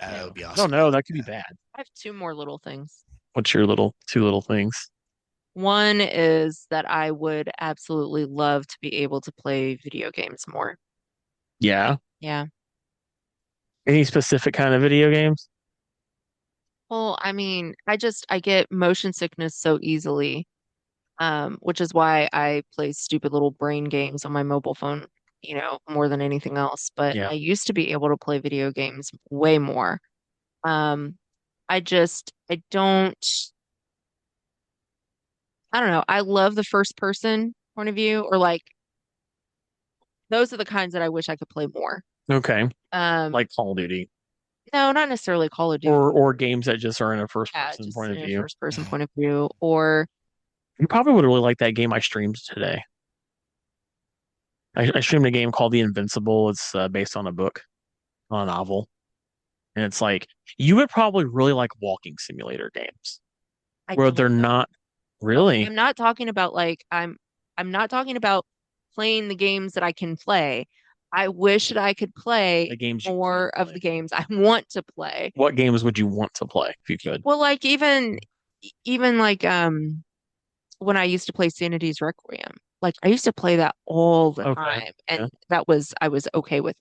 [SPEAKER 4] That would be
[SPEAKER 2] I don't
[SPEAKER 4] awesome.
[SPEAKER 2] know. That could be bad.
[SPEAKER 3] I have two more little things.
[SPEAKER 2] What's your two little things?
[SPEAKER 3] One is that I would absolutely love to be able to play video games more.
[SPEAKER 2] Yeah.
[SPEAKER 3] Yeah.
[SPEAKER 2] Any specific kind of video games?
[SPEAKER 3] Well, I mean, I get motion sickness so easily, which is why I play stupid little brain games on my mobile phone, more than anything else. But
[SPEAKER 2] Yeah.
[SPEAKER 3] I used to be able to play video games way more. I don't know. I love the first person point of view, or like those are the kinds that I wish I could play more.
[SPEAKER 2] Okay.
[SPEAKER 3] Um,
[SPEAKER 2] Like Call of Duty
[SPEAKER 3] no, not necessarily Call of Duty.
[SPEAKER 2] or games that just are in a first
[SPEAKER 3] Yeah,
[SPEAKER 2] person
[SPEAKER 3] just
[SPEAKER 2] point of
[SPEAKER 3] in a
[SPEAKER 2] view.
[SPEAKER 3] first person point of view, or
[SPEAKER 2] You probably would really like that game I streamed today. I streamed a game called The Invincible. It's based on a book, on a novel. And it's like, you would probably really like walking simulator games
[SPEAKER 3] I
[SPEAKER 2] where
[SPEAKER 3] don't
[SPEAKER 2] they're
[SPEAKER 3] know.
[SPEAKER 2] not really.
[SPEAKER 3] I'm not talking about I'm not talking about playing the games that I can play. I wish that I could play
[SPEAKER 2] The games you
[SPEAKER 3] more
[SPEAKER 2] can't
[SPEAKER 3] of
[SPEAKER 2] play.
[SPEAKER 3] the games I want to play.
[SPEAKER 2] What games would you want to play if you could?
[SPEAKER 3] Well, like even like when I used to play Sanity's Requiem, like I used to play that all the
[SPEAKER 2] Okay.
[SPEAKER 3] time, and
[SPEAKER 2] Yeah.
[SPEAKER 3] I was okay with.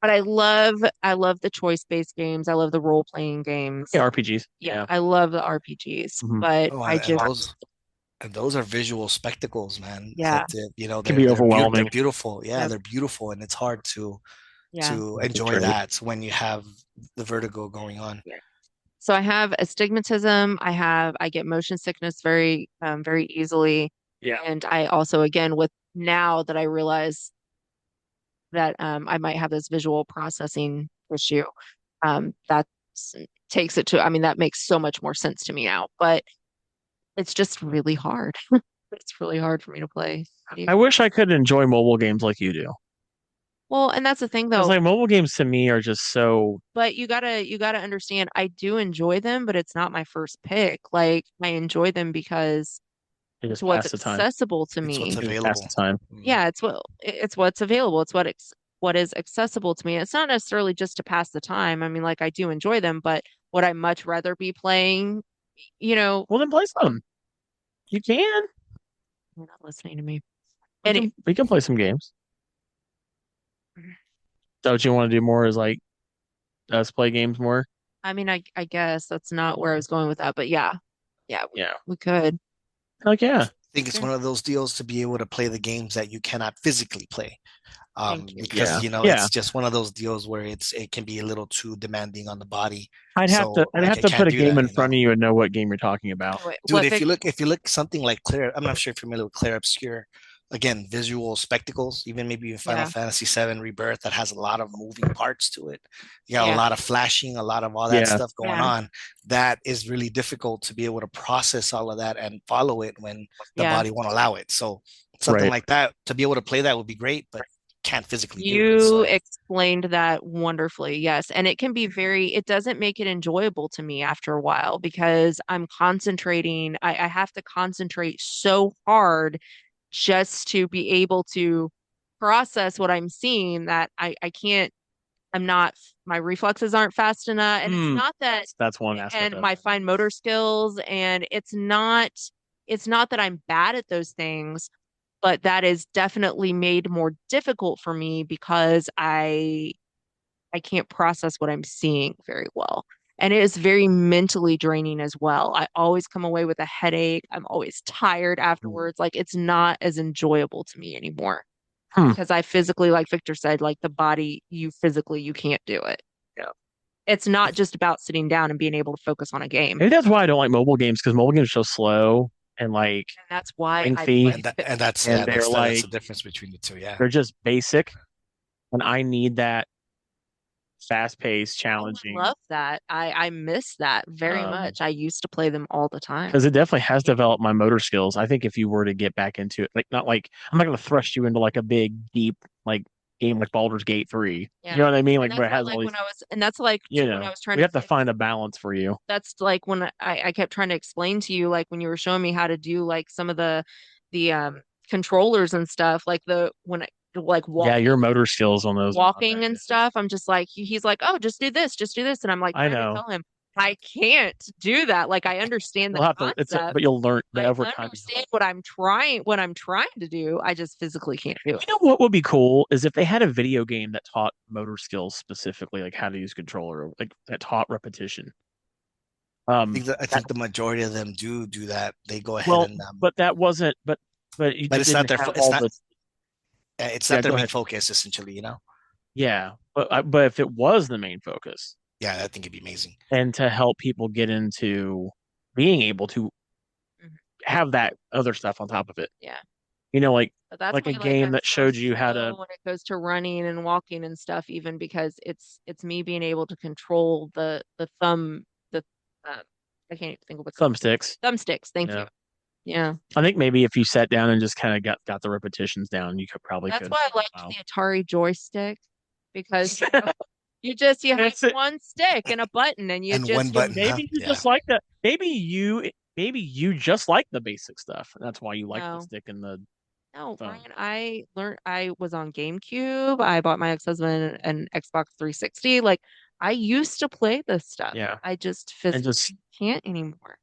[SPEAKER 3] But I love the choice-based games. I love the role-playing games.
[SPEAKER 2] Yeah, RPGs.
[SPEAKER 3] Yeah, I love the RPGs,
[SPEAKER 2] Mhm.
[SPEAKER 3] but
[SPEAKER 4] Oh,
[SPEAKER 3] I
[SPEAKER 4] and
[SPEAKER 3] just
[SPEAKER 4] those are visual spectacles, man.
[SPEAKER 3] Yeah.
[SPEAKER 2] Can be overwhelming.
[SPEAKER 4] They're beautiful. Yeah,
[SPEAKER 3] Yep.
[SPEAKER 4] they're beautiful, and it's hard to
[SPEAKER 3] yeah.
[SPEAKER 4] to
[SPEAKER 2] That's
[SPEAKER 4] enjoy
[SPEAKER 2] great.
[SPEAKER 4] that when you have the vertigo going on.
[SPEAKER 3] So I have astigmatism. I get motion sickness very easily.
[SPEAKER 2] Yeah.
[SPEAKER 3] And I also, again, with now that I realize that I might have this visual processing issue, that takes it to, I mean, that makes so much more sense to me now. But it's just really hard. It's really hard for me to play.
[SPEAKER 2] I wish I could enjoy mobile games like you do.
[SPEAKER 3] Well, and that's the thing
[SPEAKER 2] Because
[SPEAKER 3] though.
[SPEAKER 2] like mobile games to me are just so
[SPEAKER 3] But you gotta understand, I do enjoy them, but it's not my first pick. Like I enjoy them because
[SPEAKER 2] they
[SPEAKER 3] it's
[SPEAKER 2] just
[SPEAKER 3] what's
[SPEAKER 2] pass the time.
[SPEAKER 3] accessible to
[SPEAKER 4] It's what's
[SPEAKER 3] me.
[SPEAKER 2] They just pass the
[SPEAKER 4] available.
[SPEAKER 2] time.
[SPEAKER 3] Yeah, it's what's available. It's what is accessible to me. It's not necessarily just to pass the time. I mean, like I do enjoy them, but would I much rather be playing, you know,
[SPEAKER 2] Well, then play some. You can.
[SPEAKER 3] you're not listening to me.
[SPEAKER 2] We
[SPEAKER 3] And
[SPEAKER 2] can, we can play some games. So what you want to do more is like us play games more.
[SPEAKER 3] I mean, I guess that's not where I was going with that, but yeah. Yeah,
[SPEAKER 2] Yeah.
[SPEAKER 3] we could.
[SPEAKER 2] Like yeah.
[SPEAKER 4] I think it's
[SPEAKER 3] Sure.
[SPEAKER 4] one of those deals to be able to play the games that you cannot physically play.
[SPEAKER 3] Thank you.
[SPEAKER 4] Because
[SPEAKER 2] Yeah.
[SPEAKER 4] you know
[SPEAKER 2] Yeah.
[SPEAKER 4] it's just one of those deals where it can be a little too demanding on the body.
[SPEAKER 2] I'd have
[SPEAKER 4] So
[SPEAKER 2] I'd
[SPEAKER 4] like
[SPEAKER 2] have
[SPEAKER 4] I
[SPEAKER 2] to
[SPEAKER 4] can't
[SPEAKER 2] put a
[SPEAKER 4] do
[SPEAKER 2] game
[SPEAKER 4] that,
[SPEAKER 2] in front of you and know what game you're talking about.
[SPEAKER 3] Anyway,
[SPEAKER 4] Dude,
[SPEAKER 3] what
[SPEAKER 4] if you look something like Claire, I'm not sure if you're familiar with Claire Obscure. Again, visual spectacles, even maybe in Final
[SPEAKER 3] Yeah.
[SPEAKER 4] Fantasy VII Rebirth, that has a lot of moving parts to it. You got a
[SPEAKER 3] Yeah.
[SPEAKER 4] lot of flashing, a lot of all that
[SPEAKER 2] Yeah.
[SPEAKER 4] stuff going
[SPEAKER 3] Yeah.
[SPEAKER 4] on. That is really difficult to be able to process all of that and follow it when the
[SPEAKER 3] Yeah.
[SPEAKER 4] body won't allow it. So something
[SPEAKER 2] Right.
[SPEAKER 4] like that to be able to play that would be great, but can't physically do it.
[SPEAKER 3] You
[SPEAKER 4] So
[SPEAKER 3] explained that wonderfully, yes. And it can be it doesn't make it enjoyable to me after a while because I'm concentrating. I have to concentrate so hard just to be able to process what I'm seeing that I can't, I'm not, my reflexes aren't fast enough. And it's
[SPEAKER 2] Mm.
[SPEAKER 3] not that,
[SPEAKER 2] That's one aspect
[SPEAKER 3] and
[SPEAKER 2] of
[SPEAKER 3] my
[SPEAKER 2] it.
[SPEAKER 3] fine motor skills, and it's not that I'm bad at those things, but that is definitely made more difficult for me because I can't process what I'm seeing very well. And it is very mentally draining as well. I always come away with a headache. I'm always tired afterwards. Like it's not as enjoyable to me anymore
[SPEAKER 2] Hmm.
[SPEAKER 3] because I physically, like Victor said, like the body, you can't do it.
[SPEAKER 2] Yeah.
[SPEAKER 3] It's not just about sitting down and being able to focus on a game.
[SPEAKER 2] Maybe that's why I don't like mobile games because mobile games are so slow and like
[SPEAKER 3] And that's why I
[SPEAKER 2] lengthy
[SPEAKER 3] play.
[SPEAKER 4] and that's
[SPEAKER 2] and
[SPEAKER 4] yeah,
[SPEAKER 2] they're
[SPEAKER 4] that's
[SPEAKER 2] like
[SPEAKER 4] the difference between the two. Yeah.
[SPEAKER 2] they're just basic and I need that fast-paced,
[SPEAKER 3] I
[SPEAKER 2] challenging.
[SPEAKER 3] love that. I miss that very much. I used to play them all the time.
[SPEAKER 2] Because it definitely has developed my motor skills. I think if you were to get back into it, like not like I'm not going to thrust you into like a big, deep like game like Baldur's Gate 3.
[SPEAKER 3] Yeah.
[SPEAKER 2] You know what I mean? Like
[SPEAKER 3] And
[SPEAKER 2] where it
[SPEAKER 3] that's
[SPEAKER 2] has
[SPEAKER 3] why,
[SPEAKER 2] all
[SPEAKER 3] like
[SPEAKER 2] these,
[SPEAKER 3] when I was, and that's like
[SPEAKER 2] you
[SPEAKER 3] too, when
[SPEAKER 2] know,
[SPEAKER 3] I was trying
[SPEAKER 2] we
[SPEAKER 3] to
[SPEAKER 2] have to find a balance for you.
[SPEAKER 3] that's like when I kept trying to explain to you, like when you were showing me how to do like some of the controllers and stuff, like when I like
[SPEAKER 2] Yeah, your motor skills on those.
[SPEAKER 3] walking and stuff. I'm just like he's like, oh, just do this, just do this, and I'm like
[SPEAKER 2] I
[SPEAKER 3] trying to
[SPEAKER 2] know.
[SPEAKER 3] tell him I can't do that. Like I understand the
[SPEAKER 2] You'll have to,
[SPEAKER 3] concept.
[SPEAKER 2] but you'll learn
[SPEAKER 3] I
[SPEAKER 2] over time.
[SPEAKER 3] understand what I'm trying to do. I just physically can't do
[SPEAKER 2] You
[SPEAKER 3] it.
[SPEAKER 2] know what would be cool is if they had a video game that taught motor skills specifically, like how to use controller, like that taught repetition.
[SPEAKER 4] I think the majority of them do that. They go ahead
[SPEAKER 2] Well,
[SPEAKER 4] and
[SPEAKER 2] but that wasn't, but you
[SPEAKER 4] but it's not
[SPEAKER 2] didn't
[SPEAKER 4] their
[SPEAKER 2] have
[SPEAKER 4] it's
[SPEAKER 2] all
[SPEAKER 4] not
[SPEAKER 2] the,
[SPEAKER 4] it's
[SPEAKER 2] yeah,
[SPEAKER 4] not their
[SPEAKER 2] go
[SPEAKER 4] main
[SPEAKER 2] ahead.
[SPEAKER 4] focus essentially, you know.
[SPEAKER 2] Yeah, but if it was the main focus
[SPEAKER 4] Yeah, I think it'd be amazing.
[SPEAKER 2] and to help people get into being able to
[SPEAKER 3] Mhm.
[SPEAKER 2] have that other stuff on top of it,
[SPEAKER 3] Yeah.
[SPEAKER 2] you know, like
[SPEAKER 3] But that's
[SPEAKER 2] like a
[SPEAKER 3] why, like,
[SPEAKER 2] game
[SPEAKER 3] I'm
[SPEAKER 2] that
[SPEAKER 3] so
[SPEAKER 2] showed you how
[SPEAKER 3] slow
[SPEAKER 2] to,
[SPEAKER 3] when it goes to running and walking and stuff, even because it's me being able to control the thumb, the I can't even think of what's
[SPEAKER 2] thumbsticks.
[SPEAKER 3] thumbsticks. Thank
[SPEAKER 2] Yeah.
[SPEAKER 3] you. Yeah,
[SPEAKER 2] I think maybe if you sat down and just kind of got the repetitions down, you could probably
[SPEAKER 3] that's
[SPEAKER 2] could.
[SPEAKER 3] why I liked
[SPEAKER 2] Wow.
[SPEAKER 3] the Atari joystick because you have
[SPEAKER 2] That's it.
[SPEAKER 3] one stick and a button and
[SPEAKER 4] And one button, huh?
[SPEAKER 2] Maybe you
[SPEAKER 4] Yeah.
[SPEAKER 2] just like that. Maybe you just like the basic stuff. That's why you like the
[SPEAKER 3] No.
[SPEAKER 2] stick and the
[SPEAKER 3] No,
[SPEAKER 2] phone.
[SPEAKER 3] Ryan, I was on GameCube. I bought my ex-husband an Xbox 360. Like I used to play this stuff.
[SPEAKER 2] Yeah.
[SPEAKER 3] I just
[SPEAKER 2] And
[SPEAKER 3] physically
[SPEAKER 2] just
[SPEAKER 3] can't anymore.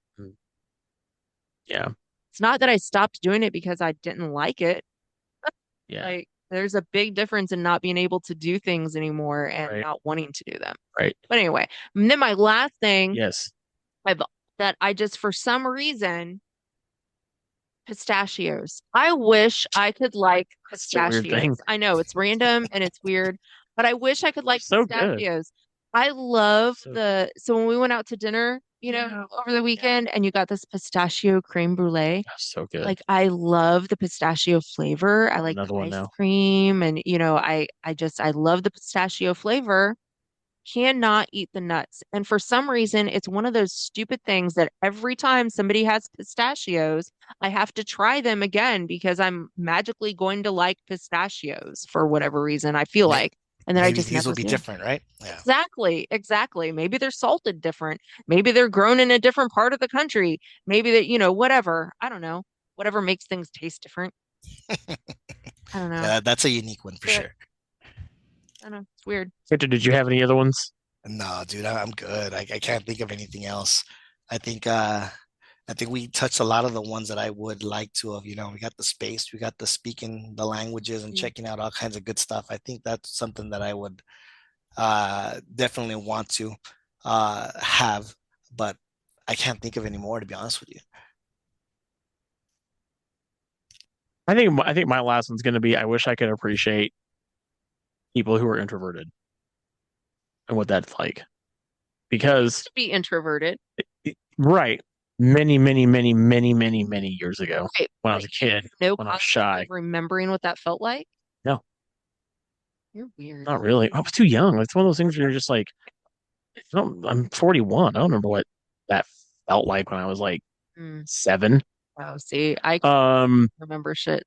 [SPEAKER 2] yeah.
[SPEAKER 3] It's not that I stopped doing it because I didn't like it.
[SPEAKER 2] Yeah.
[SPEAKER 3] Like there's a big difference in not being able to do things anymore and
[SPEAKER 2] Right.
[SPEAKER 3] not wanting to do them.
[SPEAKER 2] Right.
[SPEAKER 3] But anyway, and then my last thing
[SPEAKER 2] Yes.
[SPEAKER 3] that I just for some reason pistachios. I wish I could like
[SPEAKER 2] It's a weird thing.
[SPEAKER 3] pistachios. I know it's random and it's weird, but I wish I could like
[SPEAKER 2] So good.
[SPEAKER 3] pistachios. I love
[SPEAKER 2] So
[SPEAKER 3] so when we went out to dinner, over the weekend and you got this pistachio creme brulee,
[SPEAKER 2] so good.
[SPEAKER 3] like I love the pistachio flavor. I like the
[SPEAKER 2] Another one
[SPEAKER 3] ice
[SPEAKER 2] now.
[SPEAKER 3] cream and I love the pistachio flavor. Cannot eat the nuts. And for some reason, it's one of those stupid things that every time somebody has pistachios, I have to try them again because I'm magically going to like pistachios for whatever reason, I feel
[SPEAKER 4] May-
[SPEAKER 3] like. And then I
[SPEAKER 4] Maybe
[SPEAKER 3] just
[SPEAKER 4] these will
[SPEAKER 3] never
[SPEAKER 4] be
[SPEAKER 3] do.
[SPEAKER 4] different, right? Yeah.
[SPEAKER 3] Exactly, exactly. Maybe they're salted different. Maybe they're grown in a different part of the country. Maybe that, whatever. I don't know. Whatever makes things taste different. I don't know.
[SPEAKER 4] Yeah, that's a unique one for
[SPEAKER 3] But
[SPEAKER 4] sure.
[SPEAKER 3] I don't know. It's weird.
[SPEAKER 2] Victor, did you have any other ones?
[SPEAKER 4] No, dude, I'm good. I can't think of anything else. I think I think we touched a lot of the ones that I would like to have, we got the space, we got the speaking the languages and
[SPEAKER 3] Mm.
[SPEAKER 4] checking out all kinds of good stuff. I think that's something that I would definitely want to have, but I can't think of any more to be honest with you.
[SPEAKER 2] I think my last one's going to be I wish I could appreciate people who are introverted and what that's like. Because
[SPEAKER 3] To be introverted.
[SPEAKER 2] right, many years ago
[SPEAKER 3] Right,
[SPEAKER 2] when I
[SPEAKER 3] but
[SPEAKER 2] was a kid,
[SPEAKER 3] no
[SPEAKER 2] when I was
[SPEAKER 3] concept of
[SPEAKER 2] shy.
[SPEAKER 3] remembering what that felt like.
[SPEAKER 2] No,
[SPEAKER 3] You're weird.
[SPEAKER 2] not really. I was too young. It's one of those things where you're just like, I'm 41. I don't remember what that felt like when I was like
[SPEAKER 3] Mm.
[SPEAKER 2] 7.
[SPEAKER 3] Oh, see, I can't
[SPEAKER 2] Um,
[SPEAKER 3] remember shit.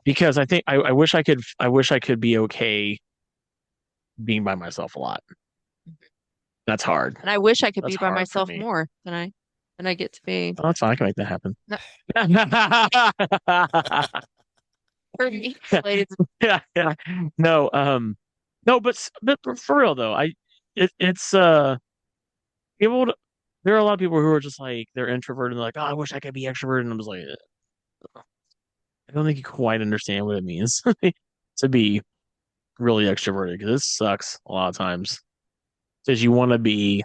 [SPEAKER 2] because I think I wish I could be okay being by myself a lot. That's hard.
[SPEAKER 3] And I wish I could
[SPEAKER 2] That's
[SPEAKER 3] be by
[SPEAKER 2] hard for
[SPEAKER 3] myself
[SPEAKER 2] me.
[SPEAKER 3] more than I get to be.
[SPEAKER 2] Oh, that's fine. I can make that happen.
[SPEAKER 3] No, for me, ladies.
[SPEAKER 2] Yeah, yeah. No, no, but for real though, it's people. There are a lot of people who are just like they're introverted and they're like, oh, I wish I could be extroverted, and I'm just like, I don't think you quite understand what it means to be really extroverted because it sucks a lot of times. Because you want to be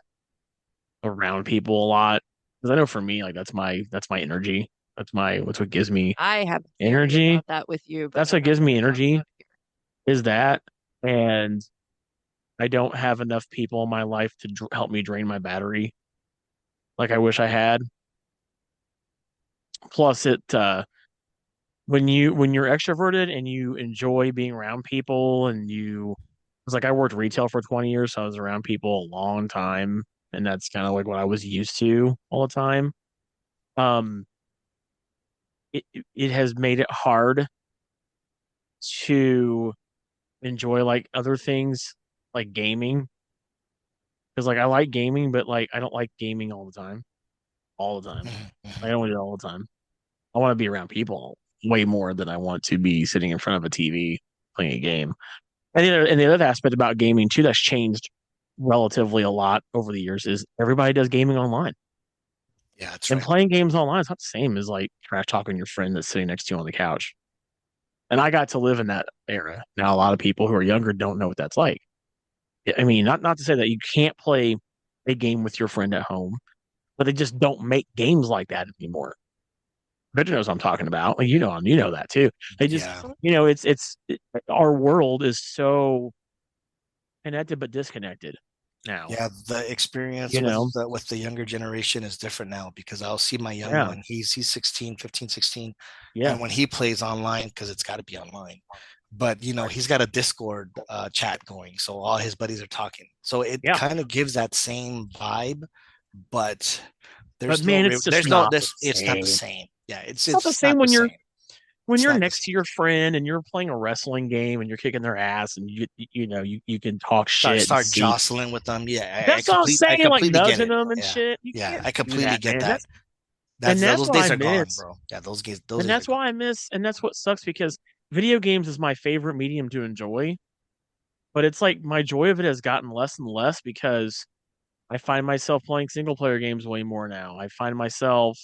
[SPEAKER 2] around people a lot. Because I know for me, like that's my energy. That's what gives me
[SPEAKER 3] I have a theory
[SPEAKER 2] energy.
[SPEAKER 3] about that with you, but
[SPEAKER 2] That's
[SPEAKER 3] I'm
[SPEAKER 2] what
[SPEAKER 3] not
[SPEAKER 2] gives me
[SPEAKER 3] going to talk
[SPEAKER 2] energy
[SPEAKER 3] about it
[SPEAKER 2] is that. And I don't have enough people in my life to help me drain my battery like I wish I had. Plus, when you're extroverted and you enjoy being around people and it's like I worked retail for 20 years, so I was around people a long time, and that's kind of like what I was used to all the time. Um, it has made it hard to enjoy like other things like gaming because like I like gaming, but like I don't like gaming all the time. All the time.
[SPEAKER 4] Mhm,
[SPEAKER 2] I
[SPEAKER 4] mhm.
[SPEAKER 2] don't do it all the time. I want to be around people way more than I want to be sitting in front of a TV playing a game. And the other aspect about gaming too that's changed relatively a lot over the years is everybody does gaming online.
[SPEAKER 4] Yeah, that's
[SPEAKER 2] And
[SPEAKER 4] right.
[SPEAKER 2] playing games online is not the same as like trash talking your friend that's sitting next to you on the couch. And I got to live in that era. Now a lot of people who are younger don't know what that's like. I mean, not to say that you can't play a game with your friend at home, but they just don't make games like that anymore. Victor knows what I'm talking about. Like, you know that too. They just,
[SPEAKER 4] Yeah.
[SPEAKER 2] our world is so connected but disconnected now.
[SPEAKER 4] Yeah, the experience
[SPEAKER 2] You know,
[SPEAKER 4] with the younger generation is different now because I'll see my young
[SPEAKER 2] yeah,
[SPEAKER 4] one. He's 16, 15, 16,
[SPEAKER 2] yeah,
[SPEAKER 4] and when he plays online because it's got to be online. But
[SPEAKER 2] right,
[SPEAKER 4] he's got a Discord chat going, so all his buddies are talking. So it
[SPEAKER 2] yeah.
[SPEAKER 4] kind of gives that same vibe, but
[SPEAKER 2] But man, it's just
[SPEAKER 4] there's no
[SPEAKER 2] not the
[SPEAKER 4] this it's not the
[SPEAKER 2] same.
[SPEAKER 4] same. Yeah,
[SPEAKER 2] It's not the
[SPEAKER 4] it's
[SPEAKER 2] same
[SPEAKER 4] not the
[SPEAKER 2] when you're
[SPEAKER 4] same.
[SPEAKER 2] when
[SPEAKER 4] It's
[SPEAKER 2] you're
[SPEAKER 4] not the
[SPEAKER 2] next
[SPEAKER 4] same.
[SPEAKER 2] to your friend and you're playing a wrestling game and you're kicking their ass and you can talk
[SPEAKER 4] Start
[SPEAKER 2] shit and
[SPEAKER 4] start
[SPEAKER 2] see.
[SPEAKER 4] jostling with them. Yeah,
[SPEAKER 2] That's what I'm
[SPEAKER 4] I
[SPEAKER 2] saying, like
[SPEAKER 4] completely get
[SPEAKER 2] nudging
[SPEAKER 4] it.
[SPEAKER 2] them and
[SPEAKER 4] Yeah,
[SPEAKER 2] shit. You
[SPEAKER 4] yeah,
[SPEAKER 2] can't
[SPEAKER 4] I
[SPEAKER 2] do
[SPEAKER 4] completely
[SPEAKER 2] that,
[SPEAKER 4] get
[SPEAKER 2] man.
[SPEAKER 4] that.
[SPEAKER 2] And that's
[SPEAKER 4] Those
[SPEAKER 2] what I
[SPEAKER 4] days are gone,
[SPEAKER 2] miss.
[SPEAKER 4] bro. Yeah, those
[SPEAKER 2] And
[SPEAKER 4] days are
[SPEAKER 2] that's
[SPEAKER 4] gone.
[SPEAKER 2] why I miss, and that's what sucks because video games is my favorite medium to enjoy. But it's like my joy of it has gotten less and less because I find myself playing single player games way more now. I find myself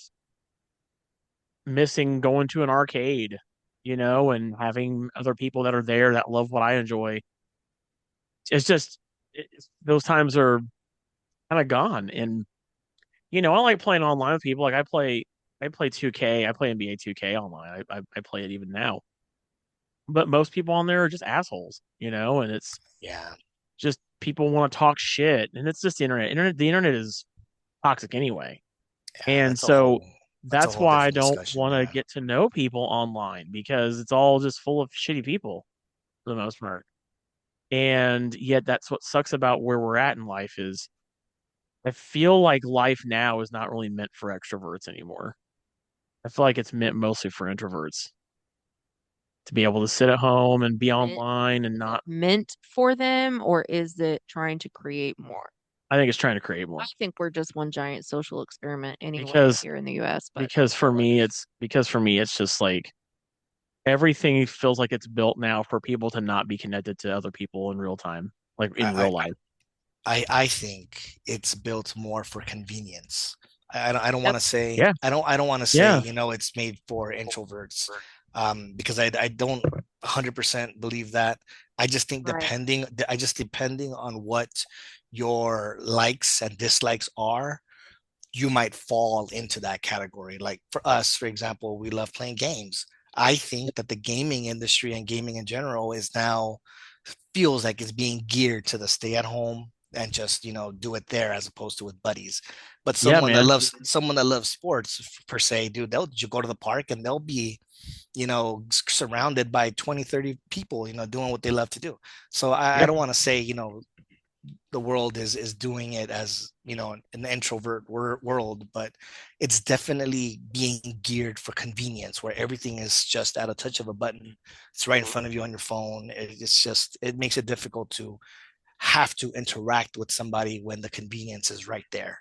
[SPEAKER 2] missing going to an arcade, and having other people that are there that love what I enjoy. It's just those times are kind of gone. And I like playing online with people. Like I play 2K. I play NBA 2K online. I play it even now. But most people on there are just assholes, and it's
[SPEAKER 4] Yeah,
[SPEAKER 2] just people want to talk shit, and it's just the internet. The internet is toxic anyway.
[SPEAKER 4] Yeah,
[SPEAKER 2] And so
[SPEAKER 4] that's a
[SPEAKER 2] that's
[SPEAKER 4] whole
[SPEAKER 2] why I
[SPEAKER 4] different
[SPEAKER 2] don't
[SPEAKER 4] discussion.
[SPEAKER 2] want to
[SPEAKER 4] Yeah.
[SPEAKER 2] get to know people online because it's all just full of shitty people for the most part. And yet that's what sucks about where we're at in life is I feel like life now is not really meant for extroverts anymore. I feel like it's meant mostly for introverts to be able to sit at home and be
[SPEAKER 3] Meant,
[SPEAKER 2] online and
[SPEAKER 3] is it
[SPEAKER 2] not.
[SPEAKER 3] meant for them or is it trying to create more?
[SPEAKER 2] I think it's trying to create more
[SPEAKER 3] I think we're just one giant social experiment anyway
[SPEAKER 2] because
[SPEAKER 3] here in the US, but
[SPEAKER 2] for me it's just like everything feels like it's built now for people to not be connected to other people in real time, like in
[SPEAKER 4] I,
[SPEAKER 2] real life.
[SPEAKER 4] I think it's built more for convenience. I don't want
[SPEAKER 3] yep.
[SPEAKER 4] to say
[SPEAKER 2] Yeah,
[SPEAKER 4] I don't want to say
[SPEAKER 2] yeah,
[SPEAKER 4] it's made for introverts, because I don't 100% believe that. I just think
[SPEAKER 3] Right.
[SPEAKER 4] depending on what your likes and dislikes are, you might fall into that category. Like for us, for example, we love playing games. I think that the gaming industry and gaming in general is now feels like it's being geared to the stay at home and just do it there as opposed to with buddies. But
[SPEAKER 2] yeah, man.
[SPEAKER 4] someone that loves sports per se, dude, they'll go to the park and they'll be surrounded by 20, 30 people doing what they love to do. So I
[SPEAKER 2] Yeah,
[SPEAKER 4] don't want to say the world is doing it as an introvert world, but it's definitely being geared for convenience where everything is just at a touch of a button. It's right in front of you on your phone. It makes it difficult to have to interact with somebody when the convenience is right there.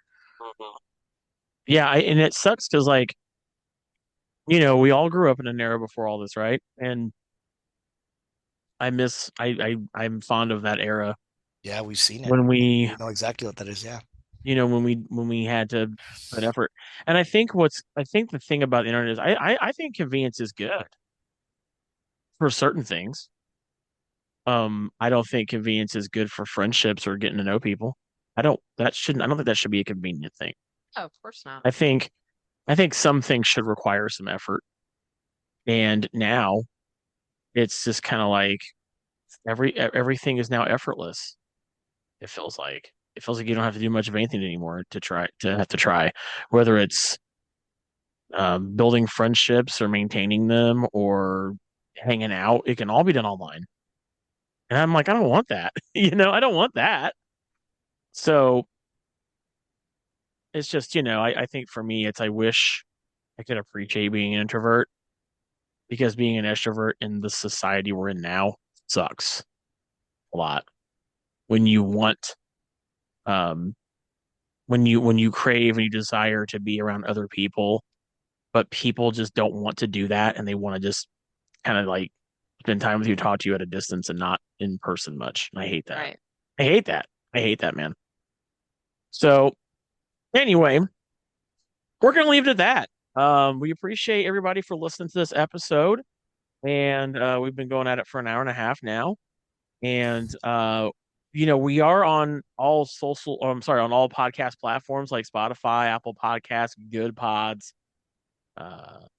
[SPEAKER 2] yeah. And it sucks because like we all grew up in an era before all this, right? And I'm fond of that era
[SPEAKER 4] Yeah, we've seen it.
[SPEAKER 2] when we
[SPEAKER 4] We know exactly what that is. Yeah.
[SPEAKER 2] when we had to put effort. And I think the thing about the internet is I think convenience is good for certain things. I don't think convenience is good for friendships or getting to know people. I don't think that should be a convenient thing.
[SPEAKER 3] Oh, of course not.
[SPEAKER 2] I think I think some things should require some effort. And now it's just kind of like everything is now effortless. It feels like you don't have to do much of anything anymore to try, whether it's building friendships or maintaining them or hanging out. It can all be done online. And I'm like, I don't want that. I don't want that. So it's just, I think for me, I wish I could appreciate being an introvert because being an extrovert in the society we're in now sucks a lot. When you want, um, when you crave and you desire to be around other people, but people just don't want to do that and they want to just kind of like spend time with you, talk to you at a distance and not in person much. And I hate that.
[SPEAKER 3] Right.
[SPEAKER 2] I hate that. I hate that, man. So anyway, we're gonna leave it at that. We appreciate everybody for listening to this episode, and we've been going at it for an hour and a half now. And we are on all on all podcast platforms like Spotify, Apple Podcasts, Good Pods,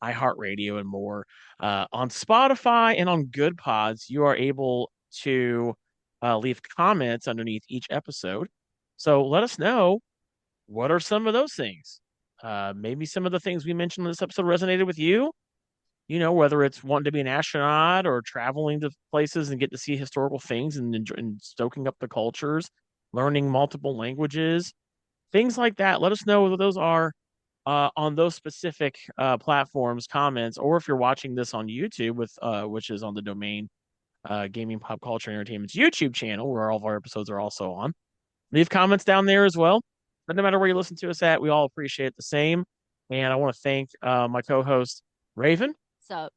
[SPEAKER 2] iHeartRadio, and more. On Spotify and on Good Pods, you are able to leave comments underneath each episode. So let us know what are some of those things. Maybe some of the things we mentioned in this episode resonated with you. Whether it's wanting to be an astronaut or traveling to places and get to see historical things and stoking up the cultures, learning multiple languages, things like that. Let us know what those are on those specific platforms, comments, or if you're watching this on YouTube which is on the domain Gaming Pop Culture Entertainment's YouTube channel, where all of our episodes are also on. Leave comments down there as well. But no matter where you listen to us at, we all appreciate the same. And I want to thank my co-host Raven
[SPEAKER 3] So,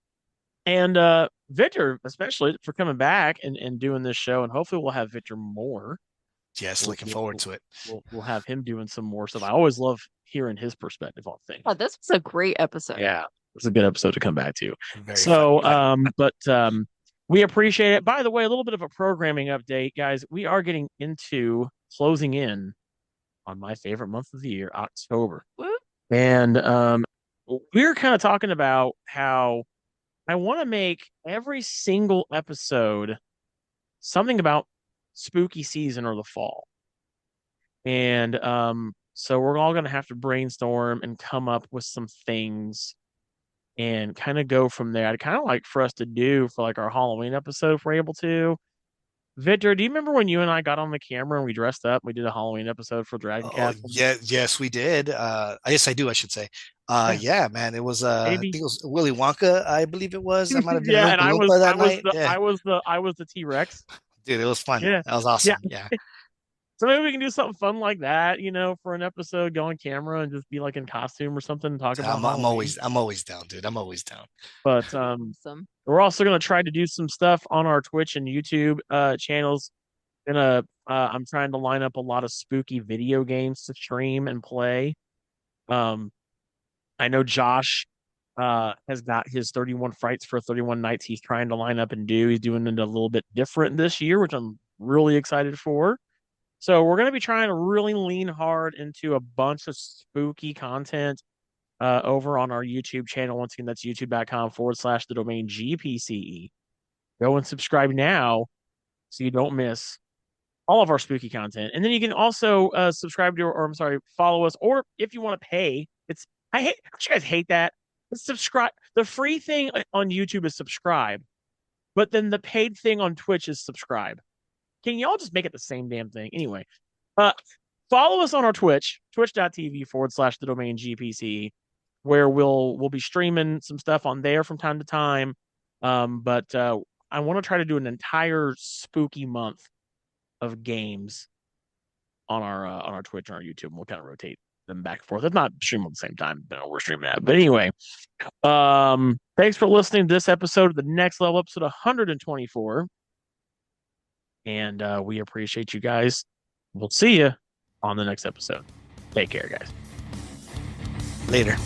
[SPEAKER 2] and Victor, especially for coming back and doing this show. And hopefully we'll have Victor more.
[SPEAKER 4] Yes,
[SPEAKER 2] We'll,
[SPEAKER 4] looking
[SPEAKER 2] we'll,
[SPEAKER 4] forward to it.
[SPEAKER 2] we'll have him doing some more stuff. I always love hearing his perspective on things.
[SPEAKER 3] oh, this was a great episode.
[SPEAKER 2] Yeah, it's a good episode to come back to.
[SPEAKER 4] Very
[SPEAKER 2] So,
[SPEAKER 4] fun.
[SPEAKER 2] we appreciate it. By the way, a little bit of a programming update, guys. We are getting into closing in on my favorite month of the year, October.
[SPEAKER 3] Woo.
[SPEAKER 2] And we're kind of talking about how I want to make every single episode something about spooky season or the fall. And so we're all going to have to brainstorm and come up with some things and kind of go from there. I'd kind of like for us to do for like our Halloween episode if we're able to. Victor, do you remember when you and I got on the camera and we dressed up? We did a Halloween episode for Dragon
[SPEAKER 4] Oh,
[SPEAKER 2] Castle.
[SPEAKER 4] yeah, yes, we did. Yes, I do, I should say.
[SPEAKER 2] Yeah.
[SPEAKER 4] Yeah, man, it was I
[SPEAKER 2] Maybe.
[SPEAKER 4] think it was Willy Wonka, I believe it was. I might have been
[SPEAKER 2] Yeah, and
[SPEAKER 4] Oompa Loompa that night. Yeah,
[SPEAKER 2] I was the T-Rex.
[SPEAKER 4] dude, it was fun.
[SPEAKER 2] Yeah.
[SPEAKER 4] That was
[SPEAKER 2] Yeah.
[SPEAKER 4] awesome. Yeah.
[SPEAKER 2] So maybe we can do something fun like that, for an episode, go on camera and just be like in costume or something and talk about
[SPEAKER 4] I'm
[SPEAKER 2] Halloween.
[SPEAKER 4] I'm always down, dude. I'm always down.
[SPEAKER 2] But
[SPEAKER 3] Awesome.
[SPEAKER 2] we're also gonna try to do some stuff on our Twitch and YouTube channels. I'm trying to line up a lot of spooky video games to stream and play. I know Josh has got his 31 Frights for 31 Nights he's trying to line up and do. He's doing it a little bit different this year, which I'm really excited for. So we're going to be trying to really lean hard into a bunch of spooky content over on our YouTube channel. Once again, that's youtube.com/the domain GPCE. Go and subscribe now so you don't miss all of our spooky content. And then you can also subscribe to, or I'm sorry, follow us. Or if you want to pay, don't you guys hate that? Subscribe. The free thing on YouTube is subscribe, but then the paid thing on Twitch is subscribe. Can y'all just make it the same damn thing? Anyway, follow us on our Twitch, twitch.tv/the domain GPC, where we'll be streaming some stuff on there from time to time. But I want to try to do an entire spooky month of games on our Twitch and our YouTube. And we'll kind of rotate them back and forth. If not stream at the same time, we're streaming that. But anyway, thanks for listening to this episode of the Next Level, episode 124. And we appreciate you guys. We'll see you on the next episode. Take care, guys.
[SPEAKER 4] Later.